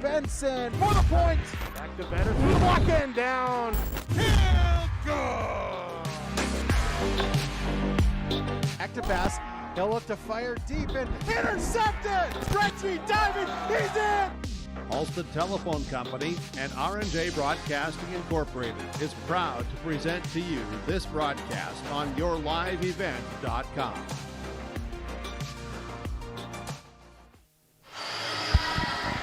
Benson for the point. Back to better through the block and down. Field goal. Active pass. He'll look to fire deep and intercepted. Stretchy diving. He's in. Halstead Telephone Company and R&J Broadcasting Incorporated is proud to present to you this broadcast on yourliveevent.com.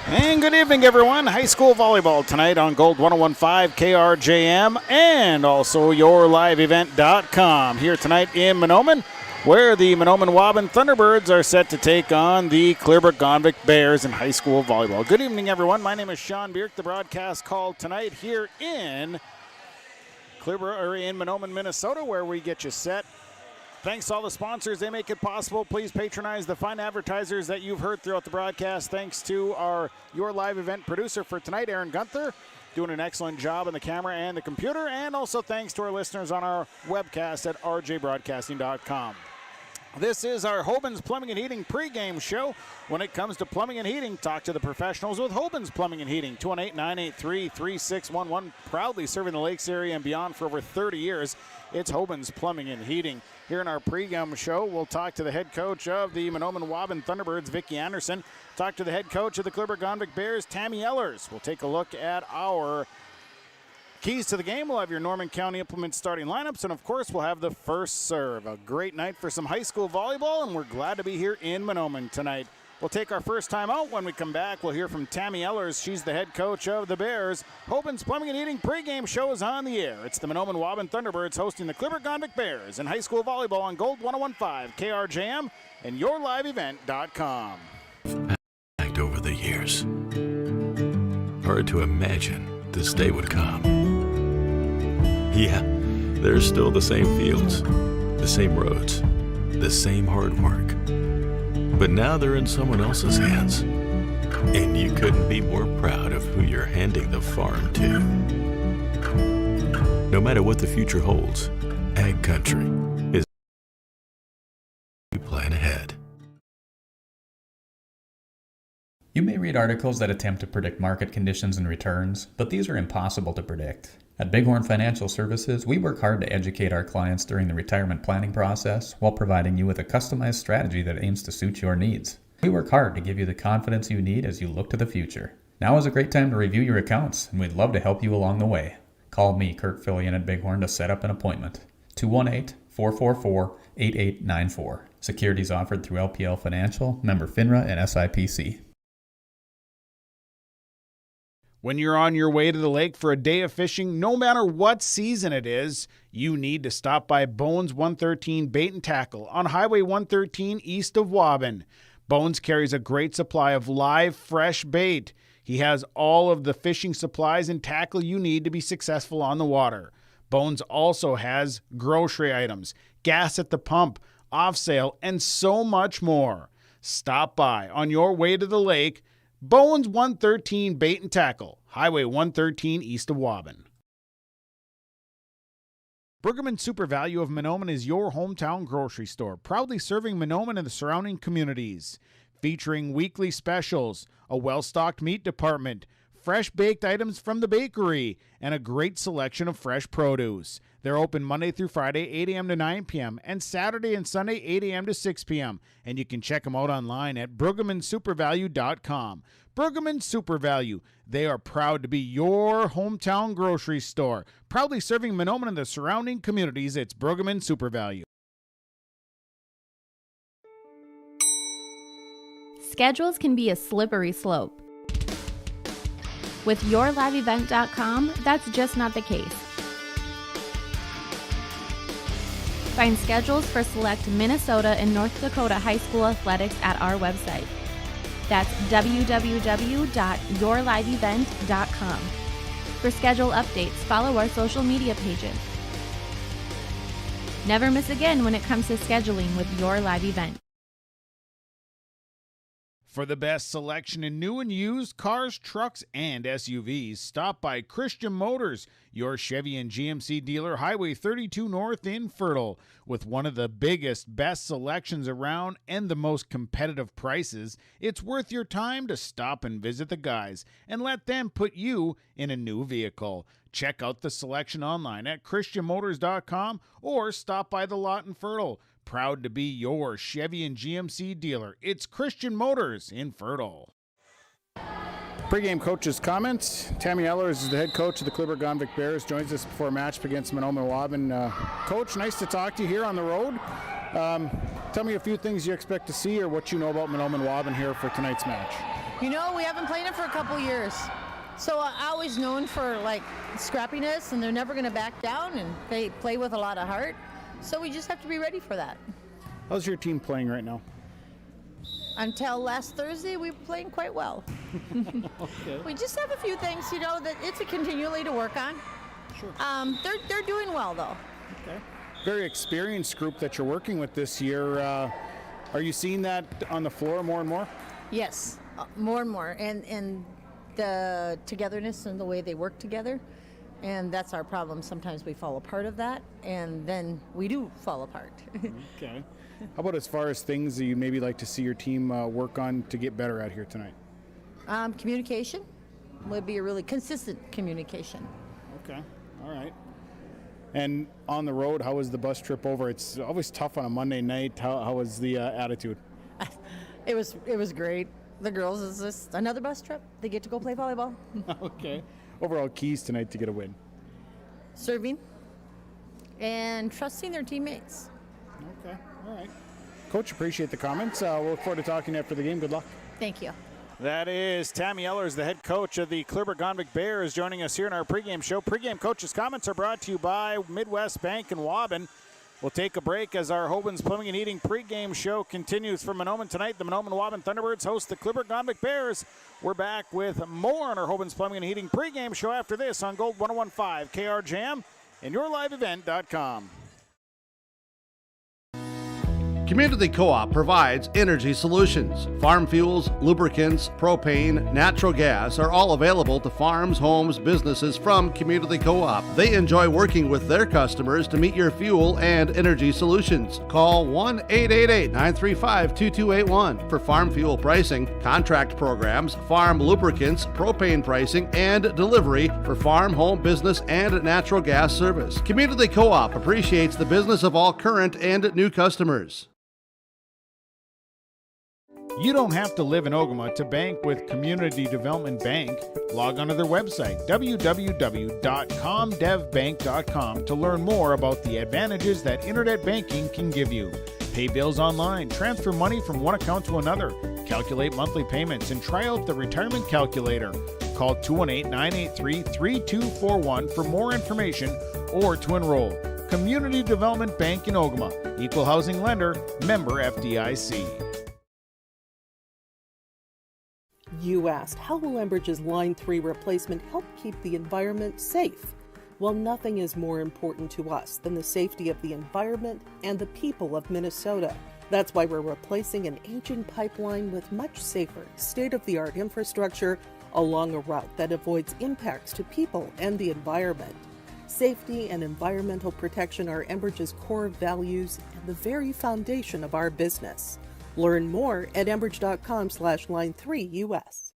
And good evening, everyone. High school volleyball tonight on Gold 101.5 KRJM and also yourliveevent.com. Here tonight in Mahnomen, where the Mahnomen Waubun Thunderbirds are set to take on the Clearbrook Bears in high school volleyball. Good evening, everyone. My name is Sean Bierk. The broadcast called tonight here in Mahnomen, Minnesota, where we get you set. Thanks to all the sponsors. They make it possible. Please patronize the fine advertisers that you've heard throughout the broadcast. Thanks to our Your Live Event producer for tonight, Aaron Gunther, doing an excellent job on the camera and the computer. And also thanks to our listeners on our webcast at rjbroadcasting.com. This is our Hoban's Plumbing and Heating pregame show. When it comes to plumbing and heating, talk to the professionals with Hoban's Plumbing and Heating. 218-983-3611. Proudly serving the Lakes area and beyond for over 30 years. It's Hoban's Plumbing and Heating. Here in our pregame show, we'll talk to the head coach of the Mahnomen Waubun Thunderbirds, Vicki Anderson. Talk to the head coach of the Clearbrook Bears, Tammy Ellers. We'll take a look at our keys to the game. We'll have your Norman County Implement starting lineups, and of course we'll have the first serve. A great night for some high school volleyball, and we're glad to be here in Mahnomen tonight. We'll take our first time out. When we come back, we'll hear from Tammy Ellers. She's the head coach of the Bears. Hoban's Plumbing and Heating pregame show is on the air. It's the Mahnomen Waubun Thunderbirds hosting the Clearbrook Bears in high school volleyball on Gold 101.5 KRJM and yourliveevent.com. Act over the years. Hard to imagine this day would come. Yeah, there's still the same fields, the same roads, the same hard work. But now they're in someone else's hands. And you couldn't be more proud of who you're handing the farm to. No matter what the future holds, Ag Country is we plan ahead. You may read articles that attempt to predict market conditions and returns, but these are impossible to predict. At Bighorn Financial Services, we work hard to educate our clients during the retirement planning process while providing you with a customized strategy that aims to suit your needs. We work hard to give you the confidence you need as you look to the future. Now is a great time to review your accounts, and we'd love to help you along the way. Call me, Kurt Fillion at Bighorn, to set up an appointment. 218-444-8894. Securities offered through LPL Financial, member FINRA and SIPC. When you're on your way to the lake for a day of fishing, no matter what season it is, you need to stop by Bones 113 Bait and Tackle on Highway 113 east of Waubun. Bones carries a great supply of live, fresh bait. He has all of the fishing supplies and tackle you need to be successful on the water. Bones also has grocery items, gas at the pump, off sale, and so much more. Stop by on your way to the lake. Bones 113 Bait and Tackle, Highway 113 east of Waubun. Brueggemann Super Value of Mahnomen is your hometown grocery store, proudly serving Mahnomen and the surrounding communities. Featuring weekly specials, a well-stocked meat department, fresh baked items from the bakery, and a great selection of fresh produce. They're open Monday through Friday, 8 a.m. to 9 p.m., and Saturday and Sunday, 8 a.m. to 6 p.m., and you can check them out online at BrueggemannSuperValue.com. Brueggemann Super Value. They are proud to be your hometown grocery store, proudly serving Mahnomen and the surrounding communities. It's Brueggemann Super Value. Schedules can be a slippery slope. With yourliveevent.com, that's just not the case. Find schedules for select Minnesota and North Dakota high school athletics at our website. That's www.yourliveevent.com. For schedule updates, follow our social media pages. Never miss again when it comes to scheduling with Your Live Event. For the best selection in new and used cars, trucks, and SUVs, stop by Christian Motors, your Chevy and GMC dealer, Highway 32 North in Fertile. With one of the biggest, best selections around and the most competitive prices, it's worth your time to stop and visit the guys and let them put you in a new vehicle. Check out the selection online at christianmotors.com or stop by the lot in Fertile. Proud to be your Chevy and GMC dealer. It's Christian Motors in Fertile. Pre-game coach's comments. Tammy Ellers is the head coach of the Clearbrook Bears. Joins us before a match against Mahnomen Waubun. Coach, nice to talk to you here on the road. Tell me a few things you expect to see or what you know about Mahnomen Waubun here for tonight's match. You know, we haven't played it for a couple years. So always known for like scrappiness, and they're never going to back down, and they play with a lot of heart. So we just have to be ready for that. How's your team playing right now? Until last Thursday, we were playing quite well. Okay. We just have a few things, you know, that it's a continually to work on. Sure. They're doing well, though. Okay. Very experienced group that you're working with this year. Are you seeing that on the floor more and more? Yes, more and more. And the togetherness and the way they work together. And that's our problem. Sometimes we fall apart of that, and then we do fall apart. Okay. How about as far as things that you maybe like to see your team work on to get better at here tonight? Communication would be a really consistent communication. Okay. All right. And on the road, how was the bus trip over? It's always tough on a Monday night. How was the attitude? It was great. The girls, is just another bus trip. They get to go play volleyball. Okay. Overall keys tonight to get a win? Serving and trusting their teammates. Okay. All right. Coach, appreciate the comments. We'll look forward to talking after the game. Good luck. Thank you. That is Tammy Ellers, the head coach of the Clearbrook Bears, joining us here in our pregame show. Pregame coach's comments are brought to you by Midwest Bank in Waubun. We'll take a break as our Hoban's Plumbing and Heating pregame show continues from Mahnomen tonight. The Mahnomen Waubun Thunderbirds host the Clearbrook Bears. We're back with more on our Hoban's Plumbing and Heating pregame show after this on Gold 101.5 KR Jam and yourliveevent.com. Community Co-op provides energy solutions. Farm fuels, lubricants, propane, natural gas are all available to farms, homes, businesses from Community Co-op. They enjoy working with their customers to meet your fuel and energy solutions. Call 1-888-935-2281 for farm fuel pricing, contract programs, farm lubricants, propane pricing, and delivery for farm, home, business, and natural gas service. Community Co-op appreciates the business of all current and new customers. You don't have to live in Ogama to bank with Community Development Bank. Log on to their website, www.comdevbank.com, to learn more about the advantages that internet banking can give you. Pay bills online, transfer money from one account to another, calculate monthly payments, and try out the retirement calculator. Call 218-983-3241 for more information or to enroll. Community Development Bank in Ogama, Equal Housing Lender, member FDIC. You asked, how will Enbridge's Line 3 replacement help keep the environment safe? Well, nothing is more important to us than the safety of the environment and the people of Minnesota. That's why we're replacing an aging pipeline with much safer, state-of-the-art infrastructure along a route that avoids impacts to people and the environment. Safety and environmental protection are Enbridge's core values and the very foundation of our business. Learn more at enbridge.com/line3US.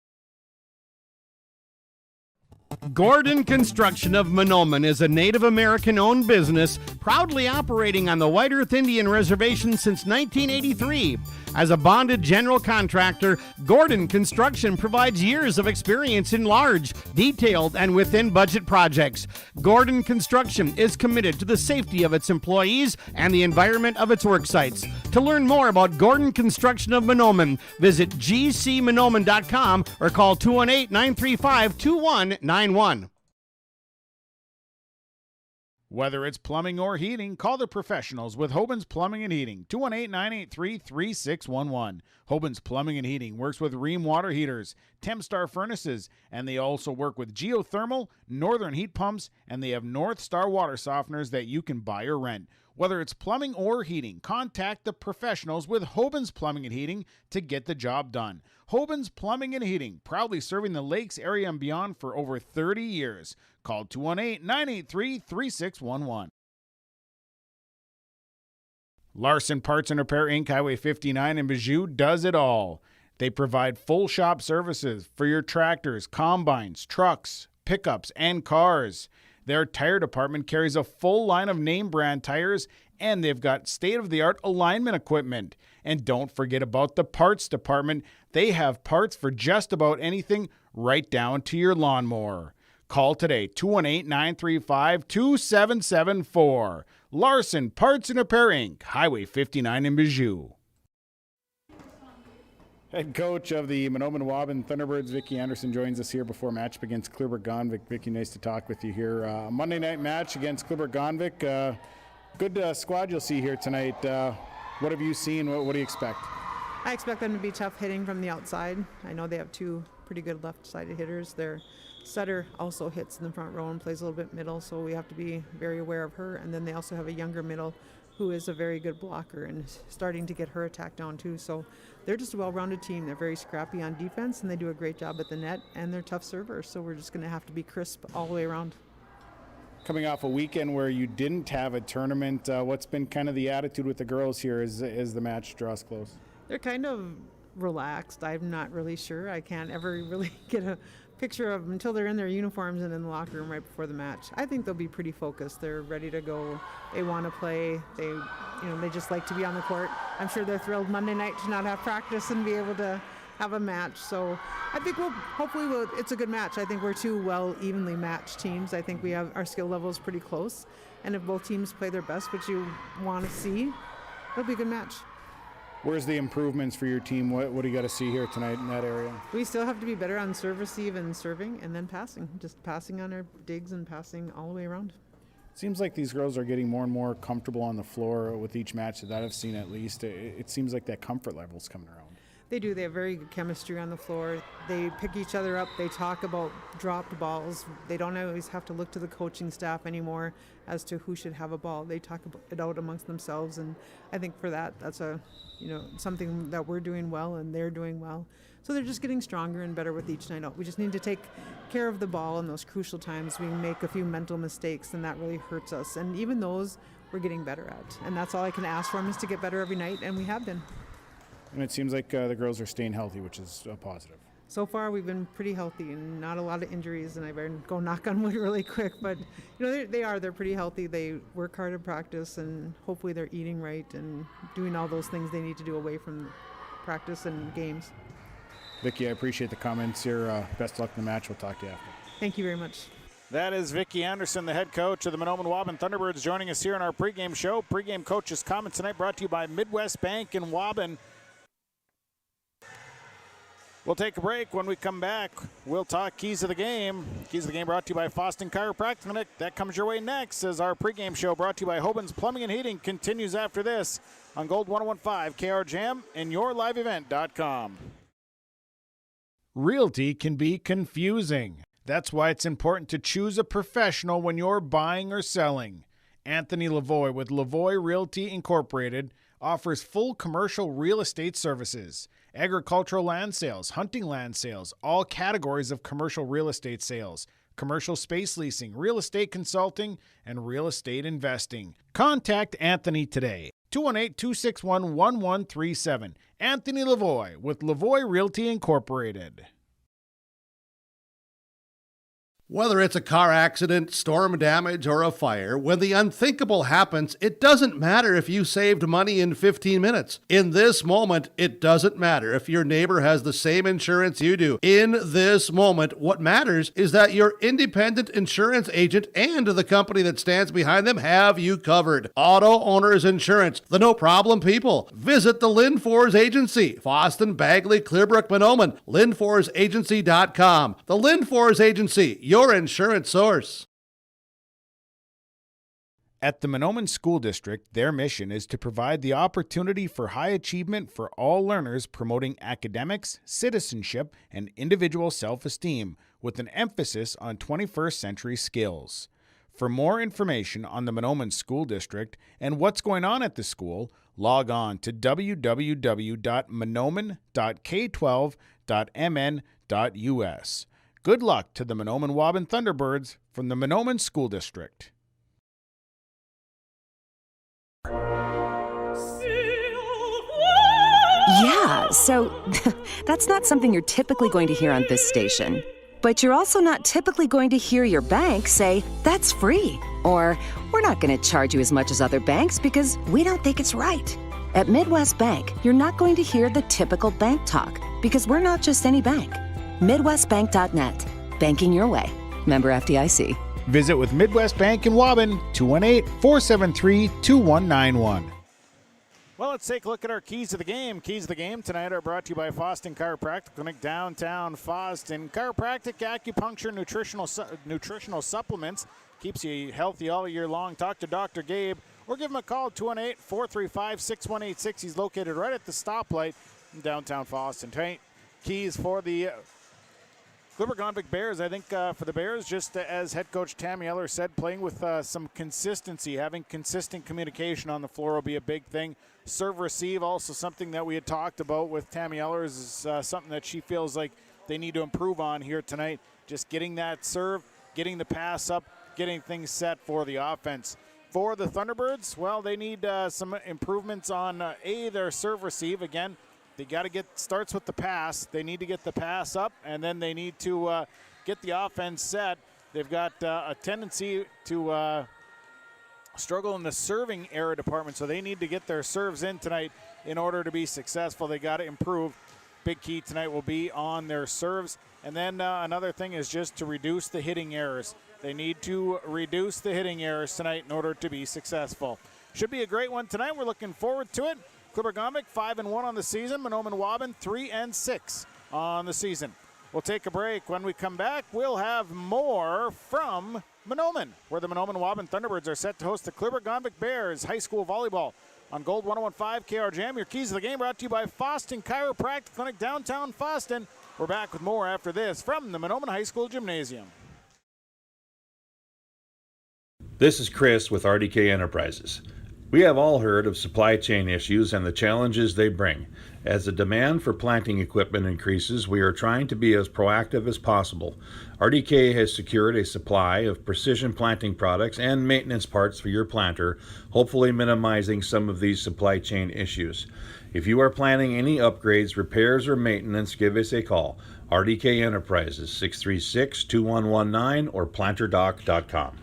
Gordon Construction of Mahnomen is a Native American-owned business proudly operating on the White Earth Indian Reservation since 1983. As a bonded general contractor, Gordon Construction provides years of experience in large, detailed, and within-budget projects. Gordon Construction is committed to the safety of its employees and the environment of its work sites. To learn more about Gordon Construction of Mahnomen, visit gcmahnomen.com or call 218-935-2191. Whether it's plumbing or heating, call the professionals with Hoban's Plumbing and Heating, 218-983-3611. Hoban's Plumbing and Heating works with Rheem water heaters, Tempstar furnaces, and they also work with geothermal, northern heat pumps, and they have North Star water softeners that you can buy or rent. Whether it's plumbing or heating, contact the professionals with Hoban's Plumbing and Heating to get the job done. Hoban's Plumbing and Heating, proudly serving the Lakes area and beyond for over 30 years. Call 218-983-3611. Larson Parts and Repair Inc., Highway 59 in Bijou does it all. They provide full shop services for your tractors, combines, trucks, pickups, and cars. Their tire department carries a full line of name brand tires, and they've got state-of-the-art alignment equipment. And don't forget about the parts department. They have parts for just about anything, right down to your lawnmower. Call today, 218-935-2774. Larson Parts and Repair Inc., Highway 59 in Bijou. Head coach of the Mahnomen Waubun Thunderbirds, Vicki Anderson, joins us here before matchup against Clearbrook. Vicki, nice to talk with you here. Monday night match against Clearbrook. Good squad you'll see here tonight. What have you seen? What do you expect? I expect them to be tough hitting from the outside. I know they have two pretty good left-sided hitters. Their setter also hits in the front row and plays a little bit middle, so we have to be very aware of her. And then they also have a younger middle who is a very good blocker and is starting to get her attack down too. So they're just a well-rounded team. They're very scrappy on defense, and they do a great job at the net, and they're tough servers. So we're just going to have to be crisp all the way around. Coming off a weekend where you didn't have a tournament, what's been kind of the attitude with the girls here as the match draws close? They're kind of relaxed. I'm not really sure. I can't ever really get a picture of them until they're in their uniforms and in the locker room right before the match. I think they'll be pretty focused. They're ready to go. They want to play. They just like to be on the court. I'm sure they're thrilled Monday night to not have practice and be able to have a match. So I think it's a good match. I think we're two evenly matched teams. I think we have our skill levels pretty close. And if both teams play their best, which you want to see, it'll be a good match. Where's the improvements for your team? What do you got to see here tonight in that area? We still have to be better on serve, receive, and serving, and then passing. Just passing on our digs and passing all the way around. Seems like these girls are getting more and more comfortable on the floor with each match that I've seen at least. It seems like that comfort level is coming around. They do. They have very good chemistry on the floor. They pick each other up. They talk about dropped balls. They don't always have to look to the coaching staff anymore as to who should have a ball. They talk it out amongst themselves, and I think for that's something that we're doing well and they're doing well. So they're just getting stronger and better with each night out. We just need to take care of the ball in those crucial times. We make a few mental mistakes, and that really hurts us. And even those we're getting better at. And that's all I can ask for them, is to get better every night, and we have been. And it seems like the girls are staying healthy, which is a positive. So far, we've been pretty healthy and not a lot of injuries, and I better go knock on wood really quick. But they're pretty healthy. They work hard at practice, and hopefully they're eating right and doing all those things they need to do away from practice and games. Vicki, I appreciate the comments here. Best of luck in the match. We'll talk to you after. Thank you very much. That is Vicki Anderson, the head coach of the Mahnomen Waubun Thunderbirds, joining us here in our pregame show. Pregame coaches' comments tonight brought to you by Midwest Bank in Waubun. We'll take a break. When we come back, we'll talk Keys of the Game. Keys of the Game brought to you by Foston Chiropractic Clinic. That comes your way next as our pregame show brought to you by Hoban's Plumbing and Heating continues after this on Gold 101.5 KR Jam and yourliveevent.com. Realty can be confusing. That's why it's important to choose a professional when you're buying or selling. Anthony Lavoie with Lavoie Realty Incorporated offers full commercial real estate services, agricultural land sales, hunting land sales, all categories of commercial real estate sales, commercial space leasing, real estate consulting, and real estate investing. Contact Anthony today. 218-261-1137. Anthony Lavoie with Lavoie Realty Incorporated. Whether it's a car accident, storm damage, or a fire, when the unthinkable happens, it doesn't matter if you saved money in 15 minutes. In this moment, it doesn't matter if your neighbor has the same insurance you do. In this moment, what matters is that your independent insurance agent and the company that stands behind them have you covered. Auto Owners Insurance, the no-problem people. Visit the Lynn Fours Agency, Foston, Bagley, Clearbrook, Mahnomen, LynnForsAgency.com. The Lynn Fours Agency, your insurance source. At the Mahnomen School District, their mission is to provide the opportunity for high achievement for all learners, promoting academics, citizenship, and individual self-esteem, with an emphasis on 21st century skills. For more information on the Mahnomen School District and what's going on at the school, log on to www.mahnomen.k12.mn.us. Good luck to the Mahnomen Waubun Thunderbirds from the Mahnomen School District. Yeah, so that's not something you're typically going to hear on this station. But you're also not typically going to hear your bank say, that's free, or we're not going to charge you as much as other banks because we don't think it's right. At Midwest Bank, you're not going to hear the typical bank talk because we're not just any bank. MidwestBank.net. Banking your way. Member FDIC. Visit with Midwest Bank in Waubun, 218-473-2191. Well, let's take a look at our keys of the game. Keys of the game tonight are brought to you by Foston Chiropractic Clinic, downtown Foston. Chiropractic, acupuncture, nutritional supplements. Keeps you healthy all year long. Talk to Dr. Gabe or give him a call, 218-435-6186. He's located right at the stoplight in downtown Foston. Tonight, keys for the Clearbrook Bears. I think for the Bears, just as head coach Tammy Eller said, playing with some consistency, having consistent communication on the floor will be a big thing. Serve receive, also something that we had talked about with Tammy Eller, is something that she feels like they need to improve on here tonight. Just getting that serve, getting the pass up, getting things set for the offense. For the Thunderbirds, well, they need some improvements on their serve receive. Again, they got to starts with the pass. They need to get the pass up, and then they need to get the offense set. They've got a tendency to struggle in the serving area department, so they need to get their serves in tonight in order to be successful. They got to improve. Big key tonight will be on their serves. And then another thing is just to reduce the hitting errors. They need to reduce the hitting errors tonight in order to be successful. Should be a great one tonight. We're looking forward to it. Clearbrook 5-1 on the season. Mahnomen Waubun 3-6 on the season. We'll take a break. When we come back, we'll have more from Mahnomen, where the Mahnomen Waubun Thunderbirds are set to host the Clearbrook Bears High School Volleyball on Gold 101.5 KRJM. Your keys of the game brought to you by Foston Chiropractic Clinic, downtown Foston. We're back with more after this from the Mahnomen High School Gymnasium. This is Chris with RDK Enterprises. We have all heard of supply chain issues and the challenges they bring. As the demand for planting equipment increases, we are trying to be as proactive as possible. RDK has secured a supply of precision planting products and maintenance parts for your planter, hopefully minimizing some of these supply chain issues. If you are planning any upgrades, repairs, or maintenance, give us a call. RDK Enterprises, 636-2119 or planterdoc.com.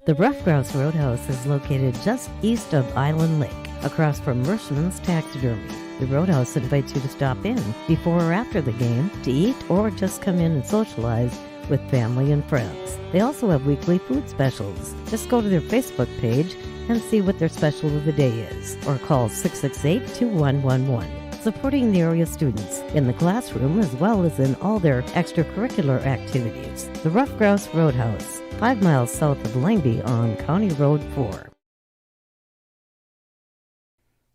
The Rough Grouse Roadhouse is located just east of Island Lake, across from Mershman's Taxidermy. The Roadhouse invites you to stop in before or after the game to eat or just come in and socialize with family and friends. They also have weekly food specials. Just go to their Facebook page and see what their special of the day is, or call 668-2111. Supporting the area students in the classroom as well as in all their extracurricular activities. The Rough Grouse Roadhouse, 5 miles south of Langby on County Road 4.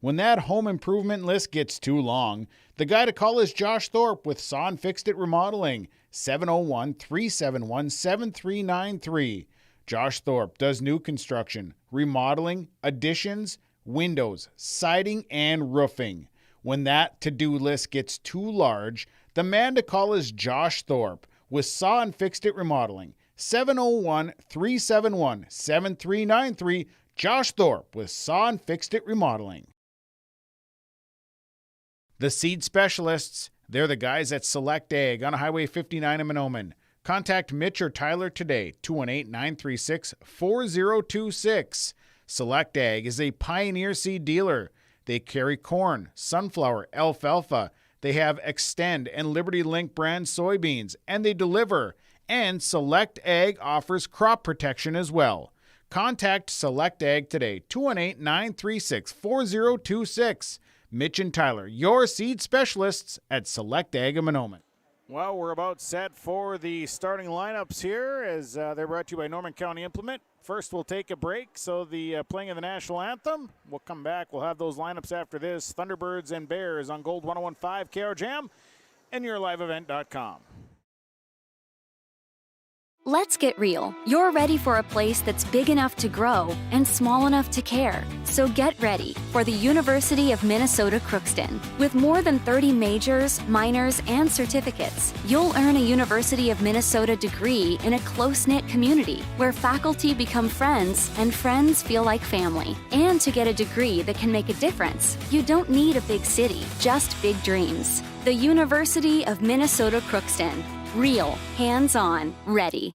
When that home improvement list gets too long, the guy to call is Josh Thorpe with Son Fixed It Remodeling, 701-371-7393. Josh Thorpe does new construction, remodeling, additions, windows, siding, and roofing. When that to-do list gets too large, the man to call is Josh Thorpe with Son Fixed It Remodeling, 701-371-7393. Josh Thorpe with Son Fixed It Remodeling. The Seed Specialists, they're the guys at Select Ag on Highway 59 in Mahnomen. Contact Mitch or Tyler today, 218-936-4026. Select Ag is a Pioneer seed dealer. They carry corn, sunflower, alfalfa. They have Extend and Liberty Link brand soybeans, and they deliver. And Select Ag offers crop protection as well. Contact Select Ag today, 218-936-4026. Mitch and Tyler, your seed specialists at Select Ag of Mahnomen. Well, we're about set for the starting lineups here as they're brought to you by Norman County Implement. First, we'll take a break, so the playing of the National Anthem. We'll come back. We'll have those lineups after this. Thunderbirds and Bears on Gold 101.5 KRJM and YourLiveEvent.com. Let's get real. You're ready for a place that's big enough to grow and small enough to care. So get ready for the University of Minnesota Crookston. With more than 30 majors, minors, and certificates, you'll earn a University of Minnesota degree in a close-knit community where faculty become friends and friends feel like family. And to get a degree that can make a difference, you don't need a big city, just big dreams. The University of Minnesota Crookston. Real, hands-on, ready.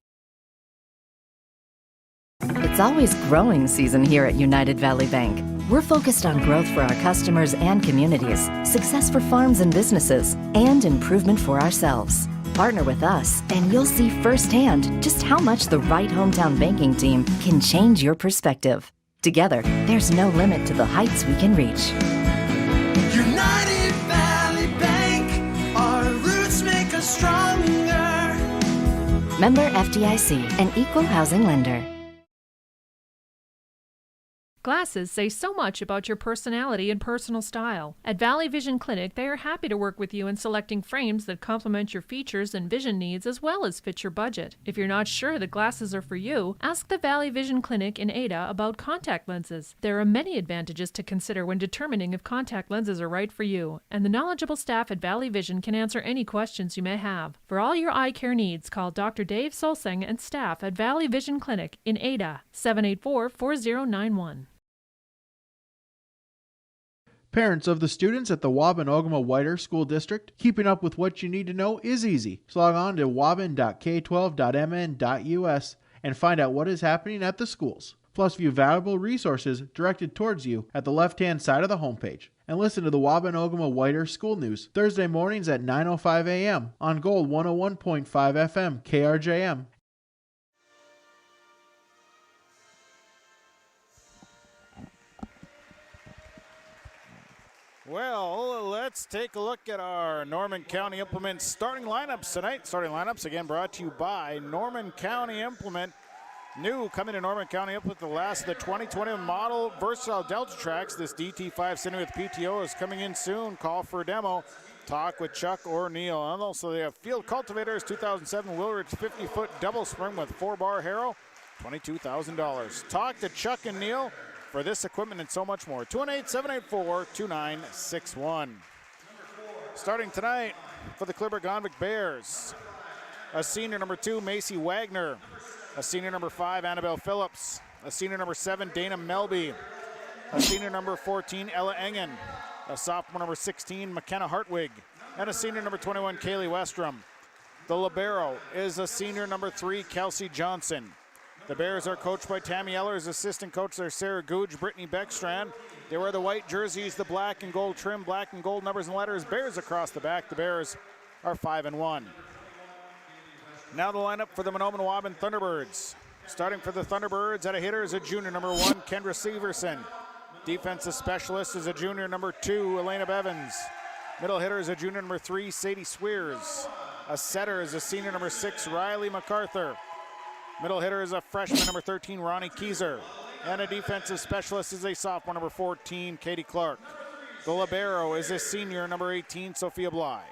It's always growing season here at United Valley Bank. We're focused on growth for our customers and communities, success for farms and businesses, and improvement for ourselves. Partner with us, and you'll see firsthand just how much the right hometown banking team can change your perspective. Together, there's no limit to the heights we can reach. United Valley Bank, our roots make us stronger. Member FDIC, an equal housing lender. Glasses say so much about your personality and personal style. At Valley Vision Clinic, they are happy to work with you in selecting frames that complement your features and vision needs as well as fit your budget. If you're not sure that glasses are for you, ask the Valley Vision Clinic in Ada about contact lenses. There are many advantages to consider when determining if contact lenses are right for you, and the knowledgeable staff at Valley Vision can answer any questions you may have. For all your eye care needs, call Dr. Dave Solseng and staff at Valley Vision Clinic in Ada, 784-4091. Parents of the students at the Waubun-Ogama-Whiter School District, keeping up with what you need to know is easy. So log on to waubun.k12.mn.us and find out what is happening at the schools. Plus, view valuable resources directed towards you at the left-hand side of the homepage. And listen to the Waubun-Ogama-Whiter School News Thursday mornings at 9:05 a.m. on Gold 101.5 FM KRJM. Well, let's take a look at our Norman County Implement starting lineups tonight. Starting lineups, again, brought to you by Norman County Implement. New coming to Norman County Implement, the last of the 2020 model versatile Delta Tracks. This DT5 Center with PTO is coming in soon. Call for a demo. Talk with Chuck or Neil. And also they have Field Cultivators 2007 Wilridge 50-foot double spring with 4-bar harrow, $22,000. Talk to Chuck and Neil for this equipment and so much more. 218-784-2961. Starting tonight for the Clearbrook Bears, a senior number 2, Macy Wagner. A senior number 5, Annabelle Phillips. A senior number 7, Dana Melby. A senior number 14, Ella Engen. A sophomore number 16, McKenna Hartwig. And a senior number 21, Kaylee Westrom. The libero is a senior number 3, Kelsey Johnson. The Bears are coached by Tammy Ellers. Assistant coach there, Sarah Googe, Brittany Beckstrand. They wear the white jerseys, the black and gold trim, black and gold numbers and letters. Bears across the back. The Bears are 5-1. Now the lineup for the Mahnomen Waubun Thunderbirds. Starting for the Thunderbirds at a hitter is a junior number 1, Kendra Severson. Defensive specialist is a junior number 2, Elena Bevins. Middle hitter is a junior number 3, Sadie Swears. A setter is a senior number 6, Riley Macarthur. Middle hitter is a freshman number 13, Ronnie Kieser. And a defensive specialist is a sophomore number 14, Katie Clark. The libero is a senior number 18, Sophia Bly.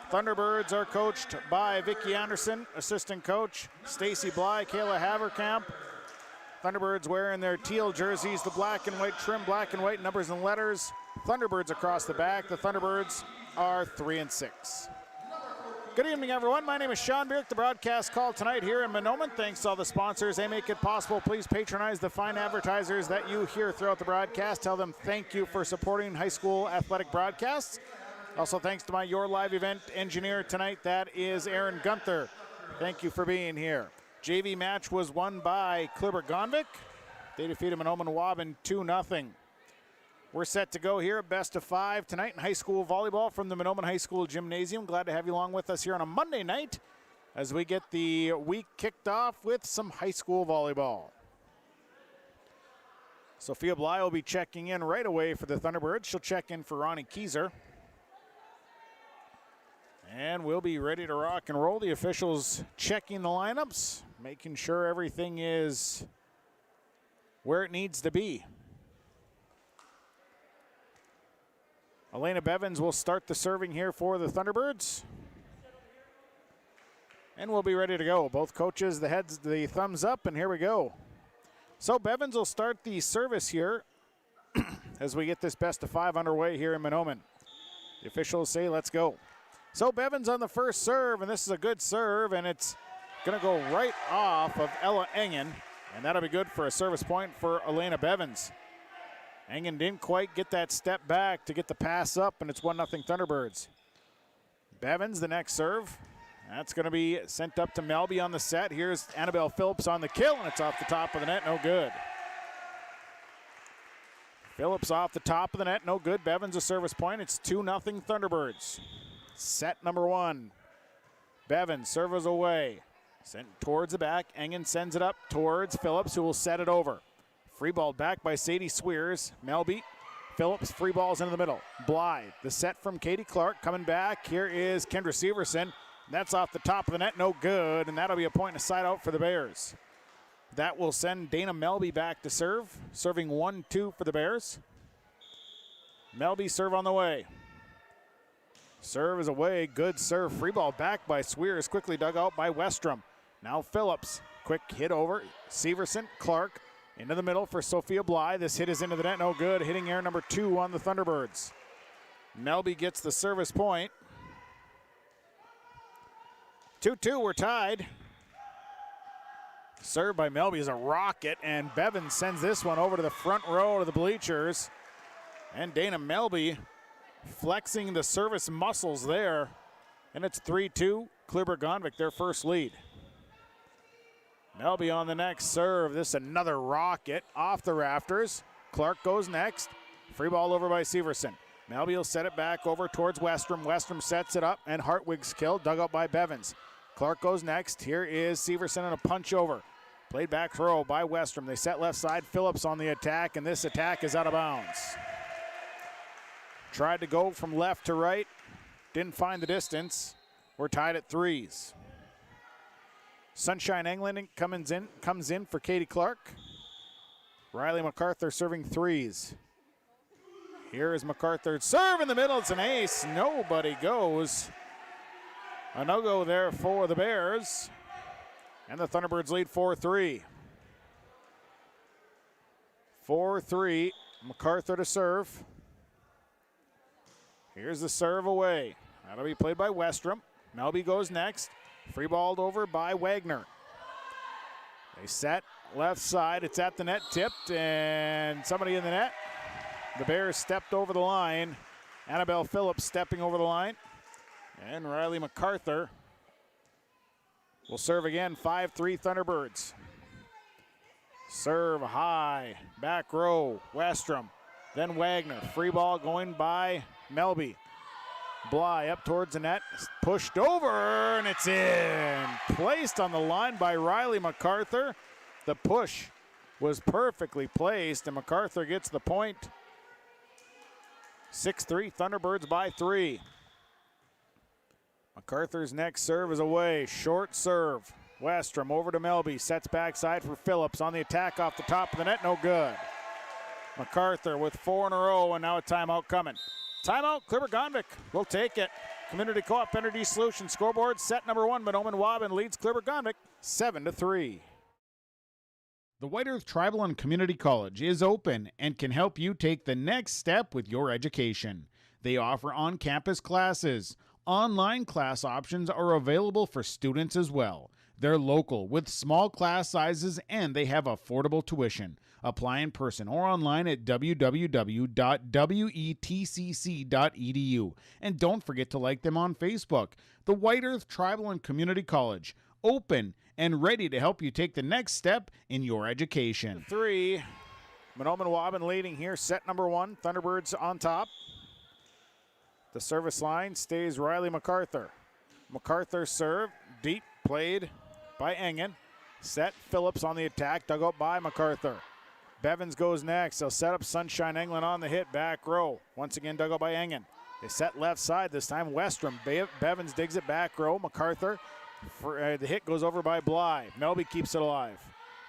Thunderbirds are coached by Vicki Anderson, assistant coach Stacy Bly, Kayla Haverkamp. Thunderbirds wearing their teal jerseys, the black and white trim, black and white numbers and letters. Thunderbirds across the back. The Thunderbirds are 3-6. Good evening, everyone. My name is Sean Bierk. The broadcast call tonight here in Mahnomen. Thanks to all the sponsors. They make it possible. Please patronize the fine advertisers that you hear throughout the broadcast. Tell them thank you for supporting high school athletic broadcasts. Also, thanks to my Your Live event engineer tonight. That is Aaron Gunther. Thank you for being here. JV match was won by Clearbrook. They defeated Mahnomen Waubun 2-0. We're set to go here at best of 5 tonight in high school volleyball from the Mahnomen High School Gymnasium. Glad to have you along with us here on a Monday night as we get the week kicked off with some high school volleyball. Sophia Bly will be checking in right away for the Thunderbirds. She'll check in for Ronnie Kieser. And we'll be ready to rock and roll. The officials checking the lineups, making sure everything is where it needs to be. Elena Bevins will start the serving here for the Thunderbirds. And we'll be ready to go. Both coaches, the thumbs up, and here we go. So Bevins will start the service here as we get this best of 5 underway here in Mahnomen. The officials say let's go. So Bevins on the first serve, and this is a good serve, and it's going to go right off of Ella Engen, and that'll be good for a service point for Elena Bevins. Engen didn't quite get that step back to get the pass up, and it's 1-0 Thunderbirds. Bevins, the next serve. That's going to be sent up to Melby on the set. Here's Annabelle Phillips on the kill, and it's off the top of the net, no good. Phillips off the top of the net, no good. Bevins a service point. It's 2-0 Thunderbirds. Set number 1. Bevins, serves away. Sent towards the back. Engen sends it up towards Phillips, who will set it over. Free ball back by Sadie Swears. Melby. Phillips, free balls into the middle. Blythe, the set from Katie Clark. Coming back, here is Kendra Severson. That's off the top of the net, no good, and that'll be a point and a side out for the Bears. That will send Dana Melby back to serve, serving 1-2 for the Bears. Melby serve on the way. Serve is away, good serve. Free ball back by Swears, quickly dug out by Westrom. Now Phillips, quick hit over. Severson, Clark, into the middle for Sophia Bly. This hit is into the net, no good. Hitting error number 2 on the Thunderbirds. Melby gets the service point. 2-2, we're tied. Served by Melby is a rocket, and Bevins sends this one over to the front row of the bleachers. And Dana Melby flexing the service muscles there. And it's 3-2, Clearbrook-Gonvick, their first lead. Melby on the next serve. This another rocket off the rafters. Clark goes next. Free ball over by Severson. Melby will set it back over towards Westrom. Westrom sets it up, and Hartwig's kill, dug up by Bevins. Clark goes next. Here is Severson on a punch over. Played back throw by Westrom. They set left side. Phillips on the attack, and this attack is out of bounds. Tried to go from left to right. Didn't find the distance. We're tied at 3s. Sunshine England comes in for Katie Clark. Riley Macarthur serving 3s. Here is Macarthur's serve in the middle. It's an ace. Nobody goes. A no-go there for the Bears. And the Thunderbirds lead 4-3. 4-3. Macarthur to serve. Here's the serve away. That'll be played by Westrom. Melby goes next. Free balled over by Wagner. They set left side. It's at the net, tipped, and somebody in the net. The Bears stepped over the line. Annabelle Phillips stepping over the line. And Riley Macarthur will serve again. 5-3 Thunderbirds. Serve high. Back row. Westrom. Then Wagner. Free ball going by Melby. Bly up towards the net. Pushed over, and it's in. Placed on the line by Riley Macarthur. The push was perfectly placed, and Macarthur gets the point. 6-3, Thunderbirds by 3. Macarthur's next serve is away. Short serve. Westrom over to Melby. Sets backside for Phillips on the attack off the top of the net. No good. Macarthur with 4 in a row, and now a timeout coming. Timeout, Clearbrook-Gonvick. We'll take it. Community Co-op Energy Solutions scoreboard. Set number 1, Mahnomen leads Clearbrook-Gonvick 7-3. The White Earth Tribal and Community College is open and can help you take the next step with your education. They offer on-campus classes. Online class options are available for students as well. They're local with small class sizes, and they have affordable tuition. Apply in person or online at www.wetcc.edu. And don't forget to like them on Facebook. The White Earth Tribal and Community College, open and ready to help you take the next step in your education. 3, Mahnomen leading here, set number 1. Thunderbirds on top. The service line stays Riley Macarthur. Macarthur serve, deep, played by Engen. Set, Phillips on the attack, dug up by Macarthur. Bevins goes next. They'll set up Sunshine England on the hit, back row. Once again, dug up by Engen. They set left side this time. Westrom. Bevins digs it back row. Macarthur. The hit goes over by Bly. Melby keeps it alive.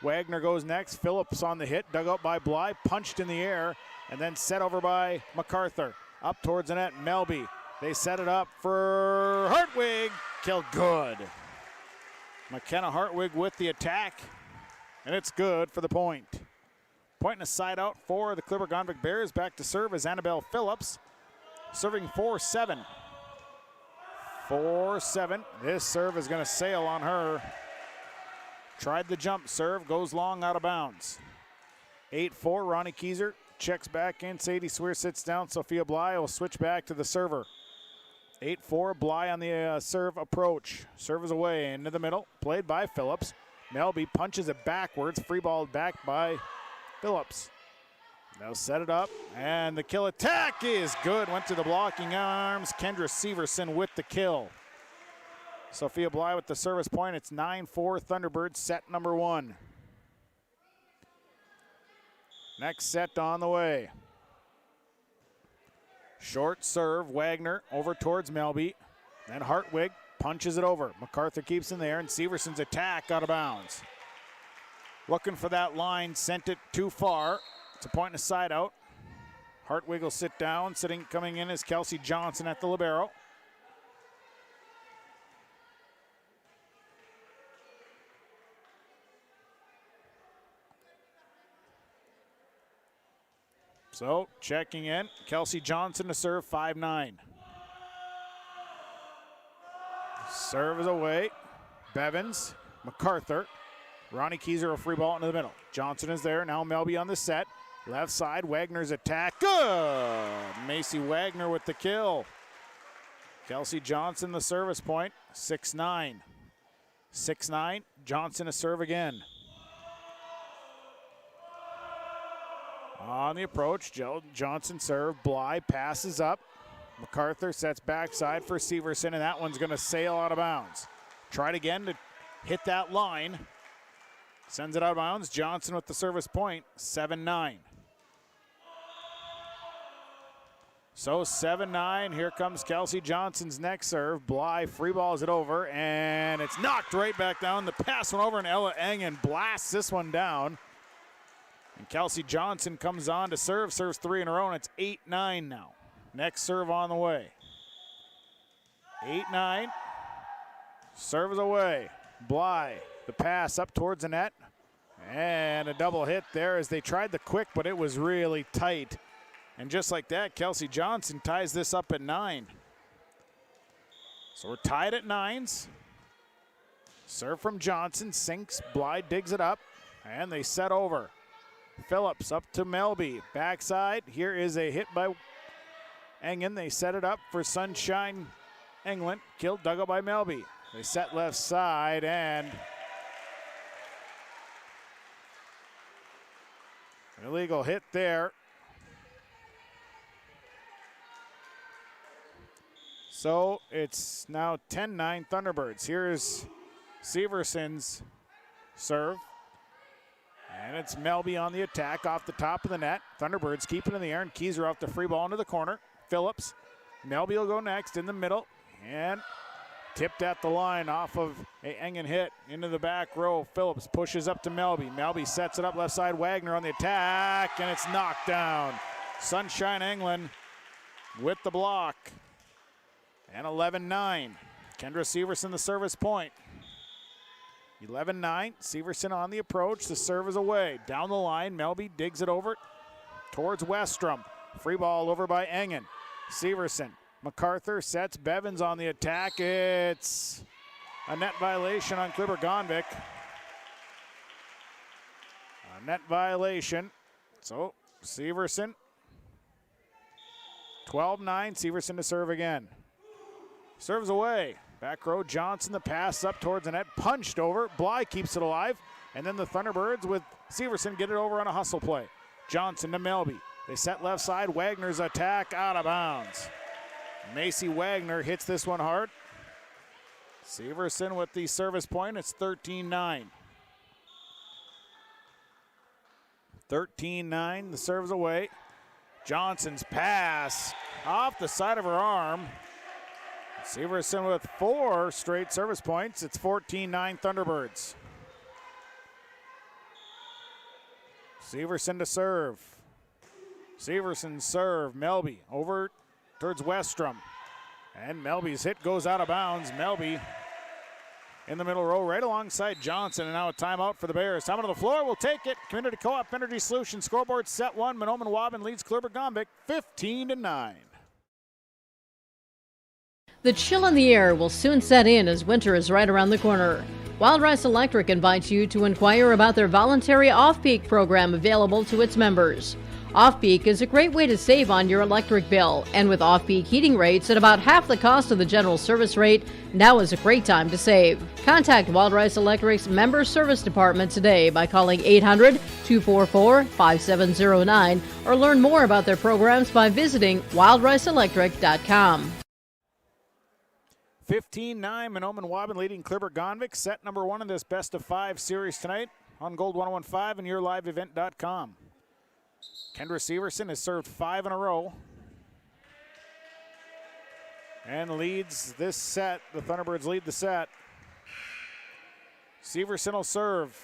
Wagner goes next. Phillips on the hit, dug up by Bly, punched in the air, and then set over by Macarthur. Up towards the net, Melby. They set it up for Hartwig. Killed good. McKenna Hartwig with the attack, and it's good for the point. Point and a side out for the Clearbrook Bears. Back to serve is Annabelle Phillips, serving 4-7. 4-7. This serve is going to sail on her. Tried the jump serve, goes long, out of bounds. 8-4, Ronnie Kieser checks back in. Sadie Swear sits down. Sophia Bly will switch back to the server. 8-4, Bly on the serve approach. Serve is away into the middle, played by Phillips. Melby punches it backwards, free balled back by Phillips. They'll set it up, and the kill attack is good. Went to the blocking arms. Kendra Severson with the kill. Sophia Bly with the service point. It's 9-4 Thunderbirds, set number 1. Next set on the way. Short serve, Wagner over towards Melby. Then Hartwig punches it over. Macarthur keeps in there, and Severson's attack out of bounds. Looking for that line, sent it too far. It's a point and a side out. Hartwig will sit down. Coming in is Kelsey Johnson at the libero. So checking in, Kelsey Johnson to serve 5-9. Serve is away. Bevins, Macarthur. Ronnie Kieser a free ball into the middle. Johnson is there. Now Melby on the set. Left side, Wagner's attack. Good! Macy Wagner with the kill. Kelsey Johnson the service point. 6-9. 6-9. Johnson a serve again. On the approach, Johnson serve. Bly passes up. Macarthur sets backside for Severson, and that one's going to sail out of bounds. Tried again to hit that line. Sends it out of bounds. Johnson with the service point, 7-9. So 7-9. Here comes Kelsey Johnson's next serve. Bly free balls it over, and it's knocked right back down. The pass went over, and Ella Engen blasts this one down. And Kelsey Johnson comes on to serve, serves 3 in a row, and it's 8-9 now. Next serve on the way. 8-9. Serve is away. Bly, the pass up towards the net. And a double hit there as they tried the quick, but it was really tight. And just like that, Kelsey Johnson ties this up at 9. So we're tied at 9s. Serve from Johnson, sinks, Bly digs it up, and they set over. Phillips up to Melby, backside. Here is a hit by Engen. They set it up for Sunshine England. Killed, dug up by Melby. They set left side, and an illegal hit there. So it's now 10-9 Thunderbirds. Here's Severson's serve. And it's Melby on the attack off the top of the net. Thunderbirds keep it in the air, and Kieser off the free ball into the corner. Phillips. Melby will go next in the middle. And tipped at the line off of a Engen hit into the back row. Phillips pushes up to Melby. Melby sets it up left side. Wagner on the attack, and it's knocked down. Sunshine England with the block. And 11-9. Kendra Severson the service point. 11-9, Severson on the approach. The serve is away. Down the line, Melby digs it over towards Westrom. Free ball over by Engen. Severson, Macarthur sets. Bevins on the attack. It's a net violation on Clearbrook. A net violation. So Severson, 12-9, Severson to serve again. Serves away. Back row, Johnson, the pass up towards the net, punched over. Bly keeps it alive. And then the Thunderbirds with Severson get it over on a hustle play. Johnson to Melby. They set left side. Wagner's attack out of bounds. Macy Wagner hits this one hard. Severson with the service point. It's 13-9. 13-9. The serve's away. Johnson's pass off the side of her arm. Severson with 4 straight service points. It's 14-9 Thunderbirds. Severson to serve. Severson serve. Melby over towards Westrom. And Melby's hit goes out of bounds. Melby in the middle row right alongside Johnson. And now a timeout for the Bears. Time on the floor. We'll take it. Community Co-op Energy Solutions scoreboard set 1. Mahnomen Waubun leads Clearbrook 15-9. The chill in the air will soon set in as winter is right around the corner. Wild Rice Electric invites you to inquire about their voluntary off-peak program available to its members. Off-peak is a great way to save on your electric bill, and with off-peak heating rates at about half the cost of the general service rate, now is a great time to save. Contact Wild Rice Electric's Member Service Department today by calling 800-244-5709 or learn more about their programs by visiting wildriceelectric.com. 15-9, Mahnomen Waubun leading Clearbrook. Set number 1 in this best of 5 series tonight on Gold 101.5 and yourliveevent.com. Kendra Severson has served 5 in a row and leads this set. The Thunderbirds lead the set. Severson will serve.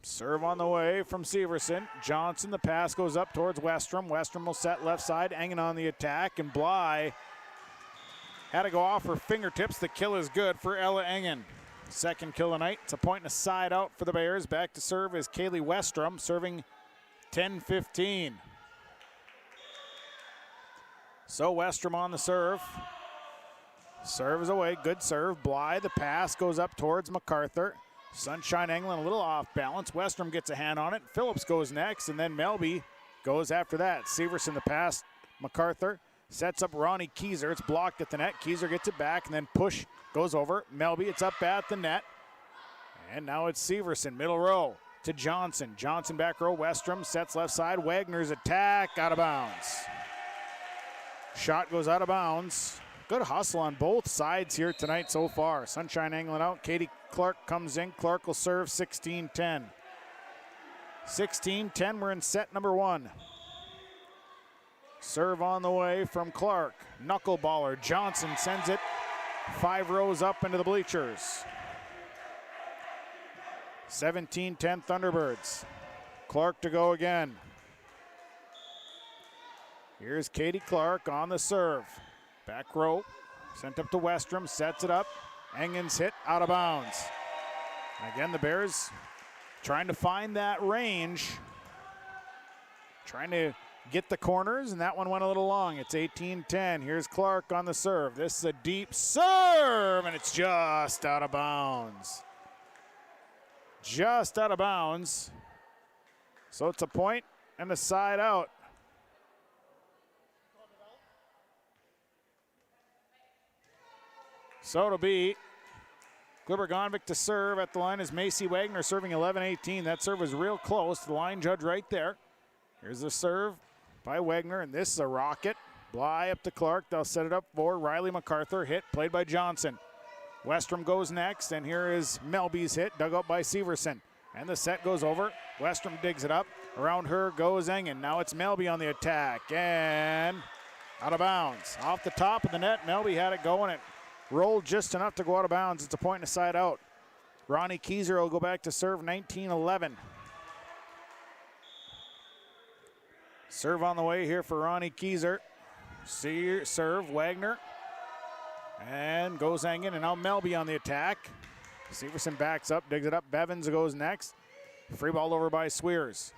Serve on the way from Severson. Johnson, the pass goes up towards Westrom. Westrom will set left side. Engen on the attack, and Bly had to go off her fingertips. The kill is good for Ella Engen. Second kill of the night. It's a point and a side out for the Bears. Back to serve is Kaylee Westrom, serving 10-15. So Westrom on the serve. Serve is away. Good serve. Bly, the pass goes up towards Macarthur. Sunshine England a little off balance. Westrom gets a hand on it. Phillips goes next, and then Melby goes after that. Severson the pass. Macarthur sets up Ronnie Kieser. It's blocked at the net. Kieser gets it back, and then push goes over. Melby, it's up at the net. And now it's Severson, middle row to Johnson. Johnson back row. Westrom sets left side. Wagner's attack out of bounds. Shot goes out of bounds. Good hustle on both sides here tonight so far. Sunshine England out. Katie Clark comes in. Clark will serve 16-10. 16-10, we're in set number 1. Serve on the way from Clark. Knuckleballer. Johnson sends it 5 rows up into the bleachers. 17-10 Thunderbirds. Clark to go again. Here's Katie Clark on the serve. Back row, sent up to Westrom, sets it up. Engen's hit out of bounds. Again, the Bears trying to find that range. Trying to get the corners, and that one went a little long. It's 18-10. Here's Clark on the serve. This is a deep serve, and it's just out of bounds. Just out of bounds. So it's a point and a side out. So it'll be Clearbrook to serve. At the line is Macy Wagner serving 11-18. That serve was real close to the line judge right there. Here's the serve by Wagner, and this is a rocket. Bly up to Clark. They'll set it up for Riley Macarthur. Hit played by Johnson. Westrom goes next, and here is Melby's hit, dug up by Severson. And the set goes over. Westrom digs it up. Around her goes Engen. Now it's Melby on the attack, and out of bounds. Off the top of the net, Melby had it going. It rolled just enough to go out of bounds. It's a point and a side out. Ronnie Kieser will go back to serve 19-11. Serve on the way here for Ronnie Kieser. Serve, Wagner. And goes Engen, and now Melby on the attack. Severson backs up, digs it up. Bevins goes next. Free ball over by Swears.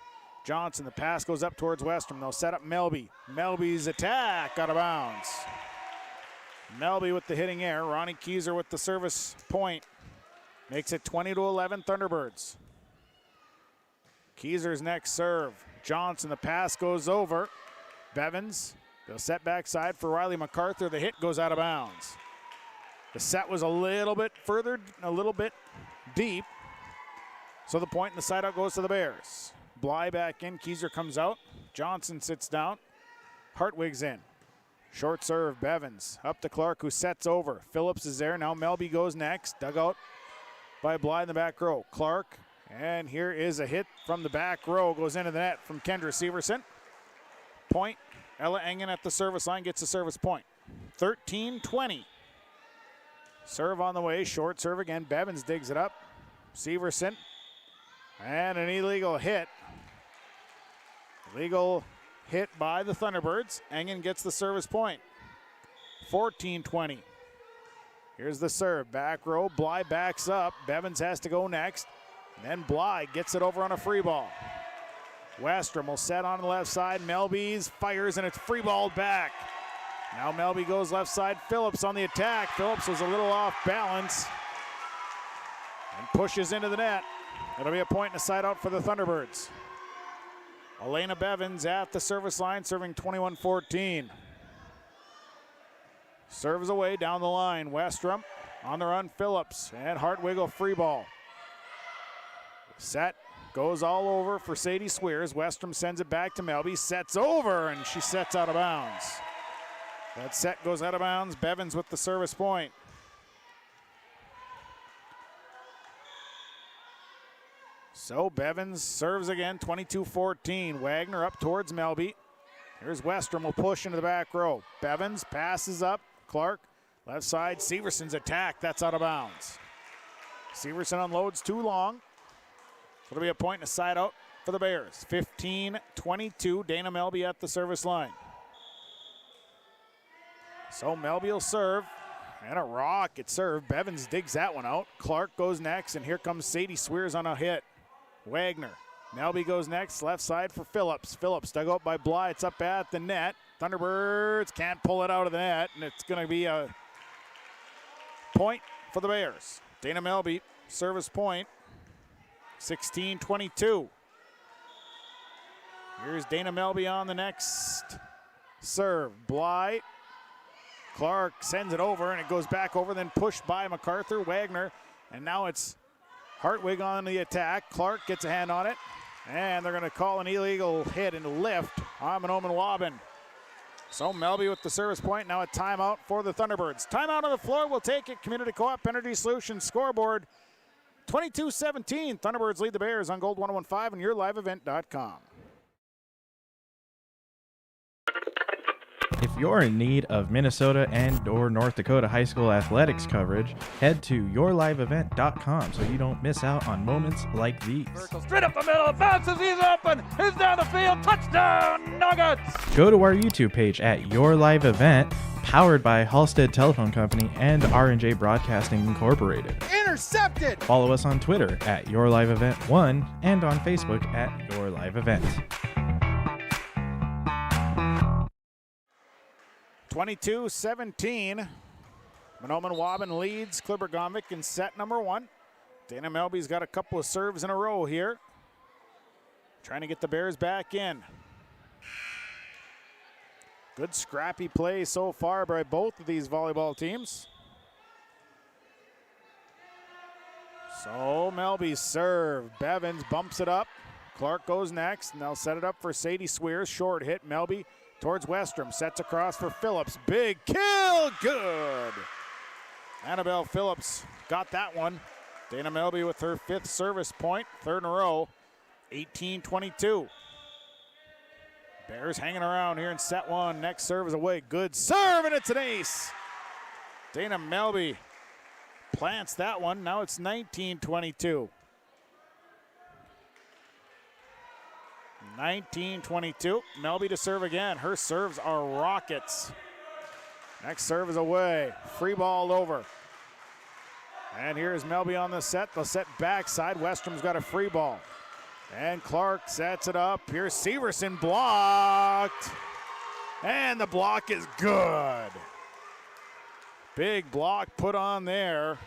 Johnson, the pass goes up towards Westrom. They'll set up Melby. Melby's attack out of bounds. Melby with the hitting air. Ronnie Kieser with the service point. Makes it 20-11 Thunderbirds. Kieser's next serve. Johnson, the pass goes over. Bevins, they'll set backside for Riley Macarthur. The hit goes out of bounds. The set was a little bit further, a little bit deep. So the point and the side out goes to the Bears. Bly back in, Kieser comes out. Johnson sits down. Hartwig's in. Short serve, Bevins. Up to Clark, who sets over. Phillips is there. Now Melby goes next. Dug out by Bly in the back row. Clark, and here is a hit from the back row. Goes into the net from Kendra Severson. Point. Ella Engen at the service line gets the service point. 13-20. Serve on the way. Short serve again. Bevins digs it up. Severson. And an illegal hit. Illegal hit by the Thunderbirds. Engen gets the service point. 14-20. Here's the serve. Back row. Bly backs up. Bevins has to go next. And then Bly gets it over on a free ball. Westrom will set on the left side. Melby's fires, and it's free balled back. Now Melby goes left side. Phillips on the attack. Phillips was a little off balance and pushes into the net. It'll be a point and a side out for the Thunderbirds. Elena Bevins at the service line, serving 21-14. Serves away down the line. Westrom on the run. Phillips and Hartwiggle free ball. Set goes all over for Sadie Swears. Westrom sends it back to Melby. Sets over, and she sets out of bounds. That set goes out of bounds. Bevins with the service point. So Bevins serves again, 22-14. Wagner up towards Melby. Here's Westrom, will push into the back row. Bevins passes up. Clark, left side. Severson's attack, that's out of bounds. Severson unloads too long. It'll be a point and a side out for the Bears. 15-22, Dana Melby at the service line. So Melby will serve, and a rocket serve. Bevins digs that one out. Clark goes next, and here comes Sadie Swears on a hit. Wagner. Melby goes next, left side for Phillips. Phillips dug out by Bly. It's up at the net. Thunderbirds can't pull it out of the net, and it's going to be a point for the Bears. Dana Melby, service point, 16-22. Here's Dana Melby on the next serve. Bly. Clark sends it over, and it goes back over, then pushed by Macarthur. Wagner, and now it's Hartwig on the attack. Clark gets a hand on it, and they're going to call an illegal hit and lift on Mahnomen Waubun. So Melby with the service point. Now a timeout for the Thunderbirds. Timeout on the floor. We'll take it. Community Co-op Energy Solutions scoreboard. 22-17. Thunderbirds lead the Bears on Gold 101.5 and YourLiveEvent.com. If you're in need of Minnesota and or North Dakota high school athletics coverage, head to YourLiveEvent.com so you don't miss out on moments like these. Straight up the middle, bounces, he's open, he's down the field, touchdown, Nuggets! Go to our YouTube page at Your Live Event, powered by Halstead Telephone Company and R&J Broadcasting Incorporated. Intercepted! Follow us on Twitter at Your Live Event 1 and on Facebook at Your Live Event. 22-17. Mahnomen Waubun leads Clearbrook in set number 1. Dana Melby's got a couple of serves in a row here. Trying to get the Bears back in. Good scrappy play so far by both of these volleyball teams. So Melby's serve. Bevins bumps it up. Clark goes next, and they'll set it up for Sadie Swears. Short hit. Melby towards Westrom, sets across for Phillips. Big kill, good. Annabelle Phillips got that one. Dana Melby with her 5th service point, 3rd in a row, 18-22. Bears hanging around here in set 1. Next serve is away, good serve, and it's an ace. Dana Melby plants that one, now it's 19-22. 19-22. Melby to serve again. Her serves are rockets. Next serve is away. Free ball over. And here's Melby on the set. The set backside. Westrom's got a free ball. And Clark sets it up. Here's Severson blocked. And the block is good. Big block put on there.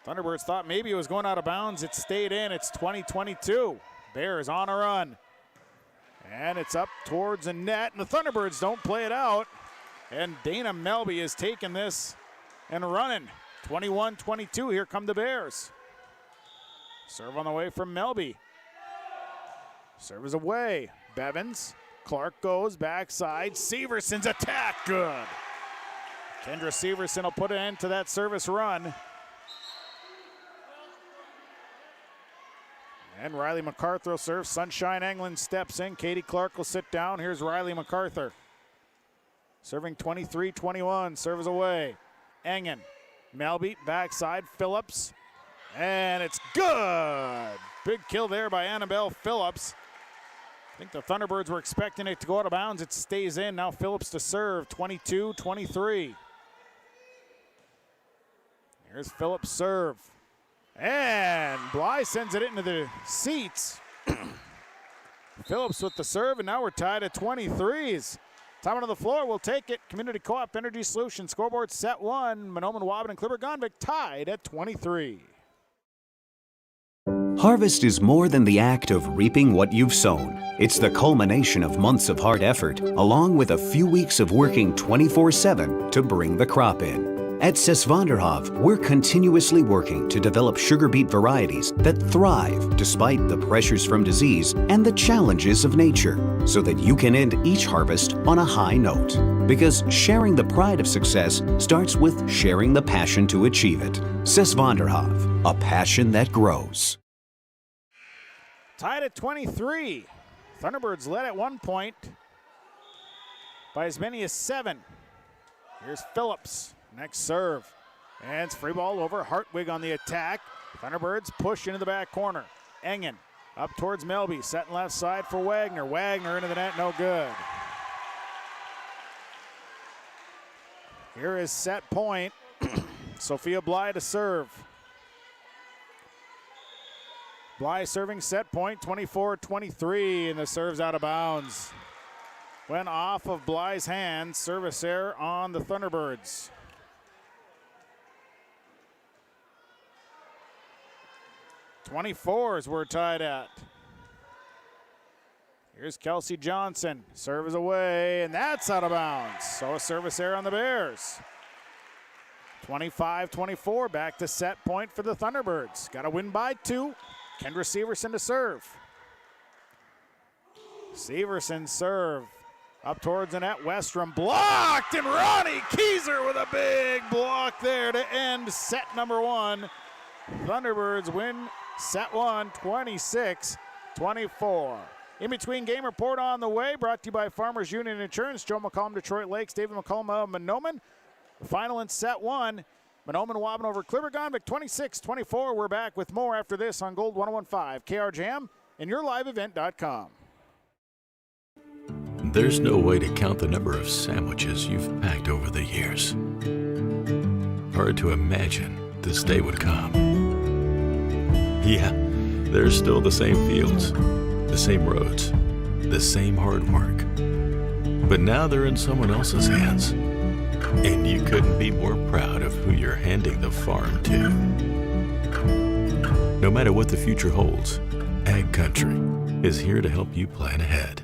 Thunderbirds thought maybe it was going out of bounds. It stayed in. It's 20-22. Bears on a run. And it's up towards the net, and the Thunderbirds don't play it out. And Dana Melby is taking this and running. 21-22, here come the Bears. Serve on the way from Melby. Serve is away. Bevins. Clark goes backside. Severson's attack, good. Kendra Severson will put an end to that service run. And Riley Macarthur will serve. Sunshine Englund steps in. Katie Clark will sit down. Here's Riley Macarthur. Serving 23-21. Serves away. Engen. Melby backside. Phillips. And it's good. Big kill there by Annabelle Phillips. think the Thunderbirds were expecting it to go out of bounds. It stays in. Now Phillips to serve, 22-23. Here's Phillips' serve. And Bly sends it into the seats. Phillips with the serve, and now we're tied at 23s. Time on the floor, we'll take it. Community Co-op Energy Solutions scoreboard set 1. Mahnomen, Waubun, and Clearbrook tied at 23. Harvest is more than the act of reaping what you've sown. It's the culmination of months of hard effort, along with a few weeks of working 24/7 to bring the crop in. At Sesvanderhof, we're continuously working to develop sugar beet varieties that thrive despite the pressures from disease and the challenges of nature, so that you can end each harvest on a high note. Because sharing the pride of success starts with sharing the passion to achieve it. Sesvanderhof, a passion that grows. Tied at 23. Thunderbirds led at one point by as many as 7. Here's Phillips. Next serve. And it's free ball over. Hartwig on the attack. Thunderbirds push into the back corner. Engen up towards Melby. Setting left side for Wagner. Wagner into the net. No good. Here is set point. Sophia Bly to serve. Bly serving set point, 24-23, and the serve's out of bounds. Went off of Bly's hand. Service error on the Thunderbirds. .24s we're tied at. Here's Kelsey Johnson. Serve is away, and that's out of bounds. So a service error on the Bears. 25-24, back to set point for the Thunderbirds. Got to win by 2. Kendra Severson to serve. Severson serve. Up towards the net, Westrom blocked, and Ronnie Keyser with a big block there to end set number 1. Thunderbirds win set 1, 26-24. In between game report on the way, brought to you by Farmers Union Insurance, Joe McCollum, Detroit Lakes, David McCollum of Mahnomen. The final in set 1, Mahnomen Waubun over Clearbrook, 26-24. We're back with more after this on Gold 101.5, KRJM, and yourliveevent.com. There's no way to count the number of sandwiches you've packed over the years. Hard to imagine this day would come. Yeah, there's still the same fields, the same roads, the same hard work. But now they're in someone else's hands. And you couldn't be more proud of who you're handing the farm to. No matter what the future holds, Ag Country is here to help you plan ahead.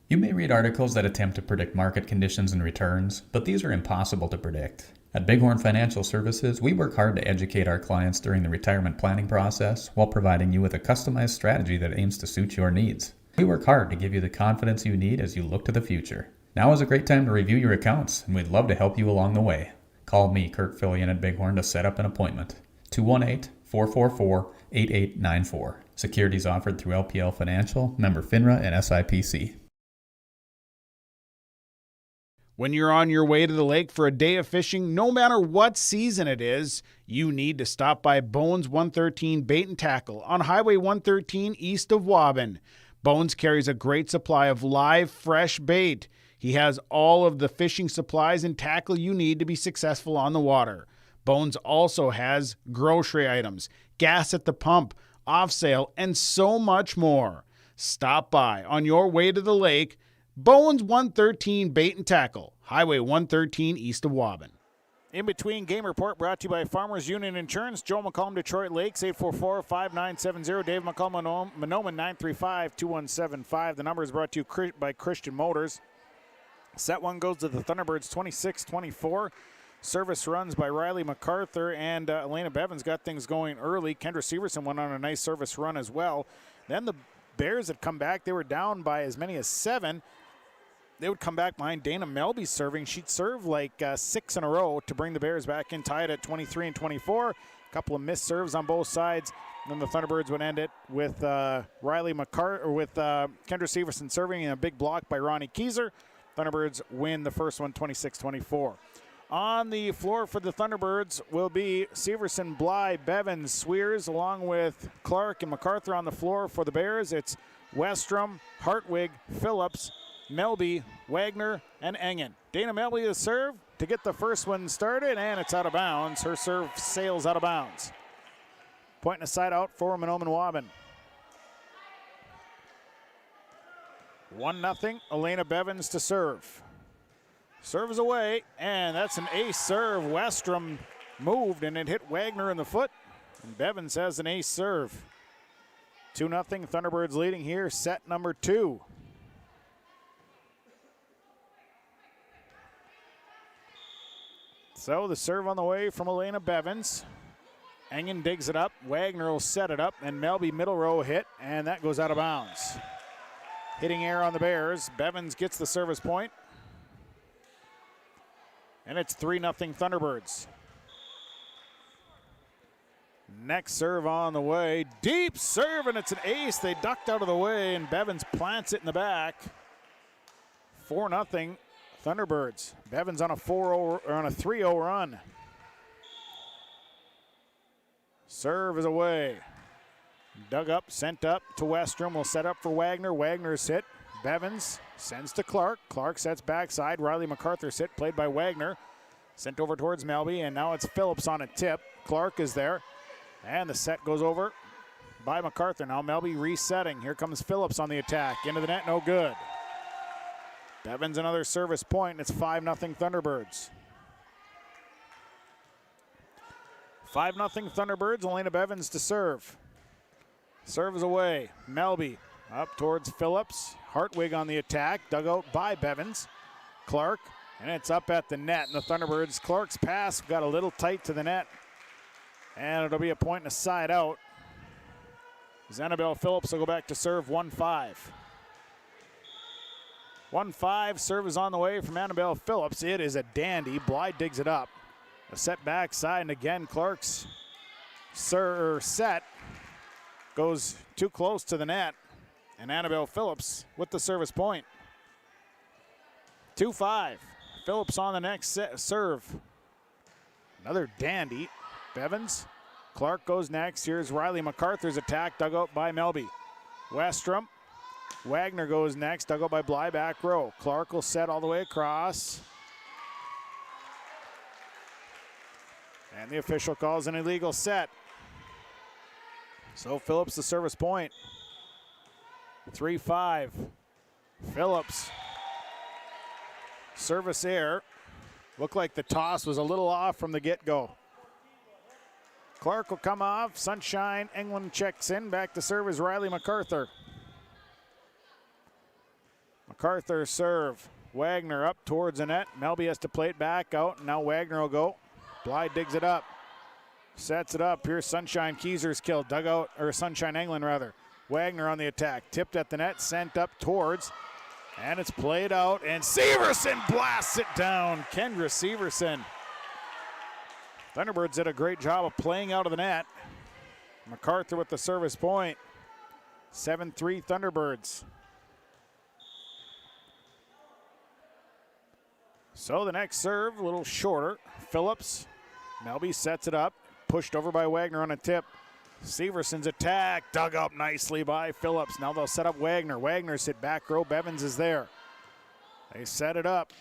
You may read articles that attempt to predict market conditions and returns, but these are impossible to predict. At Bighorn Financial Services, we work hard to educate our clients during the retirement planning process while providing you with a customized strategy that aims to suit your needs. We work hard to give you the confidence you need as you look to the future. Now is a great time to review your accounts, and we'd love to help you along the way. Call me, Kurt Fillion at Bighorn, to set up an appointment. 218-444-8894. Securities offered through LPL Financial, member FINRA and SIPC. When you're on your way to the lake for a day of fishing, no matter what season it is, you need to stop by Bones 113 Bait and Tackle on Highway 113 east of Waubun. Bones carries a great supply of live, fresh bait. He has all of the fishing supplies and tackle you need to be successful on the water. Bones also has grocery items, gas at the pump, off sale, and so much more. Stop by on your way to the lake. Bones 113 Bait and Tackle, Highway 113 east of Waubun. In between game report brought to you by Farmers Union Insurance, Joe McCollum, Detroit Lakes, 844-5970. Dave McCollum, Mahnomen, 935-2175. The number is brought to you by Christian Motors. Set 1 goes to the Thunderbirds, 26-24. Service runs by Riley Macarthur, and Elena Bevins got things going early. Kendra Severson went on a nice service run as well. Then the Bears had come back. They were down by as many as 7. They would come back behind Dana Melby serving. She'd serve like 6 in a row to bring the Bears back in, tied at 23-24. A couple of missed serves on both sides. And then the Thunderbirds would end it with Riley Macarthur, or with Kendra Severson serving, and a big block by Ronnie Keyser. Thunderbirds win the first one, 26-24. On the floor for the Thunderbirds will be Severson, Bly, Bevins, Sweers, along with Clark and Macarthur on the floor. For the Bears, it's Westrom, Hartwig, Phillips, Melby, Wagner, and Engen. Dana Melby is serve to get the first one started, and it's out of bounds. Her serve sails out of bounds. Point and a side out for Mahnomen Waubun. 1-0, Elena Bevins to serve. Serve is away, and that's an ace serve. Westrom moved, and it hit Wagner in the foot. And Bevins has an ace serve. 2-0, Thunderbirds leading here, set number 2. So the serve on the way from Elena Bevins. Engen digs it up. Wagner will set it up, and Melby middle row hit, and that goes out of bounds. Hitting error on the Bears. Bevins gets the service point. And it's 3-0 Thunderbirds. Next serve on the way. Deep serve, and it's an ace. They ducked out of the way, and Bevins plants it in the back. 4-0 Thunderbirds. Bevins on a 3-0 run. Serve is away. Dug up, sent up to Westrom. Will set up for Wagner. Wagner's hit. Bevins sends to Clark. Clark sets backside. Riley Macarthur's hit, played by Wagner. Sent over towards Melby, and now it's Phillips on a tip. Clark is there, and the set goes over by Macarthur. Now Melby resetting. Here comes Phillips on the attack. Into the net, no good. Bevins another service point, and it's 5-0 Thunderbirds. 5-0 Thunderbirds. Elena Bevins to serve. Serve is away. Melby up towards Phillips. Hartwig on the attack. Dug out by Bevins. Clark, and it's up at the net. And the Thunderbirds, Clark's pass got a little tight to the net. And it'll be a point and a side out. Annabelle Phillips will go back to serve 1-5. 1-5, serve is on the way from Annabelle Phillips. It is a dandy. Bly digs it up. A set backside, and again, Clark's set goes too close to the net. And Annabelle Phillips with the service point. 2-5. Phillips on the next serve. Another dandy. Bevins. Clark goes next. Here's Riley Macarthur's attack, dug out by Melby. Westrom. Wagner goes next, dug out by Bly, back row. Clark will set all the way across. And the official calls an illegal set. So Phillips the service point. 3-5. Phillips. Service error. Looked like the toss was a little off from the get-go. Clark will come off. Sunshine England checks in. Back to serve is Riley Macarthur. Macarthur serve. Wagner up towards the net. Melby has to play it back out. And now Wagner will go. Bly digs it up. Sets it up. Here's Sunshine Keyser's kill. Dugout, or Sunshine England rather. Wagner on the attack. Tipped at the net. Sent up towards. And it's played out. And Severson blasts it down. Kendra Severson. Thunderbirds did a great job of playing out of the net. Macarthur with the service point. 7-3 Thunderbirds. So the next serve, a little shorter. Phillips. Melby sets it up. Pushed over by Wagner on a tip. Severson's attack. Dug up nicely by Phillips. Now they'll set up Wagner. Wagner's hit back row. Bevins is there. They set it up.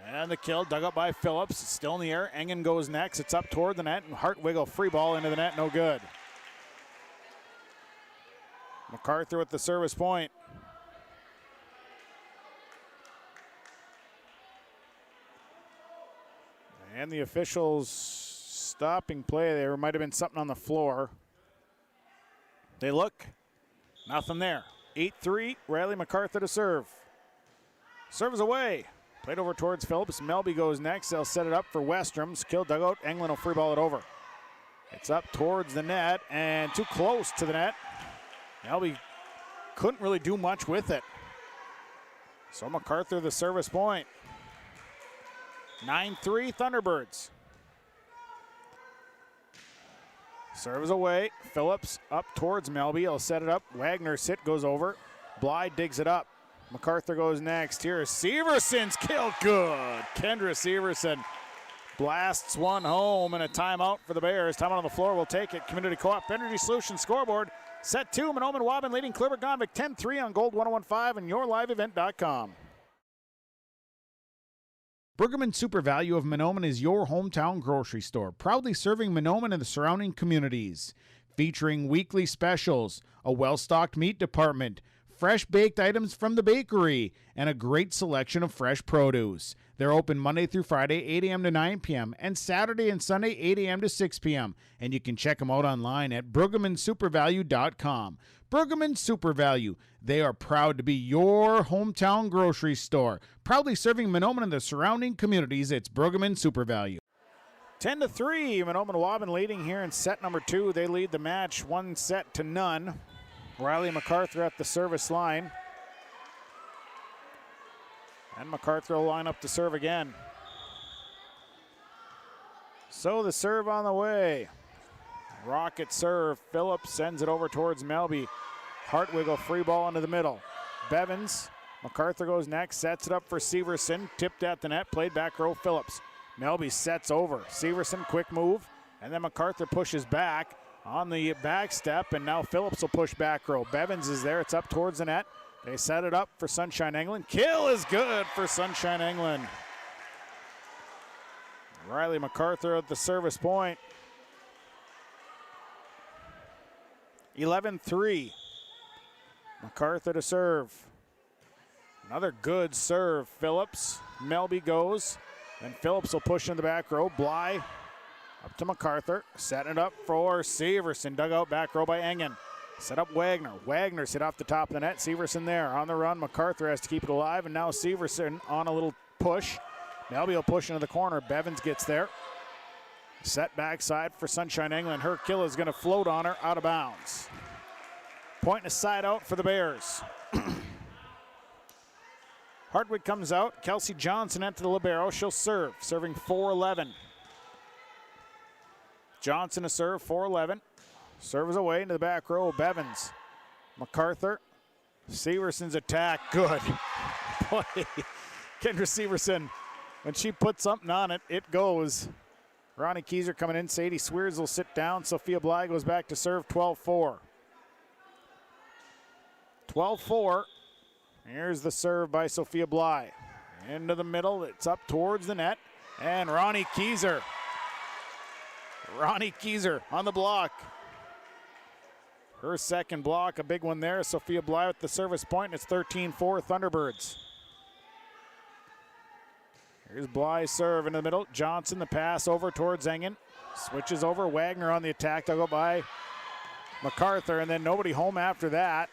And the kill dug up by Phillips. It's still in the air. Engen goes next. It's up toward the net. And Hartwig will free ball into the net. No good. Macarthur with the service point. And the officials stopping play. There might have been something on the floor. They look. Nothing there. 8-3. Riley Macarthur to serve. Serve is away. Played over towards Phillips. Melby goes next. They'll set it up for Westrom's. Kill dugout. England will free ball it over. It's up towards the net and too close to the net. Melby couldn't really do much with it. So Macarthur the service point. 9-3 Thunderbirds. Serve is away. Phillips up towards Melby. He'll set it up. Wagner's hit goes over. Bly digs it up. Macarthur goes next. Here's Severson's kill. Good. Kendra Severson blasts one home, and a timeout for the Bears. Timeout on the floor, we'll take it. Community Co-op Energy Solutions scoreboard. Set 2, Mahnomen Waubun leading Clearbrook Gonvick 10-3 on Gold 101.5 and yourliveevent.com. Brueggemann Super Value of Mahnomen is your hometown grocery store, proudly serving Mahnomen and the surrounding communities. Featuring weekly specials, a well-stocked meat department, fresh baked items from the bakery, and a great selection of fresh produce. They're open Monday through Friday, 8 a.m. to 9 p.m., and Saturday and Sunday, 8 a.m. to 6 p.m. And you can check them out online at BrueggemannSuperValue.com. Brueggemann Super Value. They are proud to be your hometown grocery store, proudly serving Mahnomen and the surrounding communities. It's Brueggemann Super Value. 10-3, Mahnomen Waubun leading here in set number 2. They lead the match 1-0. Riley Macarthur at the service line. And Macarthur will line up to serve again. So the serve on the way. Rocket serve. Phillips sends it over towards Melby. Hartwiggle free ball into the middle. Bevins. Macarthur goes next. Sets it up for Severson. Tipped at the net. Played back row Phillips. Melby sets over. Severson quick move. And then Macarthur pushes back on the back step. And now Phillips will push back row. Bevins is there. It's up towards the net. They set it up for Sunshine England. Kill is good for Sunshine England. Riley Macarthur at the service point. 11-3. Macarthur to serve. Another good serve. Phillips. Melby goes. Then Phillips will push in the back row. Bly up to Macarthur. Setting it up for Severson. Dug out back row by Engen. Set up Wagner. Wagner's hit off the top of the net. Severson there on the run. Macarthur has to keep it alive, and now Severson on a little push. Melby will push into the corner. Bevins gets there. Set backside for Sunshine England. Her kill is going to float on her out of bounds. Point and a side out for the Bears. Hartwig comes out. Kelsey Johnson into the libero. She'll serve. Serving 4-11. Johnson to serve, 4-11. Serves away into the back row. Bevins. Macarthur. Severson's attack. Good. Boy, Kendra Severson, when she puts something on it, it goes. Ronnie Kieser coming in. Sadie Swears will sit down. Sophia Bly goes back to serve, 12-4. 12-4. Here's the serve by Sophia Bly. Into the middle. It's up towards the net. And Ronnie Kieser. Ronnie Kieser on the block. Her second block, a big one there. Sophia Bly with the service point, and it's 13-4 Thunderbirds. Here's Bly's serve in the middle. Johnson, the pass over towards Engen. Switches over. Wagner on the attack. They'll go by Macarthur, and then nobody home after that.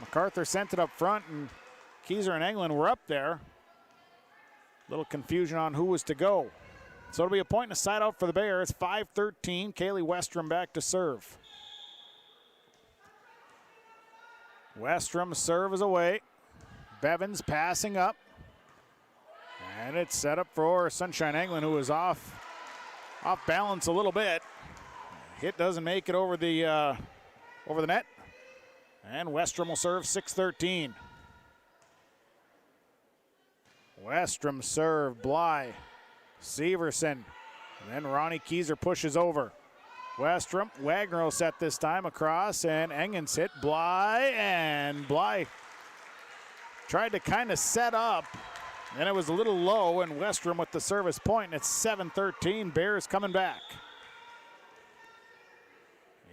Macarthur sent it up front, and Kieser and England were up there. Little confusion on who was to go. So it'll be a point and a side out for the Bears. 5-13. Kaylee Westrom back to serve. Westrom serve is away. Bevins passing up. And it's set up for Sunshine England, who is off balance a little bit. Hit doesn't make it over the net. And Westrom will serve, 6-13. Westrom serve, Bly, Severson. And then Ronnie Kieser pushes over. Westrom, Wagner will set this time across, and Engen's hit Bly, and Bly tried to kind of set up, and it was a little low, and Westrom with the service point, and it's 7-13. Bears coming back.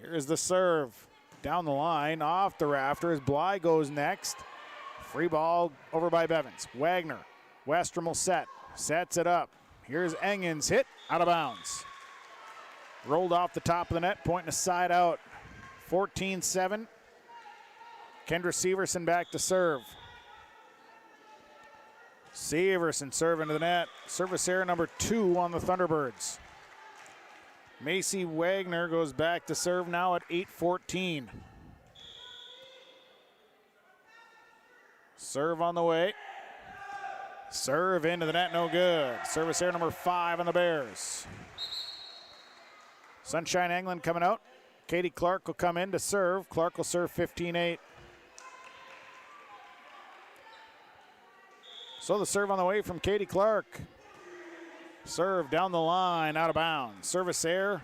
Here's the serve. Down the line, off the rafters. Bly goes next. Free ball over by Bevins. Wagner. Westrom will set. Sets it up. Here's Engen's hit. Out of bounds. Rolled off the top of the net. Point and a side out. 14-7. Kendra Severson back to serve. Severson serve into the net. Service error number 2 on the Thunderbirds. Macy Wagner goes back to serve now at 8-14. Serve on the way. Serve into the net, no good. Service error number 5 on the Bears. Sunshine England coming out. Katie Clark will come in to serve. Clark will serve 15-8. So the serve on the way from Katie Clark. Serve down the line, out of bounds. Service error,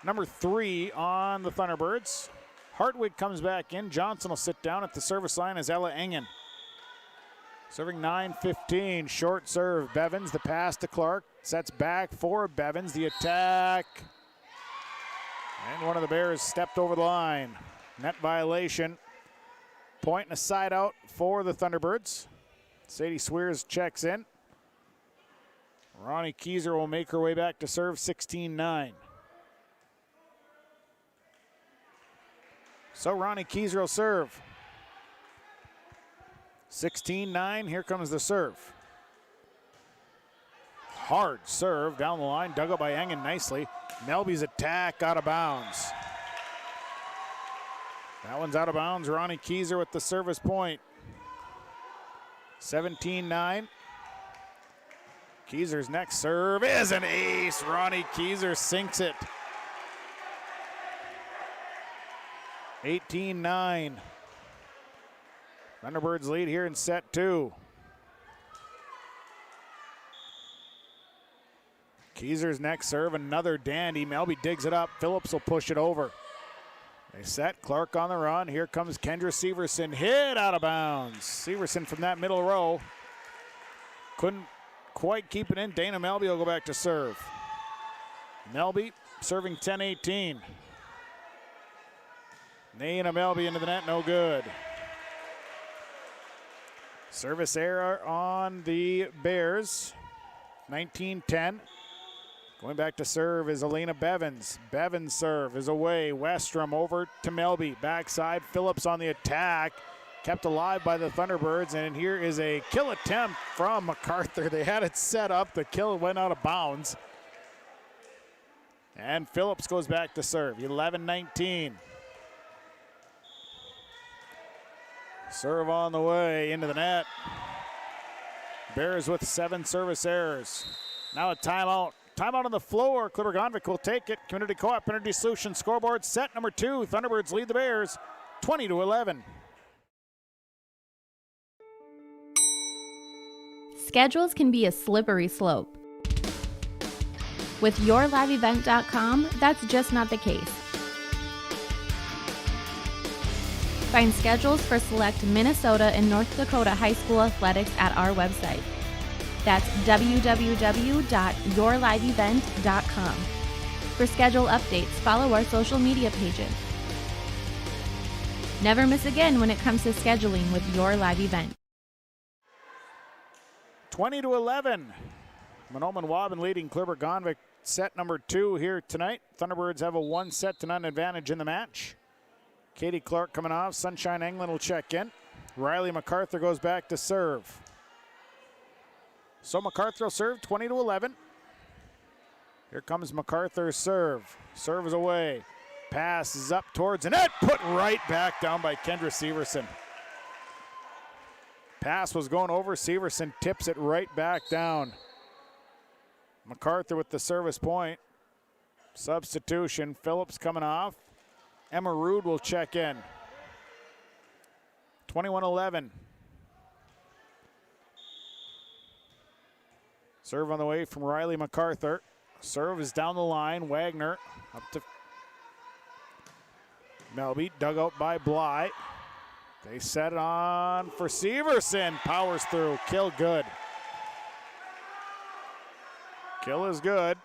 number 3 on the Thunderbirds. Hartwig comes back in. Johnson will sit down at the service line as Ella Engen. Serving 9-15, short serve. Bevins, the pass to Clark. Sets back for Bevins, the attack. And one of the Bears stepped over the line. Net violation. Point and a side out for the Thunderbirds. Sadie Swears checks in. Ronnie Kieser will make her way back to serve 16-9. So Ronnie Kieser will serve. 16-9, here comes the serve. Hard serve down the line, dug up by Engen nicely. Melby's attack out of bounds. That one's out of bounds. Ronnie Kieser with the service point. 17-9. Kieser's next serve is an ace. Ronnie Kieser sinks it. 18-9. Thunderbirds lead here in set 2. Kieser's next serve, another dandy. Melby digs it up. Phillips will push it over. They set. Clark on the run. Here comes Kendra Severson. Hit out of bounds. Severson from that middle row. Couldn't quite keep it in. Dana Melby will go back to serve. Melby serving 10-18. Dana Melby into the net, no good. Service error on the Bears. 19-10. Going back to serve is Elena Bevins. Bevins' serve is away. Westrom over to Melby. Backside, Phillips on the attack. Kept alive by the Thunderbirds, and here is a kill attempt from Macarthur. They had it set up. The kill went out of bounds. And Phillips goes back to serve. 11-19. Serve on the way into the net. Bears with 7 service errors. Now a timeout. Timeout on the floor. Clearbrook will take it. Community Co-op Energy Solutions scoreboard. Set number 2. Thunderbirds lead the Bears 20-11. Schedules can be a slippery slope. With YourLiveEvent.com, that's just not the case. Find schedules for select Minnesota and North Dakota high school athletics at our website. That's www.yourliveevent.com. For schedule updates, follow our social media pages. Never miss again when it comes to scheduling with Your Live Event. 20-11. Mahnomen Waubun leading Clearbrook set number 2 here tonight. Thunderbirds have a 1-0 advantage in the match. Katie Clark coming off. Sunshine England will check in. Riley Macarthur goes back to serve. So Macarthur will serve 20-11. Here comes Macarthur's serve. Serve is away. Pass is up towards the net. Put right back down by Kendra Severson. Pass was going over. Severson tips it right back down. Macarthur with the service point. Substitution. Phillips coming off. Emma Rude will check in. 21-11. Serve on the way from Riley Macarthur. Serve is down the line. Wagner up to Melby. Dug out by Bly. They set it on for Severson. Powers through. Kill good. Kill is good.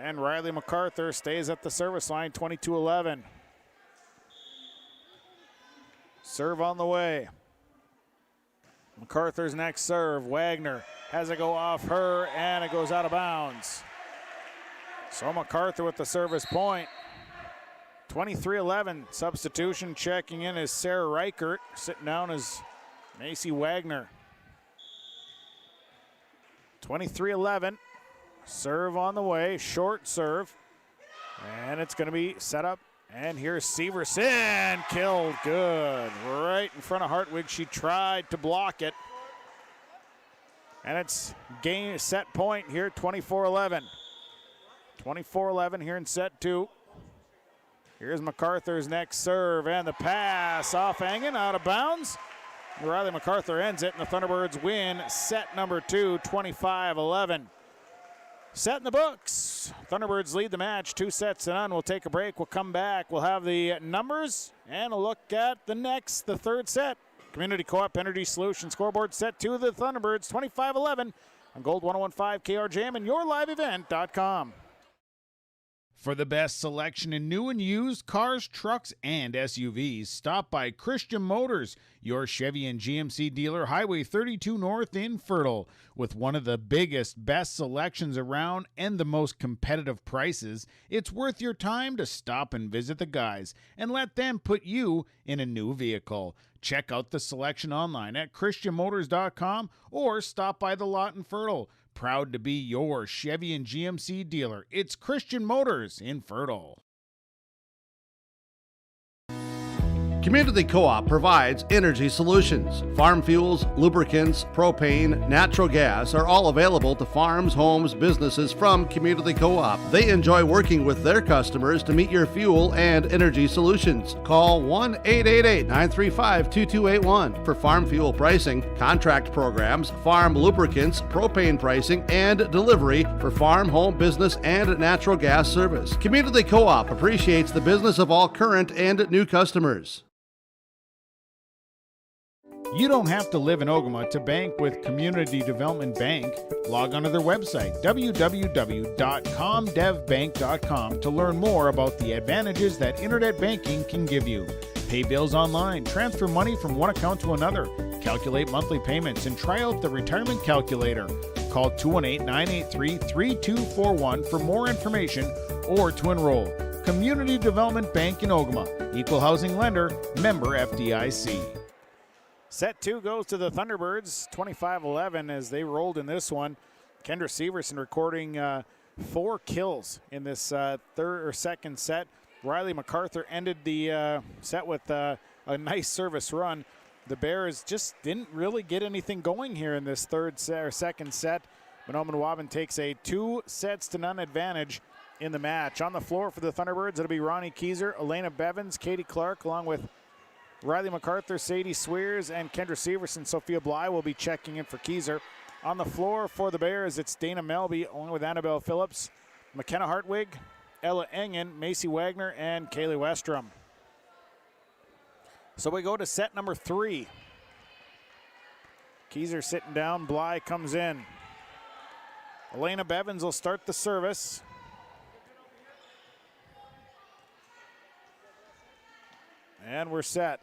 And Riley Macarthur stays at the service line, 22-11. Serve on the way. Macarthur's next serve. Wagner has it go off her, and it goes out of bounds. So Macarthur with the service point. 23-11. Substitution checking in is Sarah Reichert. Sitting down is Macy Wagner. 23-11. Serve on the way, short serve. And it's going to be set up. And here's Severson, killed good. Right in front of Hartwig. She tried to block it. And it's game set point here, 24-11. 24-11 here in set 2. Here's Macarthur's next serve, and the pass off Engen, out of bounds. Riley Macarthur ends it, and the Thunderbirds win set number 2, 25-11. Set in the books. Thunderbirds lead the match 2-0. We'll take a break. We'll come back. We'll have the numbers and a look at the third set. Community Co-op Energy Solutions scoreboard set 2 of the Thunderbirds, 25-11 on Gold 101.5 KRJM and yourliveevent.com. For the best selection in new and used cars, trucks, and SUVs, stop by Christian Motors, your Chevy and GMC dealer, Highway 32 North in Fertile. With one of the biggest, best selections around and the most competitive prices, it's worth your time to stop and visit the guys and let them put you in a new vehicle. Check out the selection online at christianmotors.com or stop by the lot in Fertile. Proud to be your Chevy and GMC dealer. It's Christian Motors in Fertile. Community Co-op provides energy solutions. Farm fuels, lubricants, propane, natural gas are all available to farms, homes, businesses from Community Co-op. They enjoy working with their customers to meet your fuel and energy solutions. Call 1-888-935-2281 for farm fuel pricing, contract programs, farm lubricants, propane pricing, and delivery for farm, home, business, and natural gas service. Community Co-op appreciates the business of all current and new customers. You don't have to live in Ogama to bank with Community Development Bank. Log on to their website, www.comdevbank.com, to learn more about the advantages that internet banking can give you. Pay bills online, transfer money from one account to another, calculate monthly payments, and try out the retirement calculator. Call 218-983-3241 for more information or to enroll. Community Development Bank in Ogama, Equal Housing Lender, member FDIC. Set 2 goes to the Thunderbirds, 25-11 as they rolled in this one. Kendra Severson recording 4 kills in this second set. Riley Macarthur ended the set with a nice service run. The Bears just didn't really get anything going here in this second set. Mahnomen Waubun takes a 2-0 advantage in the match. On the floor for the Thunderbirds, it'll be Ronnie Kieser, Elena Bevins, Katie Clark, along with Riley Macarthur, Sadie Swears, and Kendra Severson. Sophia Bly will be checking in for Kieser. On the floor for the Bears, it's Dana Melby, along with Annabelle Phillips, McKenna Hartwig, Ella Engen, Macy Wagner, and Kaylee Westrom. So we go to set number 3. Kieser sitting down, Bly comes in. Elena Bevins will start the service. And we're set.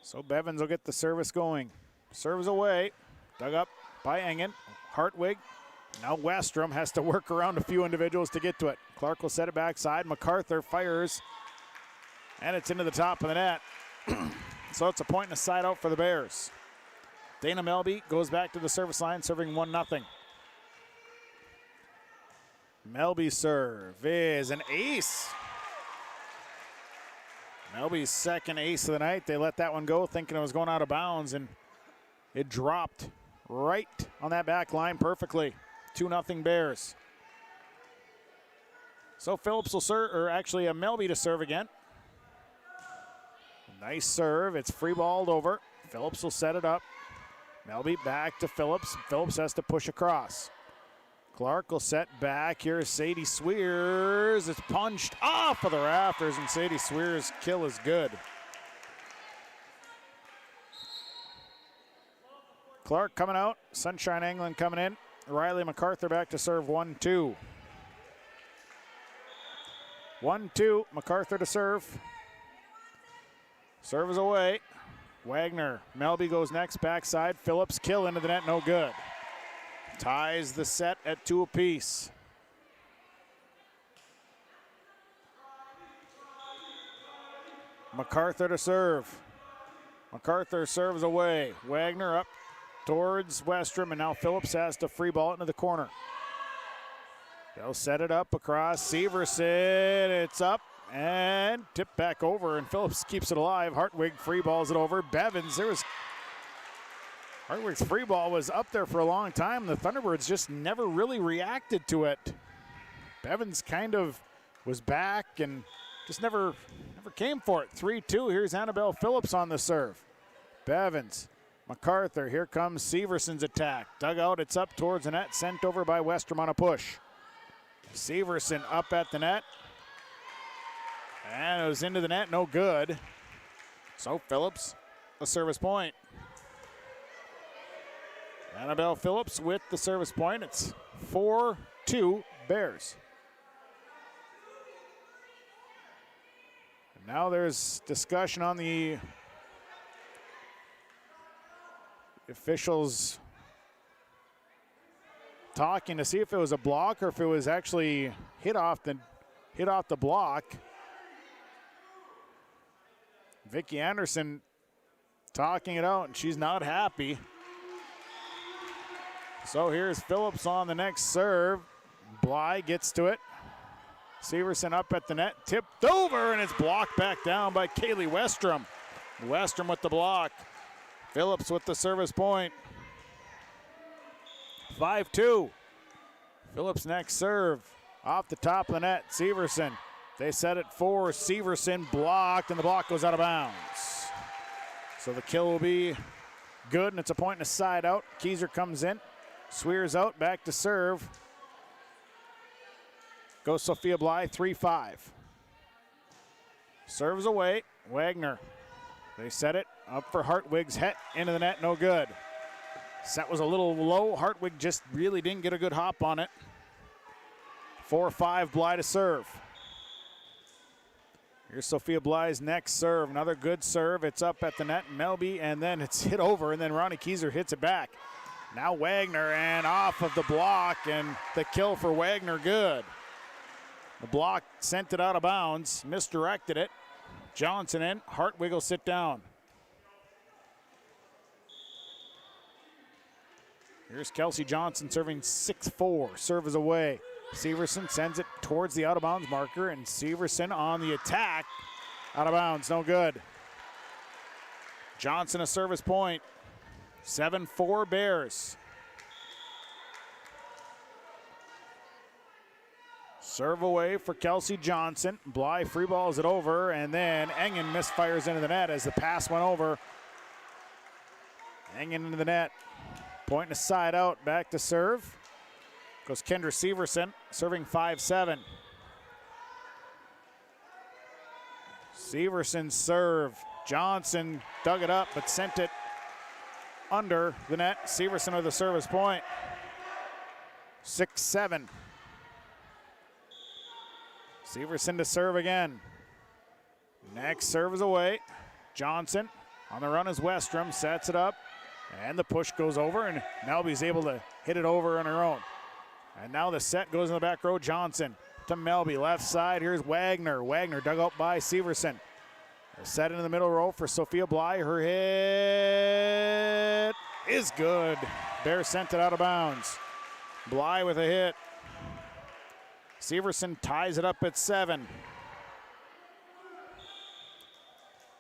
So Bevins will get the service going. Serves away. Dug up by Engen. Hartwig. Now Westrom has to work around a few individuals to get to it. Clark will set it backside. Macarthur fires. And it's into the top of the net. So it's a point and a side out for the Bears. Dana Melby goes back to the service line, serving 1-0. Melby's serve is an ace. Melby's second ace of the night. They let that one go thinking it was going out of bounds, and it dropped right on that back line perfectly. 2-0 Bears. So Phillips will serve, or actually a Melby to serve again. Nice serve. It's free balled over. Phillips will set it up. Melby back to Phillips. Phillips has to push across. Clark will set back. Here's Sadie Swears. It's punched off of the rafters, and Sadie Swears' kill is good. Clark coming out. Sunshine England coming in. Riley Macarthur back to serve 1-2. 1-2. Macarthur to serve. Serve is away. Wagner. Melby goes next. Backside. Phillips kill into the net. No good. Ties the set at 2 apiece. Macarthur to serve. Macarthur serves away. Wagner up towards Westrom, and now Phillips has to free ball it into the corner. They'll set it up across Severson. It's up and tipped back over, and Phillips keeps it alive. Hartwig free balls it over. Bevins, Hartwig's free ball was up there for a long time. The Thunderbirds just never really reacted to it. Bevins kind of was back and just never never came for it. 3-2. Here's Annabelle Phillips on the serve. Bevins, Macarthur. Here comes Severson's attack. Dug out. It's up towards the net. Sent over by Westrom on a push. Severson up at the net. And it was into the net. No good. So Phillips, a service point. Annabelle Phillips with the service point. It's 4-2 Bears. And now there's discussion on the officials talking to see if it was a block or if it was actually hit off the block. Vicki Anderson talking it out, and she's not happy. So here's Phillips on the next serve. Bly gets to it. Severson up at the net, tipped over, and it's blocked back down by Kaylee Westrom. Westrom with the block. Phillips with the service point. 5-2. Phillips next serve. Off the top of the net, Severson. They set it for Severson, blocked, and the block goes out of bounds. So the kill will be good, and it's a point and a side out. Keyser comes in. Swears out, back to serve. Goes Sophia Bly, 3-5. Serves away, Wagner. They set it up for Hartwig's head into the net, no good. Set was a little low. Hartwig just really didn't get a good hop on it. 4-5, Bly to serve. Here's Sophia Bly's next serve. Another good serve. It's up at the net, Melby, and then it's hit over, and then Ronnie Keyser hits it back. Now Wagner, and off of the block, and the kill for Wagner, good. The block sent it out of bounds, misdirected it. Johnson in, Hartwig will sit down. Here's Kelsey Johnson serving 6-4. Serve is away. Severson sends it towards the out-of-bounds marker, and Severson on the attack. Out of bounds, no good. Johnson a service point. 7-4 Bears. Serve away for Kelsey Johnson. Bly free balls it over, and then Engen misfires into the net as the pass went over. Engen into the net. Point and a side out, back to serve. Goes Kendra Severson, serving 5-7. Severson serve. Johnson dug it up, but sent it under the net. Severson with the service point. 6-7. Severson to serve again. Next serve is away. Johnson on the run is Westrom, sets it up, and the push goes over, and Melby's able to hit it over on her own. And now the set goes in the back row. Johnson to Melby, left side. Here's Wagner. Wagner dug out by Severson. Set into the middle row for Sophia Bly. Her hit is good. Bear sent it out of bounds. Bly with a hit. Severson ties it up at 7.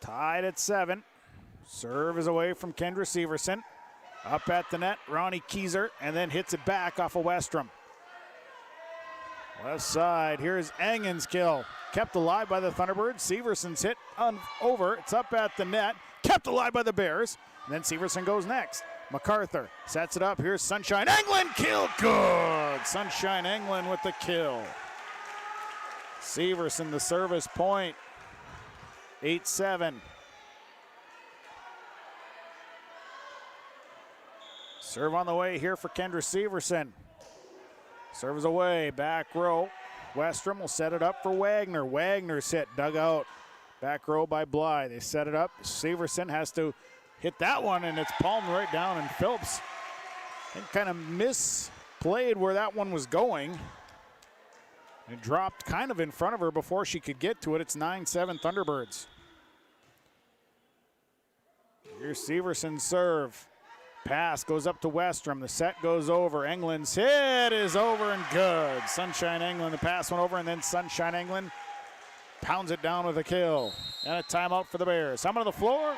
Tied at 7. Serve is away from Kendra Severson. Up at the net, Ronnie Keyser, and then hits it back off of Westrom. Left side, here's Engen's kill. Kept alive by the Thunderbirds. Severson's hit over. It's up at the net. Kept alive by the Bears. And then Severson goes next. Macarthur sets it up. Here's Sunshine England. Kill good. Sunshine England with the kill. Severson the service point. 8-7. Serve on the way here for Kendra Severson. Serves away, back row. Westrom will set it up for Wagner. Wagner's hit, dug out. Back row by Bly. They set it up. Severson has to hit that one, and it's palmed right down. And Phillips kind of misplayed where that one was going. It dropped kind of in front of her before she could get to it. It's 9-7 Thunderbirds. Here's Severson's serve. Pass goes up to Westrom. The set goes over. England's hit is over and good. Sunshine England. The pass went over, and then Sunshine England pounds it down with a kill. And a timeout for the Bears. Someone on the floor.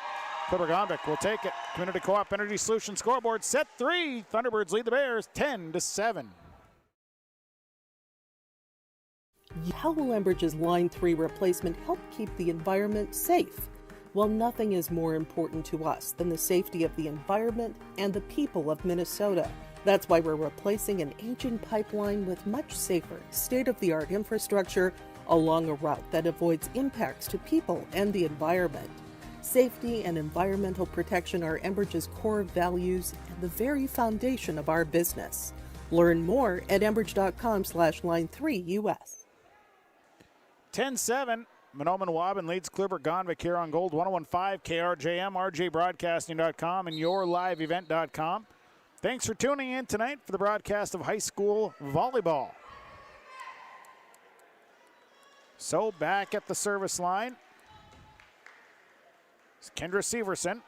Clearbrook will take it. Community Co-op Energy Solutions scoreboard. Set 3. Thunderbirds lead the Bears 10-7. How will Enbridge's Line 3 replacement help keep the environment safe? Well, nothing is more important to us than the safety of the environment and the people of Minnesota. That's why we're replacing an ancient pipeline with much safer, state-of-the-art infrastructure along a route that avoids impacts to people and the environment. Safety and environmental protection are Enbridge's core values and the very foundation of our business. Learn more at enbridge.com/line3US. 10-7, Mahnomen Waubun leads Clearbrook Gonvick here on Gold 101.5, KRJM, RJBroadcasting.com, and YourLiveEvent.com. Thanks for tuning in tonight for the broadcast of high school volleyball. So back at the service line, it's Kendra Severson.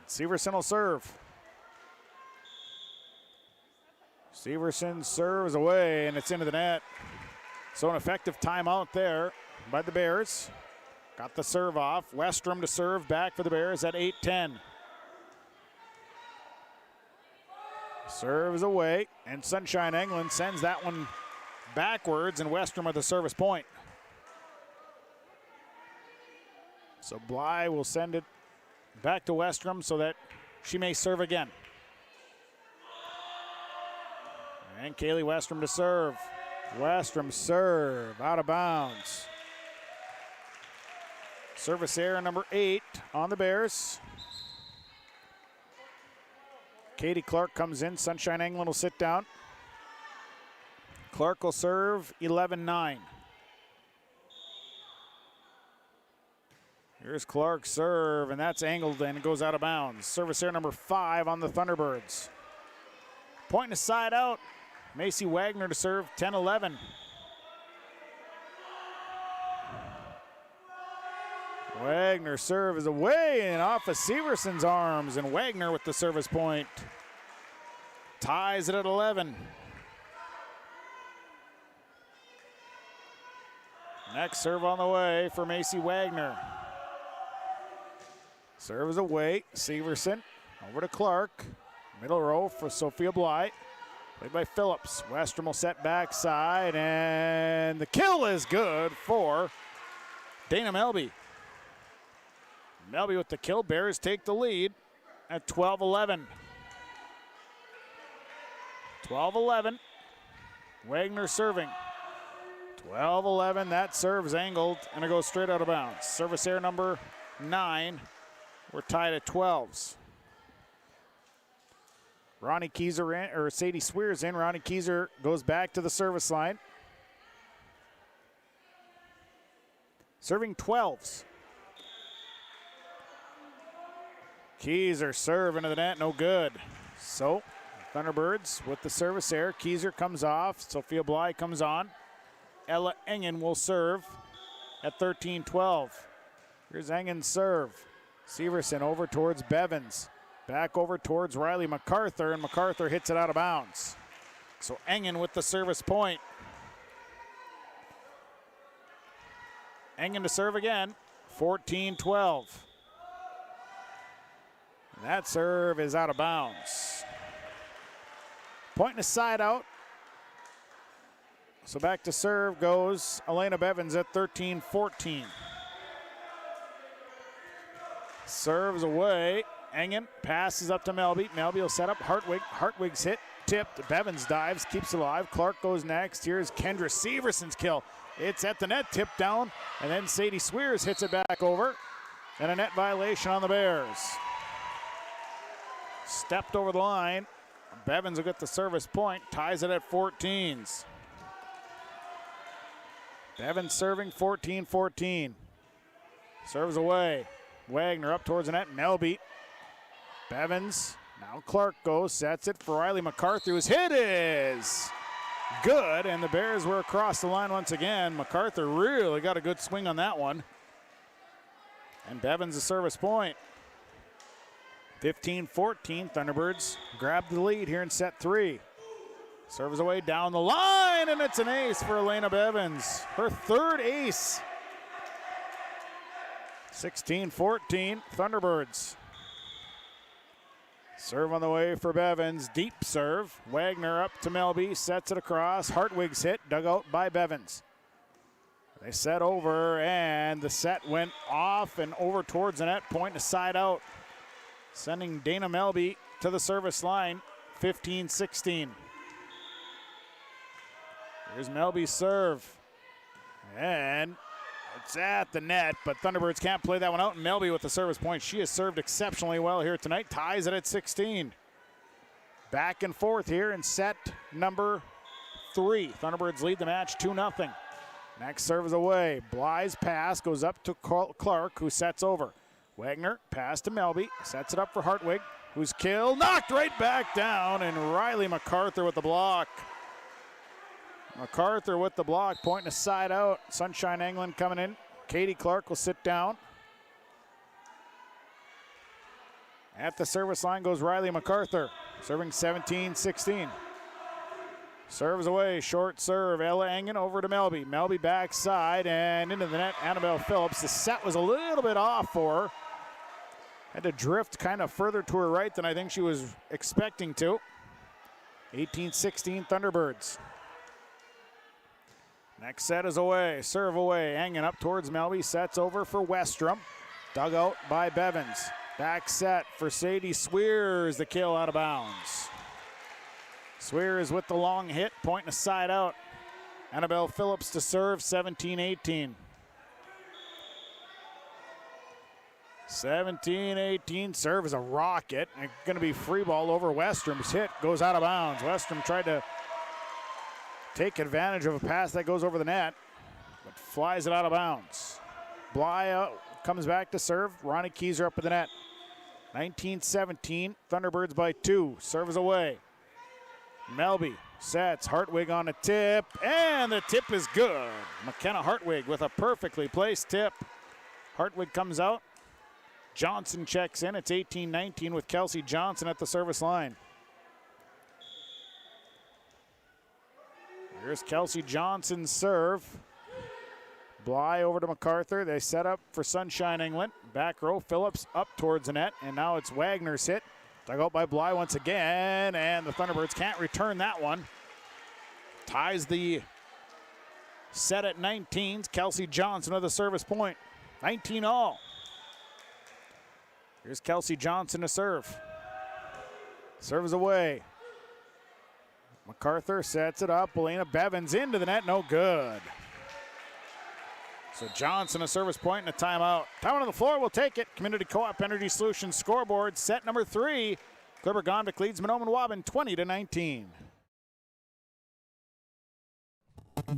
Severson will serve. Severson serves away, and it's into the net. So an effective timeout there by the Bears. Got the serve off. Westrom to serve back for the Bears at 8-10. Serves away, and Sunshine England sends that one backwards, and Westrom at the service point. So Bly will send it back to Westrom so that she may serve again. And Kaylee Westrom to serve. Westrom serve out of bounds. Service error number 8 on the Bears. Katie Clark comes in. Sunshine England will sit down. Clark will serve 11-9. Here's Clark's serve, and that's angled and it goes out of bounds. Service error number 5 on the Thunderbirds. Point to side out. Macy Wagner to serve 10-11. Wagner serve is away and off of Severson's arms, and Wagner with the service point. Ties it at 11. Next serve on the way for Macy Wagner. Serve is away. Severson over to Clark. Middle row for Sophia Bly. Played by Phillips. Westrom will set backside, and the kill is good for Dana Melby. Melby with the kill. Bears take the lead at 12-11. 12-11. Wagner serving. 12-11. That serve's angled, and it goes straight out of bounds. Service error number 9. We're tied at 12s. Ronnie Keyser in, or Sadie Swears in. Ronnie Keyser goes back to the service line. Serving 12s. Keyser serve into the net, no good. So, Thunderbirds with the service error. Keyser comes off. Sophia Bly comes on. Ella Engen will serve at 13-12. Here's Engen's serve. Severson over towards Bevins. Back over towards Riley Macarthur, and Macarthur hits it out of bounds. So Engen with the service point. Engen to serve again, 14-12. That serve is out of bounds. Point and a side out. So back to serve goes Elena Bevins at 13-14. Serves away. Engen passes up to Melby. Melby will set up Hartwig. Hartwig's hit, tipped. Bevins dives, keeps it alive. Clark goes next. Here's Kendra Severson's kill. It's at the net, tipped down, and then Sadie Swears hits it back over. And a net violation on the Bears. Stepped over the line. Bevins will get the service point, ties it at 14s. Bevins serving 14-14. Serves away. Wagner up towards the net. Melby. Bevins. Now Clark goes, sets it for Riley Macarthur, whose hit is good, and the Bears were across the line once again. Macarthur really got a good swing on that one. And Bevins the service point. 15-14, Thunderbirds grab the lead here in set 3. Serves away down the line, and it's an ace for Elena Bevins. Her third ace. 16-14, Thunderbirds. Serve on the way for Bevins. Deep serve. Wagner up to Melby. Sets it across. Hartwig's hit. Dug out by Bevins. They set over, and the set went off and over towards the net. Point to side out. Sending Dana Melby to the service line. 15-16. Here's Melby's serve. And it's at the net, but Thunderbirds can't play that one out. And Melby with the service point. She has served exceptionally well here tonight. Ties it at 16. Back and forth here in set number 3. Thunderbirds lead the match 2-0. Next serve is away. Bly's pass goes up to Clark, who sets over. Wagner, pass to Melby. Sets it up for Hartwig, who's killed. Knocked right back down, and Riley Macarthur with the block. Macarthur with the block, pointing a side out. Sunshine England coming in. Katie Clark will sit down. At the service line goes Riley Macarthur, serving 17-16. Serves away, short serve. Ella Engen over to Melby. Melby backside and into the net. Annabelle Phillips. The set was a little bit off for her. Had to drift kind of further to her right than I think she was expecting to. 18-16 Thunderbirds. Next set is away. Serve away. Engen up towards Melby. Sets over for Westrom. Dug out by Bevins. Back set for Sadie Swears. The kill out of bounds. Swears with the long hit. Pointing a side out. Annabelle Phillips to serve. 17-18. 17-18. Serve is a rocket. And going to be free ball over Westrom's hit. Goes out of bounds. Westrom tried to take advantage of a pass that goes over the net, but flies it out of bounds. Bly comes back to serve. Ronnie Keyser up in the net. 19-17, Thunderbirds by 2. Serve is away. Melby sets. Hartwig on a tip, and the tip is good. McKenna Hartwig with a perfectly placed tip. Hartwig comes out. Johnson checks in. It's 18-19 with Kelsey Johnson at the service line. Here's Kelsey Johnson's serve. Bly over to Macarthur. They set up for Sunshine England. Back row, Phillips up towards the net, and now it's Wagner's hit. Dug out by Bly once again, and the Thunderbirds can't return that one. Ties the set at 19. Kelsey Johnson with a service point. 19-all. Here's Kelsey Johnson to serve. Serves away. Macarthur sets it up. Elena Bevins into the net. No good. So Johnson a service point and a timeout. Time on the floor. We'll take it. Community Co-op Energy Solutions scoreboard. Set number 3. Clearbrook leads Mahnomen Waubun 20-19.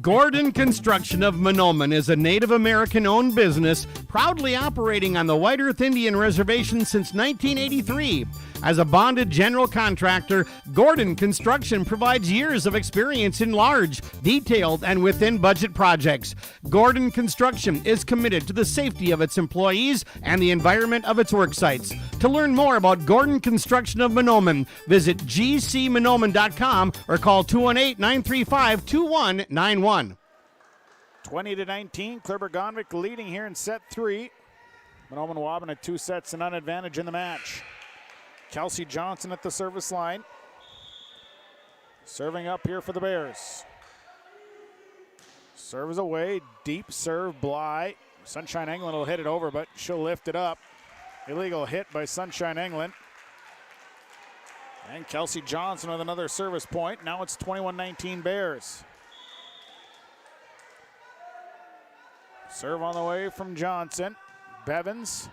Gordon Construction of Mahnomen is a Native American-owned business proudly operating on the White Earth Indian Reservation since 1983. As a bonded general contractor, Gordon Construction provides years of experience in large, detailed, and within-budget projects. Gordon Construction is committed to the safety of its employees and the environment of its work sites. To learn more about Gordon Construction of Mahnomen, visit gcmahnomen.com or call 218-935-2191. 20-19, Clearbrook leading here in set 3. Mahnomen Waubun at 2 sets and none advantage in the match. Kelsey Johnson at the service line. Serving up here for the Bears. Serves away, deep serve, Bly. Sunshine England will hit it over, but she'll lift it up. Illegal hit by Sunshine England. And Kelsey Johnson with another service point. Now it's 21-19 Bears. Serve on the way from Johnson. Bevins.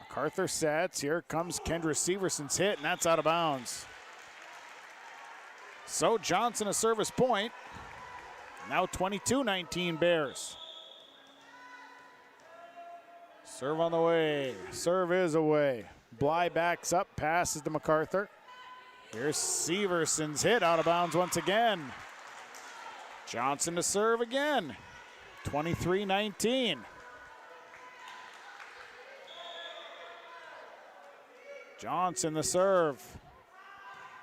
MacArthur sets. Here comes Kendra Severson's hit, and that's out of bounds. So Johnson a service point. Now 22-19 Bears. Serve on the way. Serve is away. Bly backs up, passes to MacArthur. Here's Severson's hit, out of bounds once again. Johnson to serve again. 23-19. Johnson the serve.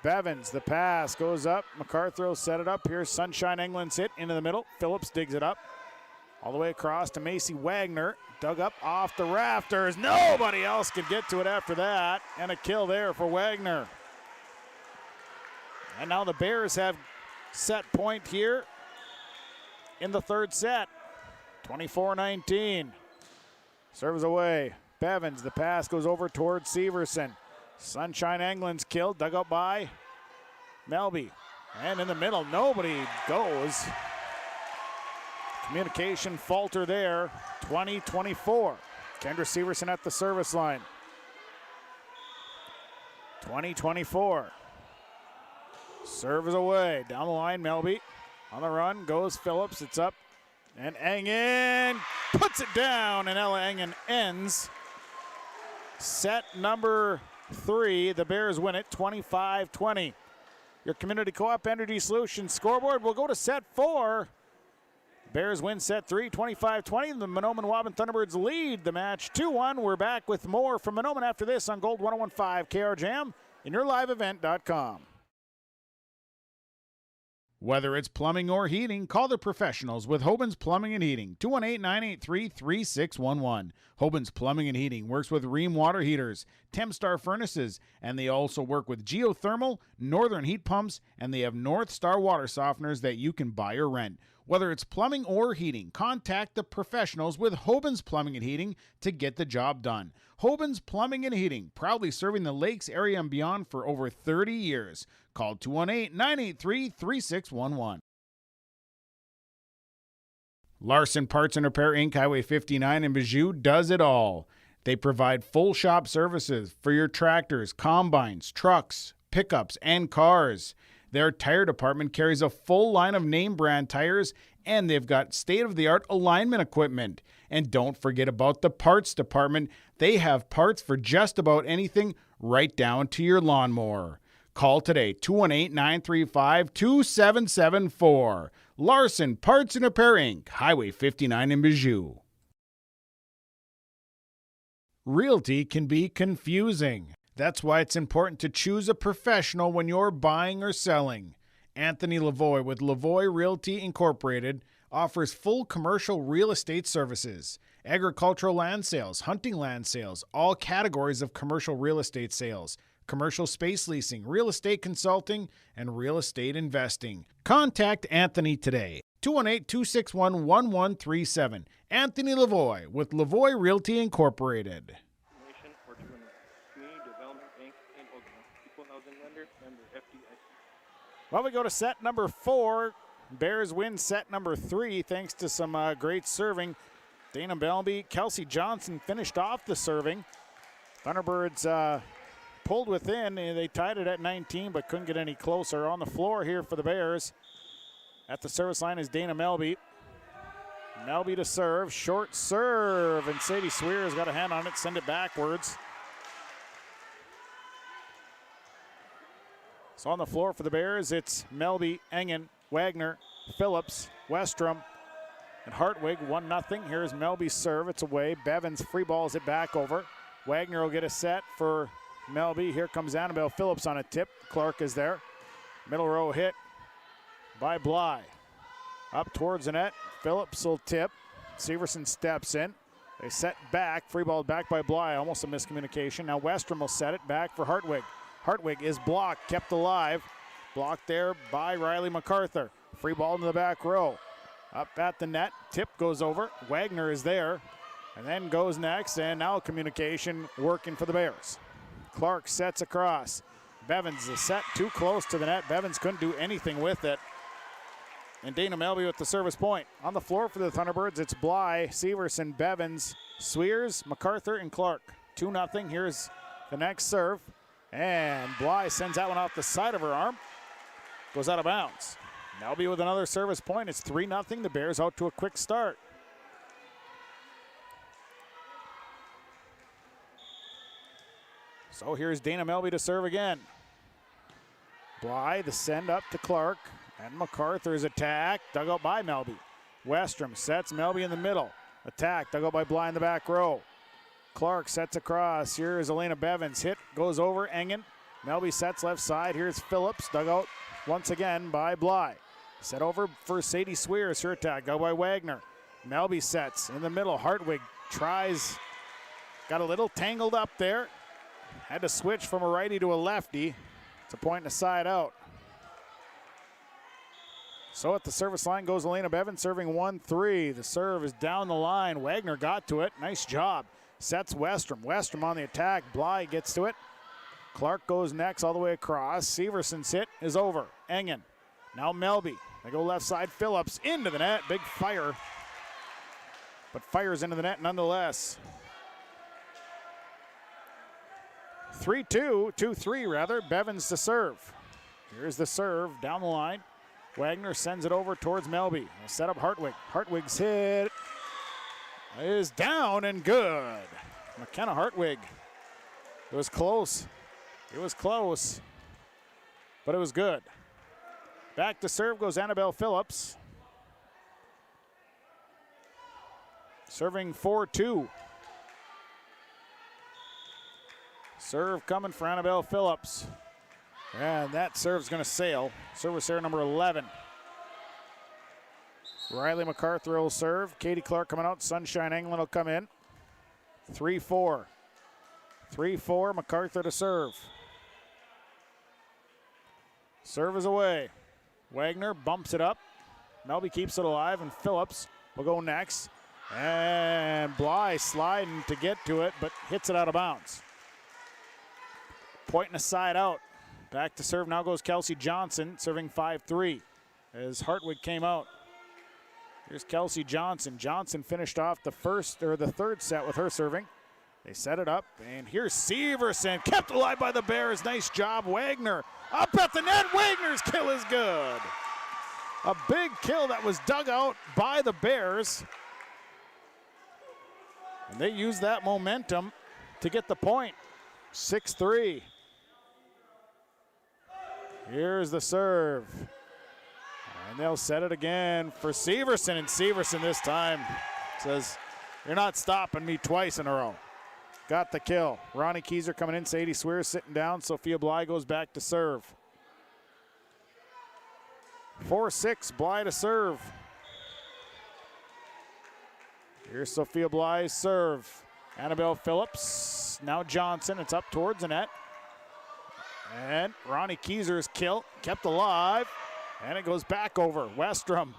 Bevins, the pass goes up. MacArthur will set it up. Here's Sunshine England's hit into the middle. Phillips digs it up. All the way across to Macy Wagner. Dug up off the rafters. Nobody else could get to it after that. And a kill there for Wagner. And now the Bears have set point here in the third set. 24-19. Serves away. Bevins. The pass goes over towards Severson. Sunshine England's killed. Dug up by Melby. And in the middle, nobody goes. Communication falter there. 20-24. Kendra Severson at the service line. 20-24. Serve is away. Down the line, Melby. On the run goes Phillips. It's up. And Engen puts it down, and Ella Engen ends set number 3. The Bears win it 25-20. Your Community Co-op Energy Solutions scoreboard will go to set 4. Bears win set 3, 25-20. The Mahnomen Waubun Thunderbirds lead the match 2-1. We're back with more from Mahnomen after this on Gold 101.5 KR Jam and yourliveevent.com. Whether it's plumbing or heating, call the professionals with Hoban's Plumbing and Heating, 218-983-3611. Hoban's Plumbing and Heating works with Rheem water heaters, Tempstar furnaces, and they also work with geothermal, northern heat pumps, and they have North Star water softeners that you can buy or rent. Whether it's plumbing or heating, contact the professionals with Hoban's Plumbing and Heating to get the job done. Hoban's Plumbing and Heating, proudly serving the Lakes area and beyond for over 30 years. Call 218-983-3611. Larson Parts and Repair Inc., Highway 59 in Bijou does it all. They provide full shop services for your tractors, combines, trucks, pickups, and cars. Their tire department carries a full line of name brand tires, and they've got state-of-the-art alignment equipment. And don't forget about the parts department. They have parts for just about anything, right down to your lawnmower. Call today, 218-935-2774. Larson Parts and Repair Inc., Highway 59 in Bijou. Realty can be confusing. That's why it's important to choose a professional when you're buying or selling. Anthony Lavoie with Lavoie Realty Incorporated offers full commercial real estate services, agricultural land sales, hunting land sales, all categories of commercial real estate sales, commercial space leasing, real estate consulting, and real estate investing. Contact Anthony today, 218-261-1137. Anthony Lavoie with Lavoie Realty Incorporated. Well, we go to set number 4. Bears win set number 3 thanks to some great serving. Dana Belby, Kelsey Johnson finished off the serving. Thunderbirds pulled within. They tied it at 19 but couldn't get any closer. On the floor here for the Bears at the service line is Dana Melby. Melby to serve. Short serve, and Sadie Swear's got a hand on it. Send it backwards. So on the floor for the Bears, it's Melby, Engen, Wagner, Phillips, Westrom, and Hartwig. 1-0. Here's Melby's serve. It's away. Bevins free balls it back over. Wagner will get a set for Melby. Here comes Annabelle Phillips on a tip. Clark is there. Middle row hit by Bly. Up towards the net. Phillips will tip. Severson steps in. They set back. Free ball back by Bly. Almost a miscommunication. Now Westrom will set it back for Hartwig. Hartwig is blocked, kept alive. Blocked there by Riley Macarthur. Free ball into the back row. Up at the net. Tip goes over. Wagner is there. And then goes next. And now communication working for the Bears. Clark sets across. Bevins is set too close to the net. Bevins couldn't do anything with it. And Dana Melby with the service point. On the floor for the Thunderbirds, it's Bly, Severson, Bevins, Swears, Macarthur, and Clark. 2-0. Here's the next serve. And Bly sends that one off the side of her arm. Goes out of bounds. Melby with another service point. It's 3-0. The Bears out to a quick start. So here's Dana Melby to serve again. Bly, the send up to Clark. And Macarthur's attack. Dug out by Melby. Westrom sets Melby in the middle. Attack. Dug out by Bly in the back row. Clark sets across. Here's Elena Bevins. Hit goes over Engen. Melby sets left side. Here's Phillips. Dug out once again by Bly. Set over for Sadie Swears. Her attack. Go by Wagner. Melby sets in the middle. Hartwig tries, got a little tangled up there. Had to switch from a righty to a lefty. It's a point and a side out. So at the service line goes Elena Bevan, serving 1-3. The serve is down the line. Wagner got to it. Nice job. Sets Westrom. Westrom on the attack. Bly gets to it. Clark goes next all the way across. Severson's hit is over. Engen. Now Melby. They go left side. Phillips into the net. Big fire. But fires into the net nonetheless. 2-3 rather. Bevins to serve. Here's the serve down the line. Wagner sends it over towards Melby. They'll set up Hartwig. Hartwig's hit is down and good. McKenna Hartwig. It was close. It was close, but it was good. Back to serve goes Annabelle Phillips. Serving 4-2. Serve coming for Annabelle Phillips. And that serve's going to sail. Service error number 11. Riley Macarthur will serve. Katie Clark coming out. Sunshine England will come in. 3-4. 3-4. Macarthur to serve. Serve is away. Wagner bumps it up. Melby keeps it alive, and Phillips will go next. And Bly sliding to get to it, but hits it out of bounds. Point and a side out. Back to serve now goes Kelsey Johnson, serving 5-3 as Hartwig came out. Here's Kelsey Johnson. Johnson finished off the third set with her serving. They set it up, and here's Severson, kept alive by the Bears. Nice job, Wagner. Up at the net, Wagner's kill is good. A big kill that was dug out by the Bears. And they used that momentum to get the point. 6-3. Here's the serve. And they'll set it again for Severson. And Severson this time says, "You're not stopping me twice in a row." Got the kill. Ronnie Keyser coming in. Sadie Swears sitting down. Sophia Bly goes back to serve. 4-6. Bly to serve. Here's Sophia Bly's serve. Annabelle Phillips. Now Johnson. It's up towards the net. And Ronnie Keyser's kill kept alive. And it goes back over. Westrom.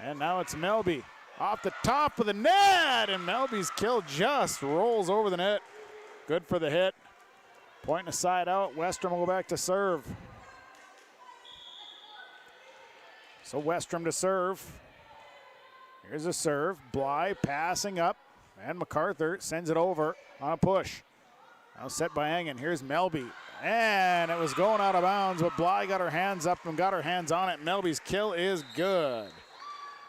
And now it's Melby. Off the top of the net. And Melby's kill just rolls over the net. Good for the hit. Point and a side out. Westrom will go back to serve. So Westrom to serve. Here's a serve. Bly passing up. And Macarthur sends it over on a push. Now set by Engen. Here's Melby. And it was going out of bounds, but Bly got her hands up and got her hands on it. Melby's kill is good.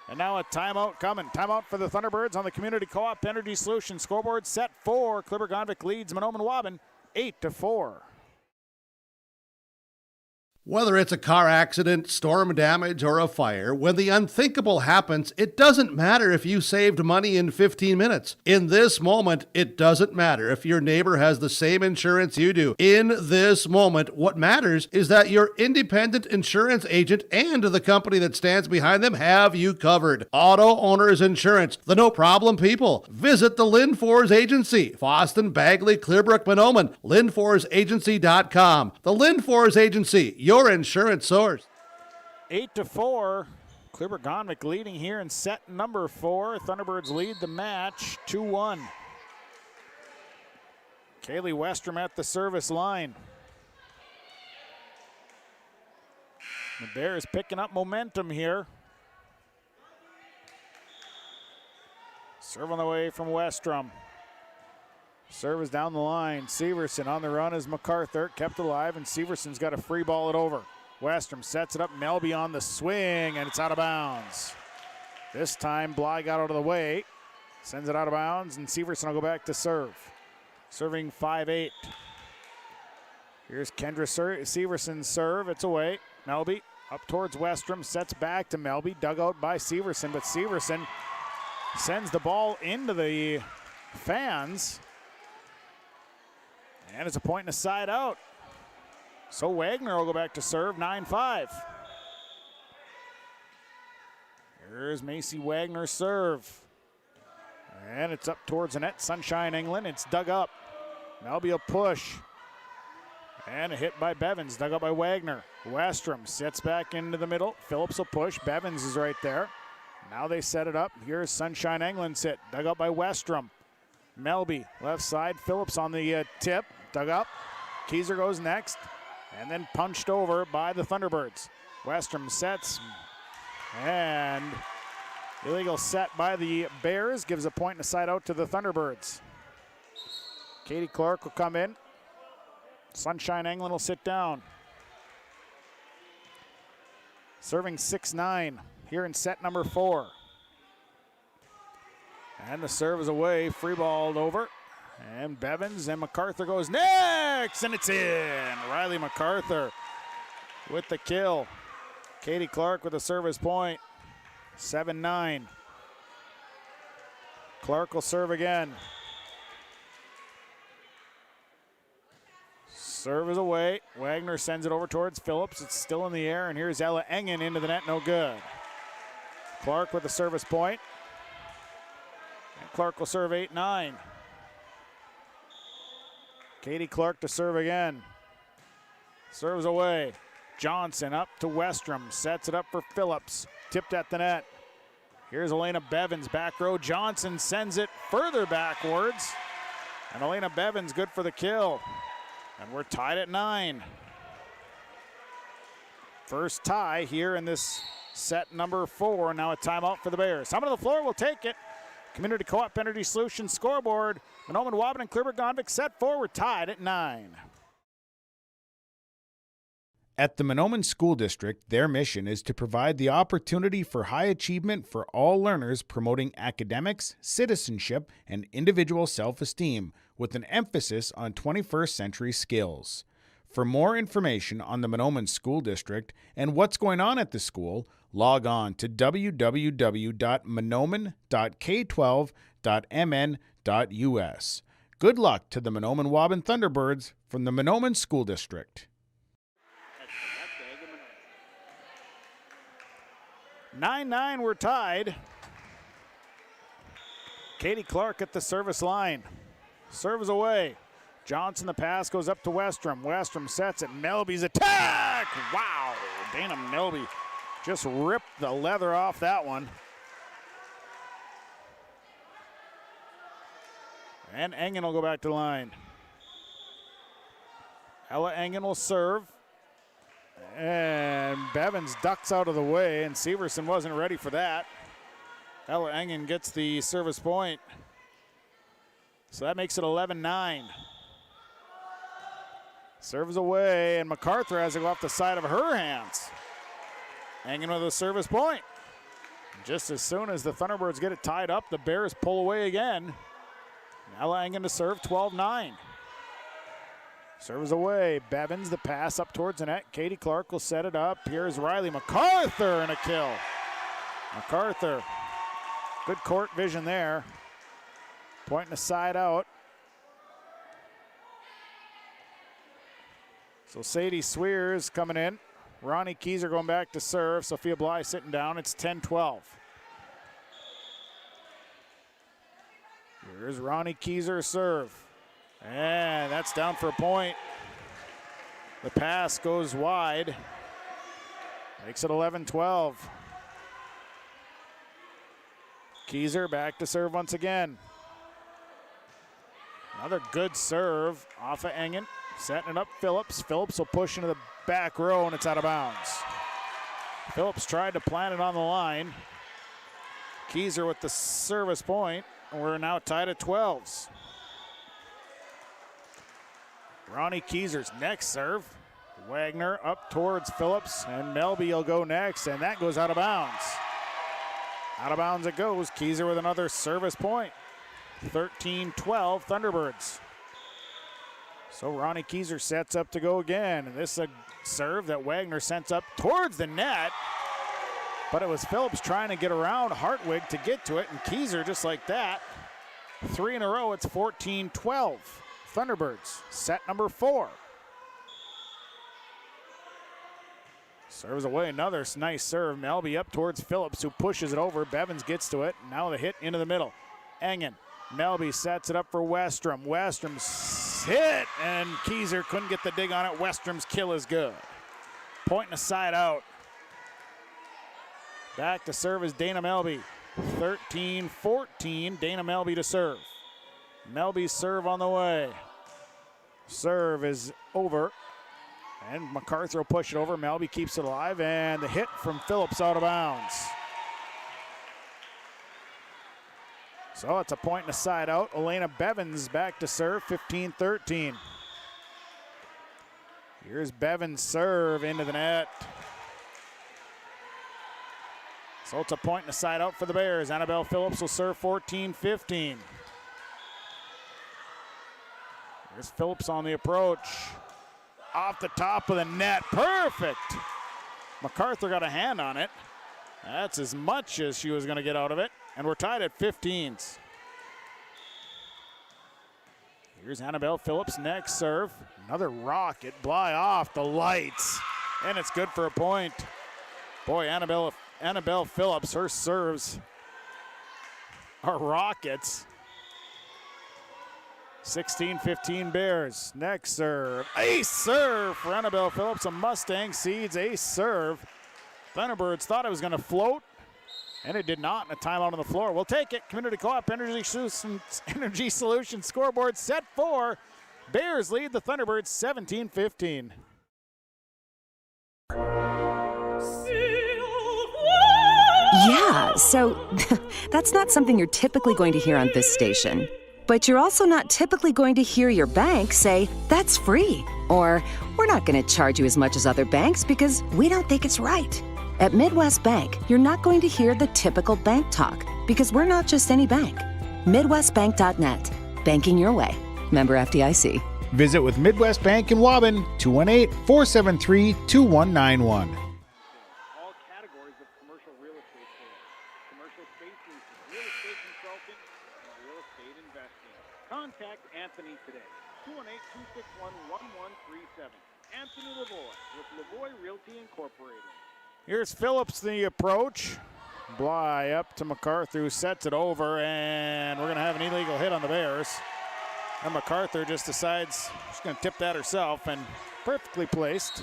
And now a timeout coming. Timeout for the Thunderbirds on the Community Co-op Energy Solutions scoreboard. Set 4. Clearbrook leads Mahnomen Waubun 8-4. Whether it's a car accident, storm damage, or a fire, when the unthinkable happens, it doesn't matter if you saved money in 15 minutes. In this moment, it doesn't matter if your neighbor has the same insurance you do. In this moment, what matters is that your independent insurance agent and the company that stands behind them have you covered. Auto Owners Insurance, the no-problem people. Visit the Lynn Fours Agency, Foston, Bagley, Clearbrook, Mahnomen, LynnForsAgency.com. The Lynn Fours Agency, your insurance source. 8-4. Clearbrook leading here in set number 4. Thunderbirds lead the match 2-1. Kaylee Westrom at the service line. The Bears picking up momentum here. Serve on the way from Westrom. Serve is down the line. Severson on the run is Macarthur. Kept alive, and Severson's got a free ball it over. Westrom sets it up. Melby on the swing, and it's out of bounds. This time, Bly got out of the way. Sends it out of bounds, and Severson will go back to serve. Serving 5-8. Here's Kendra Severson's serve. It's away. Melby up towards Westrom. Sets back to Melby. Dug out by Severson, but Severson sends the ball into the fans. And it's a point and a side out. So Wagner will go back to serve, 9-5. Here's Macy Wagner serve. And it's up towards the net. Sunshine England. It's dug up. Melby will push. And a hit by Bevins. Dug up by Wagner. Westrom sits back into the middle. Phillips will push. Bevins is right there. Now they set it up. Here's Sunshine England's hit. Dug up by Westrom. Melby, left side. Phillips on the tip. Dug up. Keyser goes next. And then punched over by the Thunderbirds. Westrom sets. And illegal set by the Bears. Gives a point and a side out to the Thunderbirds. Katie Clark will come in. Sunshine England will sit down. Serving 6-9 here in set number 4. And the serve is away, free balled over. And Bevins and Macarthur goes next, and it's in. Riley Macarthur with the kill. Katie Clark with a service point. 7-9. Clark will serve again. Serve is away. Wagner sends it over towards Phillips. It's still in the air, and here's Ella Engen into the net, no good. Clark with a service point. And Clark will serve 8-9. Katie Clark to serve again. Serves away. Johnson up to Westrom. Sets it up for Phillips. Tipped at the net. Here's Elena Bevins, back row. Johnson sends it further backwards. And Elena Bevins good for the kill. And we're tied at 9. First tie here in this set number 4. Now a timeout for the Bears. Someone on the floor will take it. Community Co-op Energy Solutions scoreboard. Mahnomen, Waubun, and Clearbrook Gonvick set 4. We're tied at 9. At the Mahnomen School District, their mission is to provide the opportunity for high achievement for all learners, promoting academics, citizenship, and individual self-esteem, with an emphasis on 21st century skills. For more information on the Mahnomen School District and what's going on at the school, log on to www.mahnomen.k12.mn.us. Good luck to the Mahnomen Waubun Thunderbirds from the Mahnomen School District. 9-9, we're tied. Katie Clark at the service line. Serves away. Johnson, the pass goes up to Westrom. Westrom sets it. Melby's attack! Wow, Dana Melby just ripped the leather off that one. And Engen will go back to the line. Ella Engen will serve. And Bevins ducks out of the way, and Severson wasn't ready for that. Ella Engen gets the service point. So that makes it 11-9. Serves away, and Macarthur has to go off the side of her hands. Engen with a service point. Just as soon as the Thunderbirds get it tied up, the Bears pull away again. Ella Engen to serve, 12-9. Serves away. Bevins, the pass up towards the net. Katie Clark will set it up. Here's Riley Macarthur and a kill. Macarthur, good court vision there. Pointing the side out. So Sadie Swears coming in. Ronnie Keyser going back to serve. Sophia Bly sitting down. It's 10-12. Here's Ronnie Keyser serve. And that's down for a point. The pass goes wide. Makes it 11-12. Keyser back to serve once again. Another good serve off of Engen. Setting it up Phillips. Phillips will push into the back row, and it's out of bounds. Phillips tried to plant it on the line. Keyser with the service point. We're now tied at 12s. Ronnie Keyser's next serve. Wagner up towards Phillips, and Melby will go next, and that goes out of bounds. Out of bounds it goes. Keyser with another service point. 13-12 Thunderbirds. So Ronnie Keyser sets up to go again, and this is a serve that Wagner sends up towards the net, but it was Phillips trying to get around Hartwig to get to it, and Keyser just like that. 3 in a row, it's 14-12. Thunderbirds, set number 4. Serves away, another nice serve. Melby up towards Phillips, who pushes it over. Bevins gets to it. Now the hit into the middle. Engen. Melby sets it up for Westrom. Westrom's hit, and Keyser couldn't get the dig on it. Westrom's kill is good. Point and a side out. Back to serve is Dana Melby. 13-14, Dana Melby to serve. Melby's serve on the way. Serve is over. And Macarthur will push it over. Melby keeps it alive, and the hit from Phillips out of bounds. So it's a point and a side out. Elena Bevins back to serve, 15-13. Here's Bevins' serve into the net. So it's a point and a side out for the Bears. Annabelle Phillips will serve 14-15. Here's Phillips on the approach. Off the top of the net, perfect. Macarthur got a hand on it. That's as much as she was gonna get out of it. And we're tied at 15s. Here's Annabelle Phillips, next serve. Another rocket, Bly off the lights. And it's good for a point. Boy, Annabelle Phillips, her serves are rockets. 16-15 Bears. Next serve. Ace serve for Annabelle Phillips. A Mustang Seeds ace serve. Thunderbirds thought it was going to float, and it did not. And a timeout on the floor. We'll take it. Community Co-op Energy Solutions scoreboard set 4. Bears lead the Thunderbirds 17-15. Yeah, so that's not something you're typically going to hear on this station. But you're also not typically going to hear your bank say, that's free, or we're not going to charge you as much as other banks because we don't think it's right. At Midwest Bank, you're not going to hear the typical bank talk because we're not just any bank. MidwestBank.net. Banking your way. Member FDIC. Visit with Midwest Bank in Waubun, 218-473-2191. All categories of commercial real estate sales, commercial space leases, real estate consulting, and real estate investing. Contact Anthony today, 218-261-1137. Anthony Lavoie with Lavoie Realty Incorporated. Here's Phillips, the approach. Bly up to Macarthur, who sets it over, and we're going to have an illegal hit on the Bears. And Macarthur just decides she's going to tip that herself, and perfectly placed.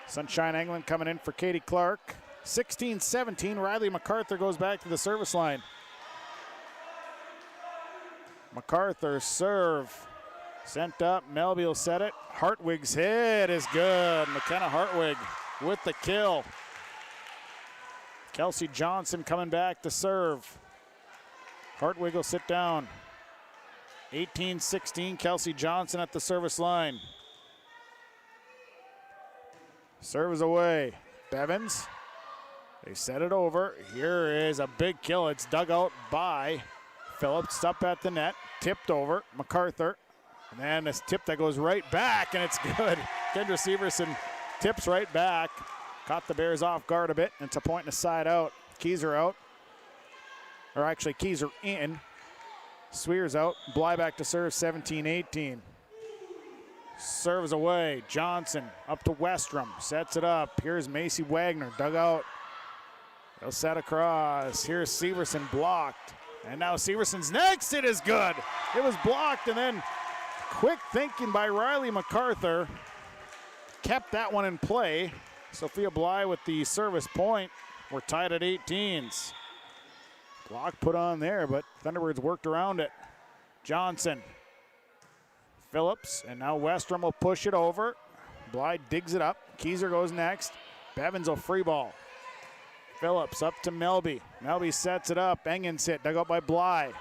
Sunshine England coming in for Katie Clark. 16-17, Riley Macarthur goes back to the service line. Macarthur serve. Sent up, Melby will set it. Hartwig's hit is good. McKenna Hartwig with the kill. Kelsey Johnson coming back to serve. Hartwig will sit down. 18-16, Kelsey Johnson at the service line. Serve is away. Bevins. They set it over. Here is a big kill. It's dug out by Phillips. Up at the net. Tipped over. Macarthur. And then this tip that goes right back, and it's good. Kendra Severson tips right back. Caught the Bears off guard a bit. And it's a point and a side out. Keyser out. Or actually, Keyser in. Swears out. Bly back to serve, 17-18. Serves away. Johnson up to Westrom. Sets it up. Here's Macy Wagner. Dug out. They'll set across. Here's Severson blocked. And now Severson's next. It is good. It was blocked, and then quick thinking by Riley Macarthur kept that one in play. Sophia Bly with the service point. We're tied at 18s. Block put on there, but Thunderbirds worked around it. Johnson. Phillips, and now Westrom will push it over. Bly digs it up. Keyser goes next. Bevins will free ball. Phillips up to Melby. Melby sets it up. Engen's hit, dug out by Bly.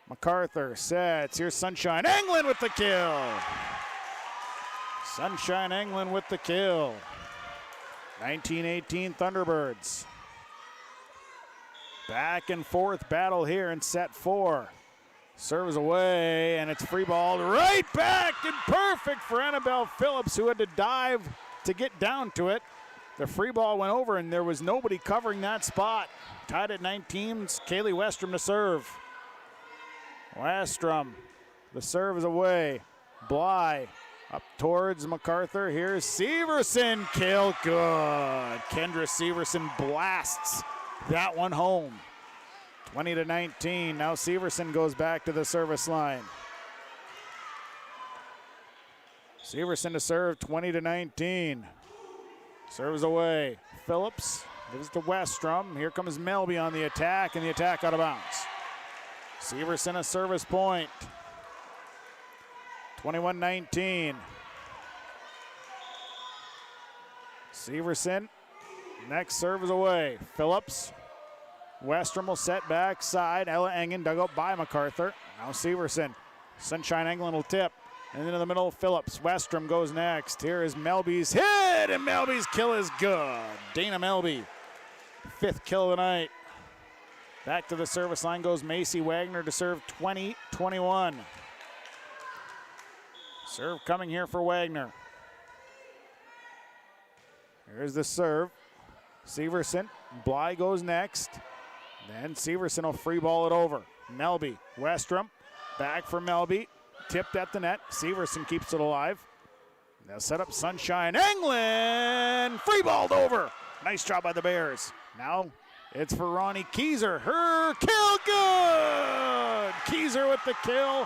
Macarthur sets. Here's Sunshine England with the kill. Sunshine England with the kill. 19-18 Thunderbirds. Back and forth battle here in set 4. Serves away, and it's free balled right back, and perfect for Annabelle Phillips, who had to dive to get down to it. The free ball went over, and there was nobody covering that spot. Tied at 19, Kaylee Westrom to serve. Westrom, the serve is away. Bly Up towards Macarthur. Here's Severson. Kill good. Kendra Severson blasts that one home. 20-19. Now Severson goes back to the service line. Severson to serve, 20-19. Serves away. Phillips gives to Westrom. Here comes Melby on the attack, and the attack out of bounds. Severson a service point. 21-19. Severson, next serve is away. Phillips. Westrom will set back side. Ella Engen dug up by Macarthur. Now Severson. Sunshine England will tip. And into the middle, Phillips. Westrom goes next. Here is Melby's hit, and Melby's kill is good. Dana Melby, 5th kill of the night. Back to the service line goes Macy Wagner to serve 20-21. Serve coming here for Wagner. Here's the serve. Severson. Bly goes next. Then Severson will free ball it over. Melby. Westrom. Back for Melby. Tipped at the net. Severson keeps it alive. They'll set up Sunshine England. Free balled over. Nice job by the Bears. Now it's for Ronnie Keyser. Her kill good. Keyser with the kill.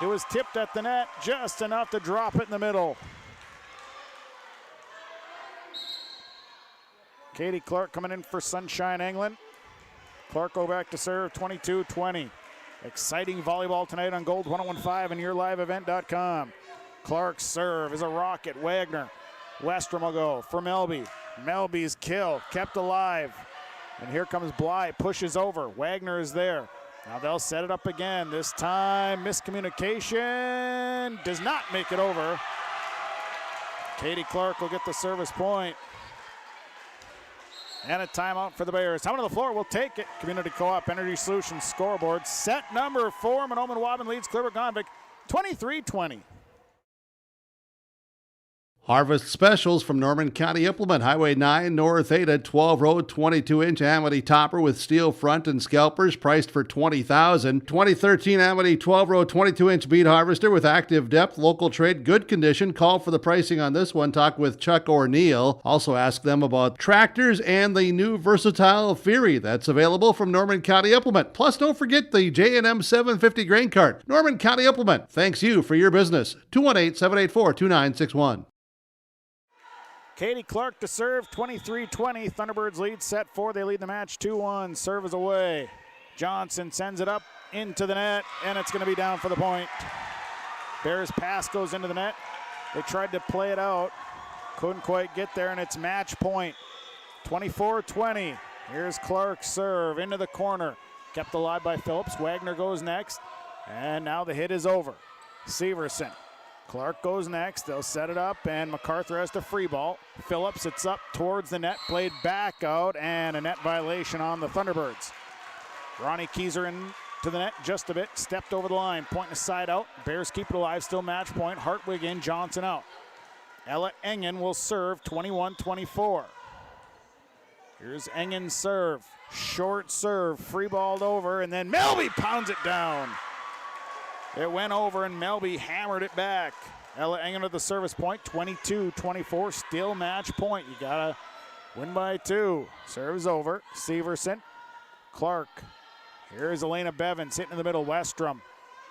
It was tipped at the net just enough to drop it in the middle. Katie Clark coming in for Sunshine England. Clark go back to serve, 22-20. Exciting volleyball tonight on Gold 101.5 and yourliveevent.com. Clark's serve is a rocket. Wagner. Westrom will go for Melby. Melby's kill kept alive. And here comes Bly, pushes over. Wagner is there. Now they'll set it up again. This time, miscommunication. Does not make it over. Katie Clark will get the service point. And a timeout for the Bears. Time on the floor, we'll take it. Community Co-op Energy Solutions scoreboard. Set number 4, Mahnomen Waubun leads Clearbrook 23-20. Harvest specials from Norman County Implement. Highway 9 North 8 at 12 road, 22-inch Amity topper with steel front and scalpers priced for $20,000. 2013 Amity 12 row 22-inch bead harvester with active depth, local trade, good condition. Call for the pricing on this one. Talk with Chuck or Neil. Also ask them about tractors and the new versatile Fury that's available from Norman County Implement. Plus, don't forget the J&M 750 grain cart. Norman County Implement. Thanks you for your business. 218-784-2961. Katie Clark to serve, 23-20. Thunderbirds lead set 4. They lead the match 2-1. Serve is away. Johnson sends it up into the net, and it's going to be down for the point. Bears pass goes into the net. They tried to play it out. Couldn't quite get there, and it's match point. 24-20. Here's Clark's serve into the corner. Kept alive by Phillips. Wagner goes next, and now the hit is over. Severson. Clark goes next. They'll set it up, and Macarthur has to free ball. Phillips, it's up towards the net, played back out, and a net violation on the Thunderbirds. Ronnie Keyser into the net just a bit, stepped over the line, pointing the side out. Bears keep it alive, still match point. Hartwig in, Johnson out. Ella Engen will serve, 21-24. Here's Engen's serve. Short serve, free balled over, and then Melby pounds it down. It went over, and Melby hammered it back. Ella Engen with the service point, 22-24, still match point. You gotta win by 2. Serves over, Severson. Clark. Here's Elena Bevins hitting in the middle, Westrom.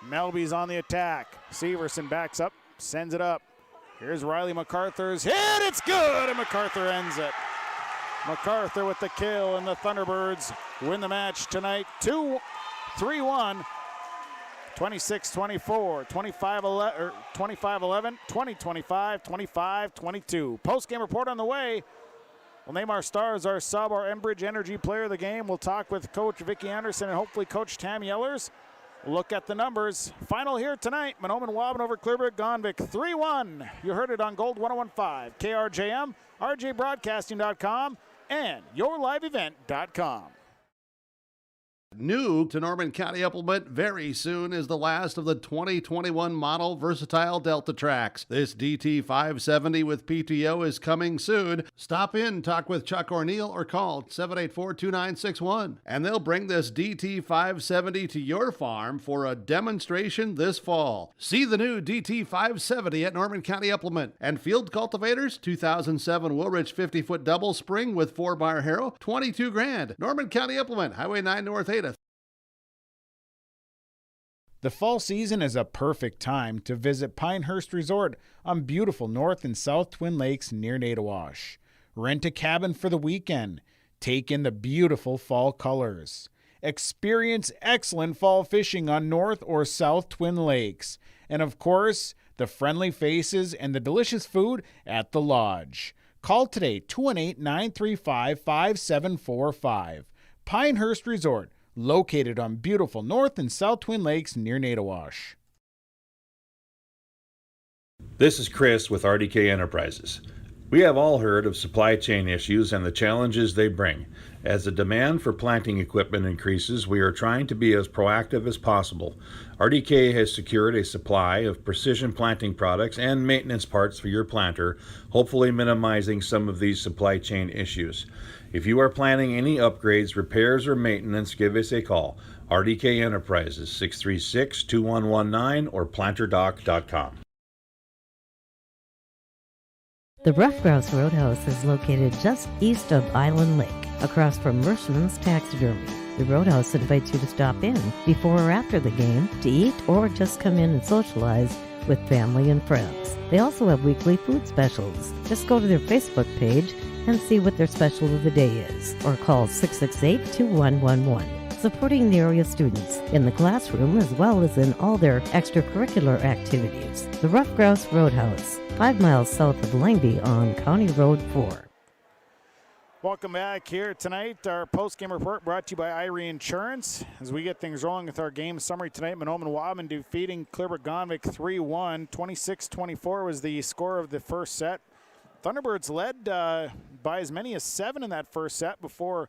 Melby's on the attack. Severson backs up, sends it up. Here's Riley Macarthur's hit, it's good, and Macarthur ends it. Macarthur with the kill, and the Thunderbirds win the match tonight, 3-1. 26-24, 25-11, 20-25, 25-22. Post-game report on the way. We'll name our stars, our sub, our Enbridge Energy player of the game. We'll talk with Coach Vicki Anderson and hopefully Coach Tam Yellers. Look at the numbers. Final here tonight, Mahnomen Waubun over Clearbrook 3-1. You heard it on Gold 101.5, KRJM, RJBroadcasting.com, and yourliveevent.com. New to Norman County Implement very soon is the last of the 2021 model versatile Delta tracks. This DT570 with PTO is coming soon. Stop in, talk with Chuck or Neil, or call 784-2961. And they'll bring this DT570 to your farm for a demonstration this fall. See the new DT570 at Norman County Implement. And field cultivators, 2007 Woolrich 50-foot double spring with 4-bar harrow, $22,000. Norman County Implement, Highway 9 North Ada. The fall season is a perfect time to visit Pinehurst Resort on beautiful North and South Twin Lakes near Nadawash. Rent a cabin for the weekend. Take in the beautiful fall colors. Experience excellent fall fishing on North or South Twin Lakes. And of course, the friendly faces and the delicious food at the lodge. Call today, 218-935-5745. Pinehurst Resort, located on beautiful North and South Twin Lakes near Nadawash. This is Chris with RDK Enterprises. We have all heard of supply chain issues and the challenges they bring. As the demand for planting equipment increases, we are trying to be as proactive as possible. RDK has secured a supply of precision planting products and maintenance parts for your planter, hopefully minimizing some of these supply chain issues. If you are planning any upgrades, repairs, or maintenance, give us a call. RDK Enterprises, 636-2119 or planterdoc.com. The Rough Grouse Roadhouse is located just east of Island Lake, across from Mershman's Taxidermy. The Roadhouse invites you to stop in before or after the game to eat or just come in and socialize with family and friends. They also have weekly food specials. Just go to their Facebook page and see what their special of the day is, or call 668-2111. Supporting the area students in the classroom as well as in all their extracurricular activities. The Rough Grouse Roadhouse, 5 miles south of Langby on County Road 4. Welcome back here tonight. Our post-game report brought to you by Irie Insurance. As we get things rolling with our game summary tonight, Mahnomen defeating Clearbrook 3-1. 26-24 was the score of the first set. Thunderbirds led by as many as 7 in that first set before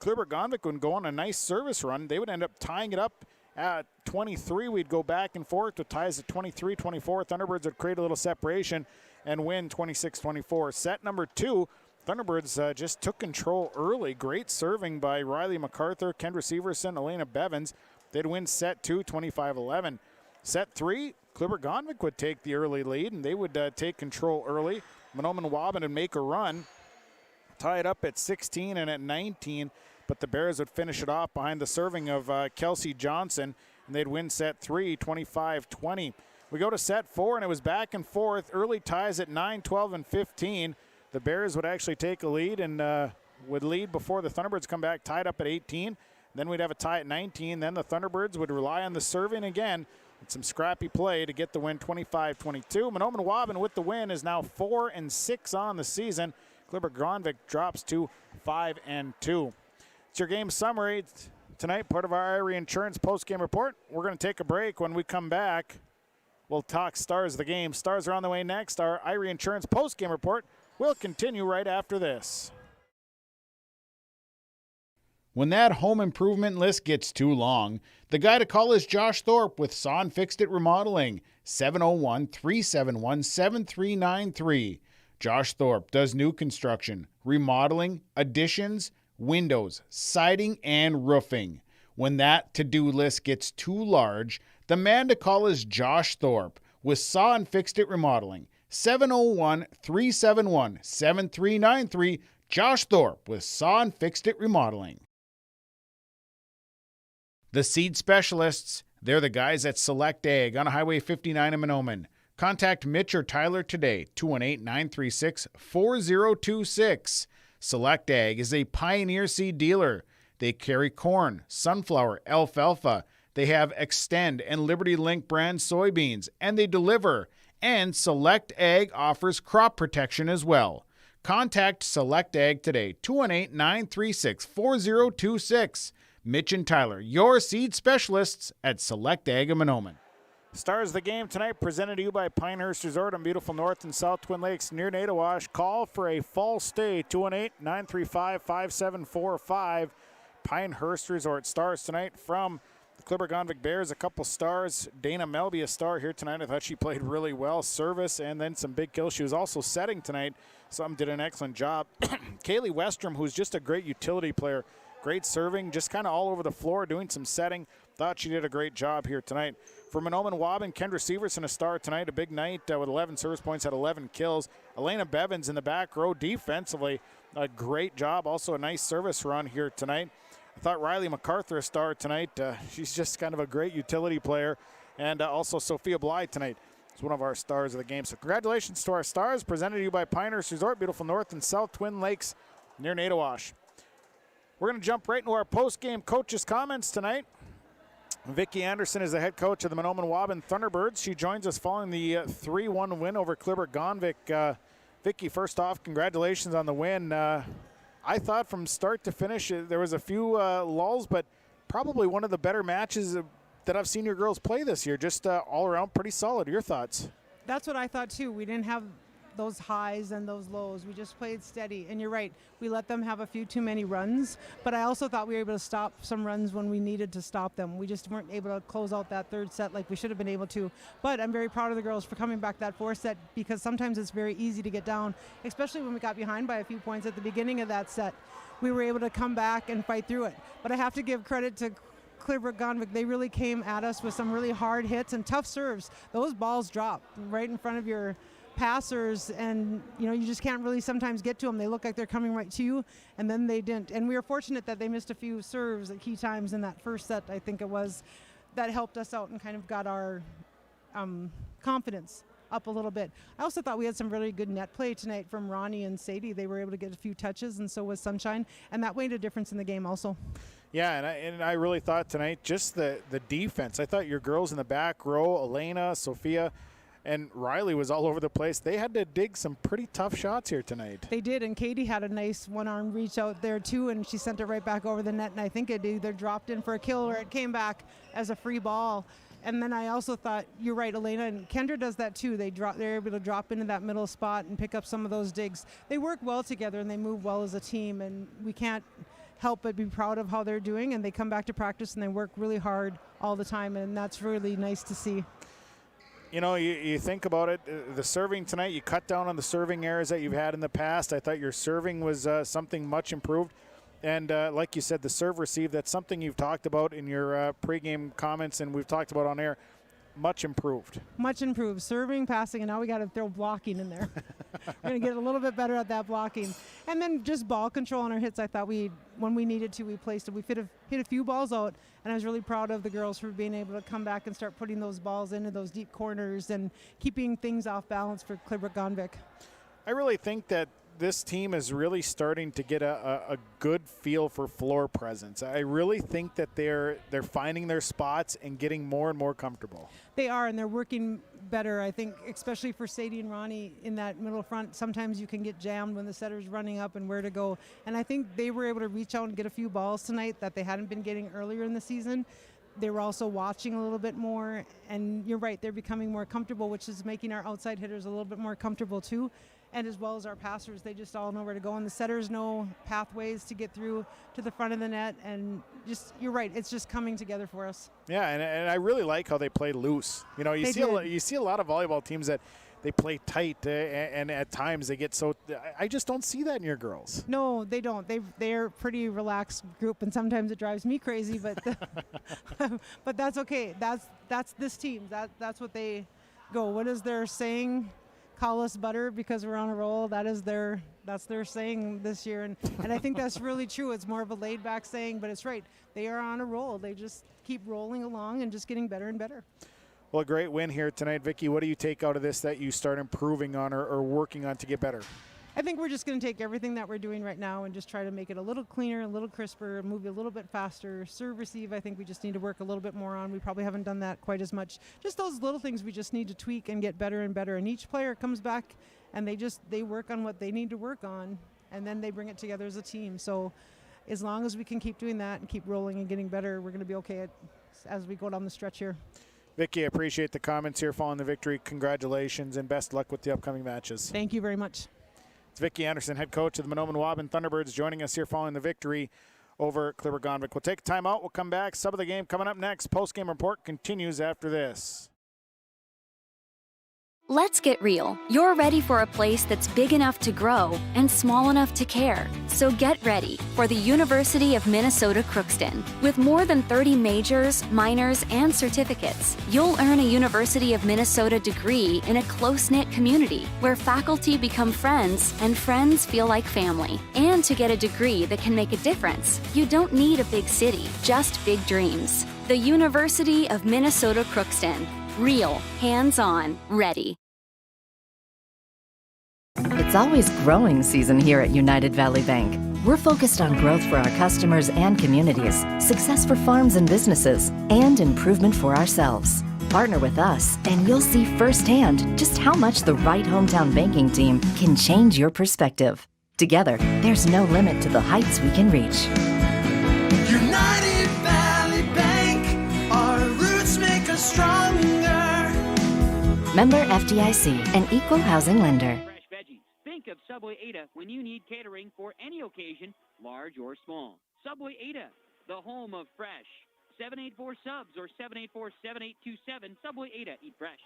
Clearbrook would go on a nice service run. They would end up tying it up at 23. We'd go back and forth with ties at 23-24. Thunderbirds would create a little separation and win 26-24. Set number 2, Thunderbirds just took control early. Great serving by Riley Macarthur, Kendra Severson, Elena Bevins. They'd win set 2, 25-11. Set 3, Clearbrook would take the early lead, and they would take control early. Mahnomen would make a run, tie it up at 16 and at 19, but the Bears would finish it off behind the serving of Kelsey Johnson, and they'd win set 3, 25-20. We go to set 4, and it was back and forth. Early ties at 9, 12, and 15. The Bears would actually take a lead and would lead before the Thunderbirds come back, tied up at 18. Then we'd have a tie at 19. Then the Thunderbirds would rely on the serving again. It's some scrappy play to get the win, 25-22. Mahnomen with the win is now 4-6 on the season. Clearbrook drops to 5-2. It's your game summary tonight, part of our Irie Insurance post-game report. We're going to take a break. When we come back, we'll talk Stars of the game. Stars are on the way next. Our Irie Insurance post-game report will continue right after this. When that home improvement list gets too long, the guy to call is Josh Thorpe with Son Fixed It Remodeling, 701-371-7393. Josh Thorpe does new construction, remodeling, additions, windows, siding, and roofing. When that to-do list gets too large, the man to call is Josh Thorpe with Son Fixed It Remodeling, 701-371-7393. Josh Thorpe with Son Fixed It Remodeling. The seed specialists, they're the guys at Select Ag on Highway 59 in Mahnomen. Contact Mitch or Tyler today, 218-936-4026. Select Ag is a Pioneer seed dealer. They carry corn, sunflower, alfalfa. They have Extend and Liberty Link brand soybeans, and they deliver. And Select Ag offers crop protection as well. Contact Select Ag today, 218-936-4026. Mitch and Tyler, your seed specialists at Select Ag in Mahnomen. Stars of the game tonight presented to you by Pinehurst Resort on beautiful North and South Twin Lakes near Nadawash. Call for a fall stay, 218-935-5745. Pinehurst Resort. Stars tonight from the Clearbrook Bears, a couple stars. Dana Melby, a star here tonight. I thought she played really well. Service and then some big kills. She was also setting tonight. Some did an excellent job. Kaylee Westrom, who's just a great utility player. Great serving, just kind of all over the floor, doing some setting. Thought she did a great job here tonight. For Mahnomen Waubun, Kendra Severson, a star tonight. A big night with 11 service points, had 11 kills. Elena Bevins in the back row defensively. A great job. Also a nice service run here tonight. I thought Riley Macarthur, a star tonight. She's just kind of a great utility player. And also Sophia Bly tonight is one of our stars of the game. So congratulations to our stars. Presented to you by Pinehurst Resort, beautiful North and South Twin Lakes near Nadawash. We're going to jump right into our post-game coaches' comments tonight. Vicki Anderson is the head coach of the Mahnomen Waubun Thunderbirds. She joins us following the 3-1 win over Clearbrook-Gonvick. Vicki, first off, congratulations on the win. I thought from start to finish there was a few lulls, but probably one of the better matches that I've seen your girls play this year. Just all around pretty solid. Your thoughts? That's what I thought too. We didn't have those highs and those lows. We just played steady. And you're right, we let them have a few too many runs, but I also thought we were able to stop some runs when we needed to stop them. We just weren't able to close out that third set like we should have been able to. But I'm very proud of the girls for coming back that fourth set, because sometimes it's very easy to get down, especially when we got behind by a few points at the beginning of that set. We were able to come back and fight through it. But I have to give credit to Clearbrook-Gonvick. They really came at us with some really hard hits and tough serves. Those balls drop right in front of your passers, and you just can't really sometimes get to them. They look like they're coming right to you, and then they didn't. And we were fortunate that they missed a few serves at key times in that first set, I think it was, that helped us out and kind of got our confidence up a little bit. I also thought we had some really good net play tonight from Ronnie and Sadie. They were able to get a few touches, and so was Sunshine, and that made a difference in the game also. Yeah, and I really thought tonight, just the defense. I thought your girls in the back row, Elena, Sophia, and Riley was all over the place. They had to dig some pretty tough shots here tonight. They did, and Katie had a nice one-arm reach out there too, and she sent it right back over the net, and I think it either dropped in for a kill or it came back as a free ball. And then I also thought, you're right, Elena, and Kendra does that too. They're able to drop into that middle spot and pick up some of those digs. They work well together, and they move well as a team, and we can't help but be proud of how they're doing, and they come back to practice and they work really hard all the time, and that's really nice to see. You think about it, the serving tonight, you cut down on the serving errors that you've had in the past. I thought your serving was something much improved. And like you said, the serve receive, that's something you've talked about in your pregame comments, and we've talked about on air. Much improved. Much improved. Serving, passing, and now we got to throw blocking in there. We're going to get a little bit better at that blocking. And then just ball control on our hits. I thought when we needed to, we placed it. We hit a few balls out, and I was really proud of the girls for being able to come back and start putting those balls into those deep corners and keeping things off balance for Clearbrook-Gonvick. I really think that this team is really starting to get a good feel for floor presence. I really think that they're finding their spots and getting more and more comfortable. They are, and they're working better, I think, especially for Sadie and Ronnie in that middle front. Sometimes you can get jammed when the setter's running up and where to go. And I think they were able to reach out and get a few balls tonight that they hadn't been getting earlier in the season. They were also watching a little bit more, and you're right, they're becoming more comfortable, which is making our outside hitters a little bit more comfortable too. And as well as our passers, they just all know where to go, and the setters know pathways to get through to the front of the net, and just, you're right, it's just coming together for us. Yeah, and I really like how they play loose. You see a lot of volleyball teams that they play tight, and at times they get so. I just don't see that in your girls. No, they don't. They're a pretty relaxed group, and sometimes it drives me crazy, but but that's okay. That's this team. That's what they go. What is their saying? Call us butter because we're on a roll. That's their saying this year, and I think that's really true. It's more of a laid back saying, but it's right. They are on a roll. They just keep rolling along and just getting better and better. Well, a great win here tonight. Vicki, what do you take out of this that you start improving on or working on to get better? I think we're just going to take everything that we're doing right now and just try to make it a little cleaner, a little crisper, move a little bit faster. Serve, receive, I think we just need to work a little bit more on. We probably haven't done that quite as much. Just those little things we just need to tweak and get better and better. And each player comes back and they work on what they need to work on, and then they bring it together as a team. So as long as we can keep doing that and keep rolling and getting better, we're going to be okay as we go down the stretch here. Vicki, I appreciate the comments here following the victory. Congratulations and best luck with the upcoming matches. Thank you very much. It's Vicki Anderson, head coach of the Mahnomen Waubun Thunderbirds, joining us here following the victory over Clearbrook. We'll take a timeout. We'll come back. Sub of the game coming up next. Post-game report continues after this. Let's get real. You're ready for a place that's big enough to grow and small enough to care. So get ready for the University of Minnesota Crookston. With more than 30 majors, minors, and certificates, you'll earn a University of Minnesota degree in a close-knit community where faculty become friends and friends feel like family. And to get a degree that can make a difference, you don't need a big city, just big dreams. The University of Minnesota Crookston. Real, hands-on, ready. It's always growing season here at United Valley Bank. We're focused on growth for our customers and communities, success for farms and businesses, and improvement for ourselves. Partner with us, and you'll see firsthand just how much the right hometown banking team can change your perspective. Together, there's no limit to the heights we can reach. United Valley Bank, our roots make us stronger. Member FDIC, an equal housing lender. Think of Subway Ada when you need catering for any occasion, large or small. Subway Ada, the home of fresh. 784-SUBS or 784-7827. Subway Ada, eat fresh.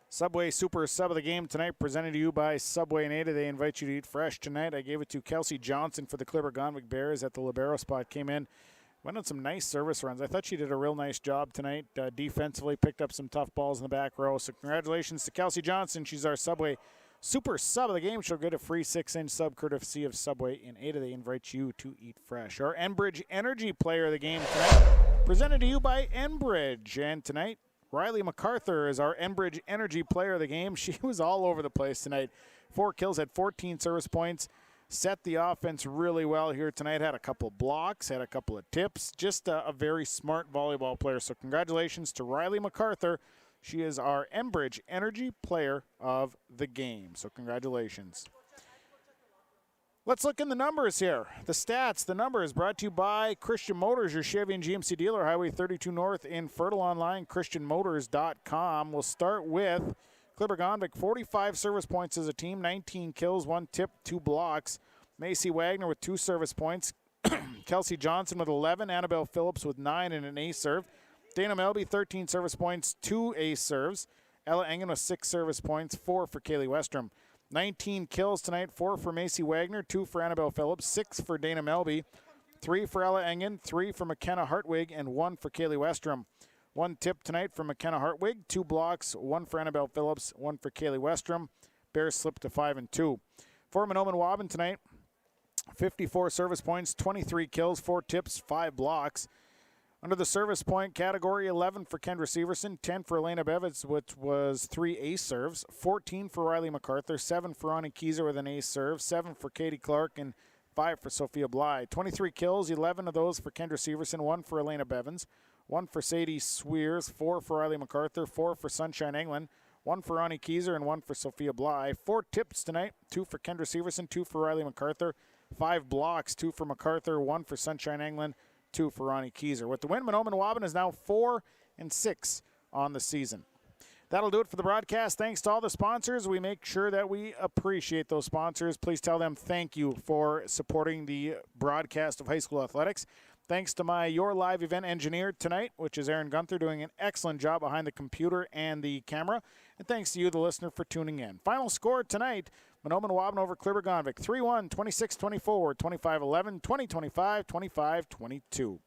Subway Super Sub of the game tonight, presented to you by Subway and Ada. They invite you to eat fresh tonight. I gave it to Kelsey Johnson for the Clearbrook Bears at the libero spot. Came in, went on some nice service runs. I thought she did a real nice job tonight. Defensively, picked up some tough balls in the back row. So congratulations to Kelsey Johnson. She's our Subway Super Sub of the game. She'll get a free 6-inch sub courtesy of Subway in Ada. They invite you to eat fresh. Our Enbridge Energy Player of the game tonight, presented to you by Enbridge. And tonight, Riley Macarthur is our Enbridge Energy Player of the game. She was all over the place tonight. 4 kills, had 14 service points. Set the offense really well here tonight. Had a couple blocks, had a couple of tips. Just a very smart volleyball player. So congratulations to Riley Macarthur. She is our Enbridge Energy Player of the game. So congratulations. Let's look in the numbers here. The stats, the numbers brought to you by Christian Motors, your Chevy and GMC dealer, Highway 32 North in Fertile, online, christianmotors.com. We'll start with Clearbrook, 45 service points as a team, 19 kills, 1 tip, 2 blocks. Macy Wagner with 2 service points. Kelsey Johnson with 11, Annabelle Phillips with 9 and an ace serve. Dana Melby, 13 service points, 2 ace serves. Ella Engen with 6 service points, 4 for Kaylee Westrom. 19 kills tonight, 4 for Macy Wagner, 2 for Annabelle Phillips, 6 for Dana Melby, 3 for Ella Engen, 3 for McKenna Hartwig, and 1 for Kaylee Westrom. 1 tip tonight for McKenna Hartwig, 2 blocks, 1 for Annabelle Phillips, 1 for Kaylee Westrom. Bears slipped to 5-2. For Mahnomen Waubun tonight, 54 service points, 23 kills, 4 tips, 5 blocks. Under the service point category, 11 for Kendra Severson, 10 for Elena Bevitz, which was 3 ace serves, 14 for Riley Macarthur, 7 for Ronnie Kieser with an ace serve, 7 for Katie Clark, and 5 for Sophia Bly. 23 kills, 11 of those for Kendra Severson, 1 for Elena Bevins, 1 for Sadie Swears, 4 for Riley Macarthur, 4 for Sunshine England, 1 for Ronnie Kieser, and 1 for Sophia Bly. 4 tips tonight, 2 for Kendra Severson, 2 for Riley Macarthur, 5 blocks, 2 for Macarthur, 1 for Sunshine England, 2 for Ronnie Kieser. With the win, Mahnomen Waubun is now 4-6 on the season. That'll do it for the broadcast. Thanks to all the sponsors. We make sure that we appreciate those sponsors. Please tell them thank you for supporting the broadcast of high school athletics. Thanks to my Your Live event engineer tonight, which is Aaron Gunther, doing an excellent job behind the computer and the camera. And thanks to you, the listener, for tuning in. Final score tonight, Mahnomen Waubun over Clearbrook, 3-1, 26-24, 25-11, 20-25, 25-22.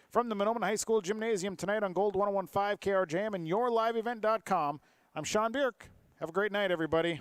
From the Mahnomen High School Gymnasium tonight on Gold 101.5 KRJM and yourliveevent.com, I'm Sean Bierk. Have a great night, everybody.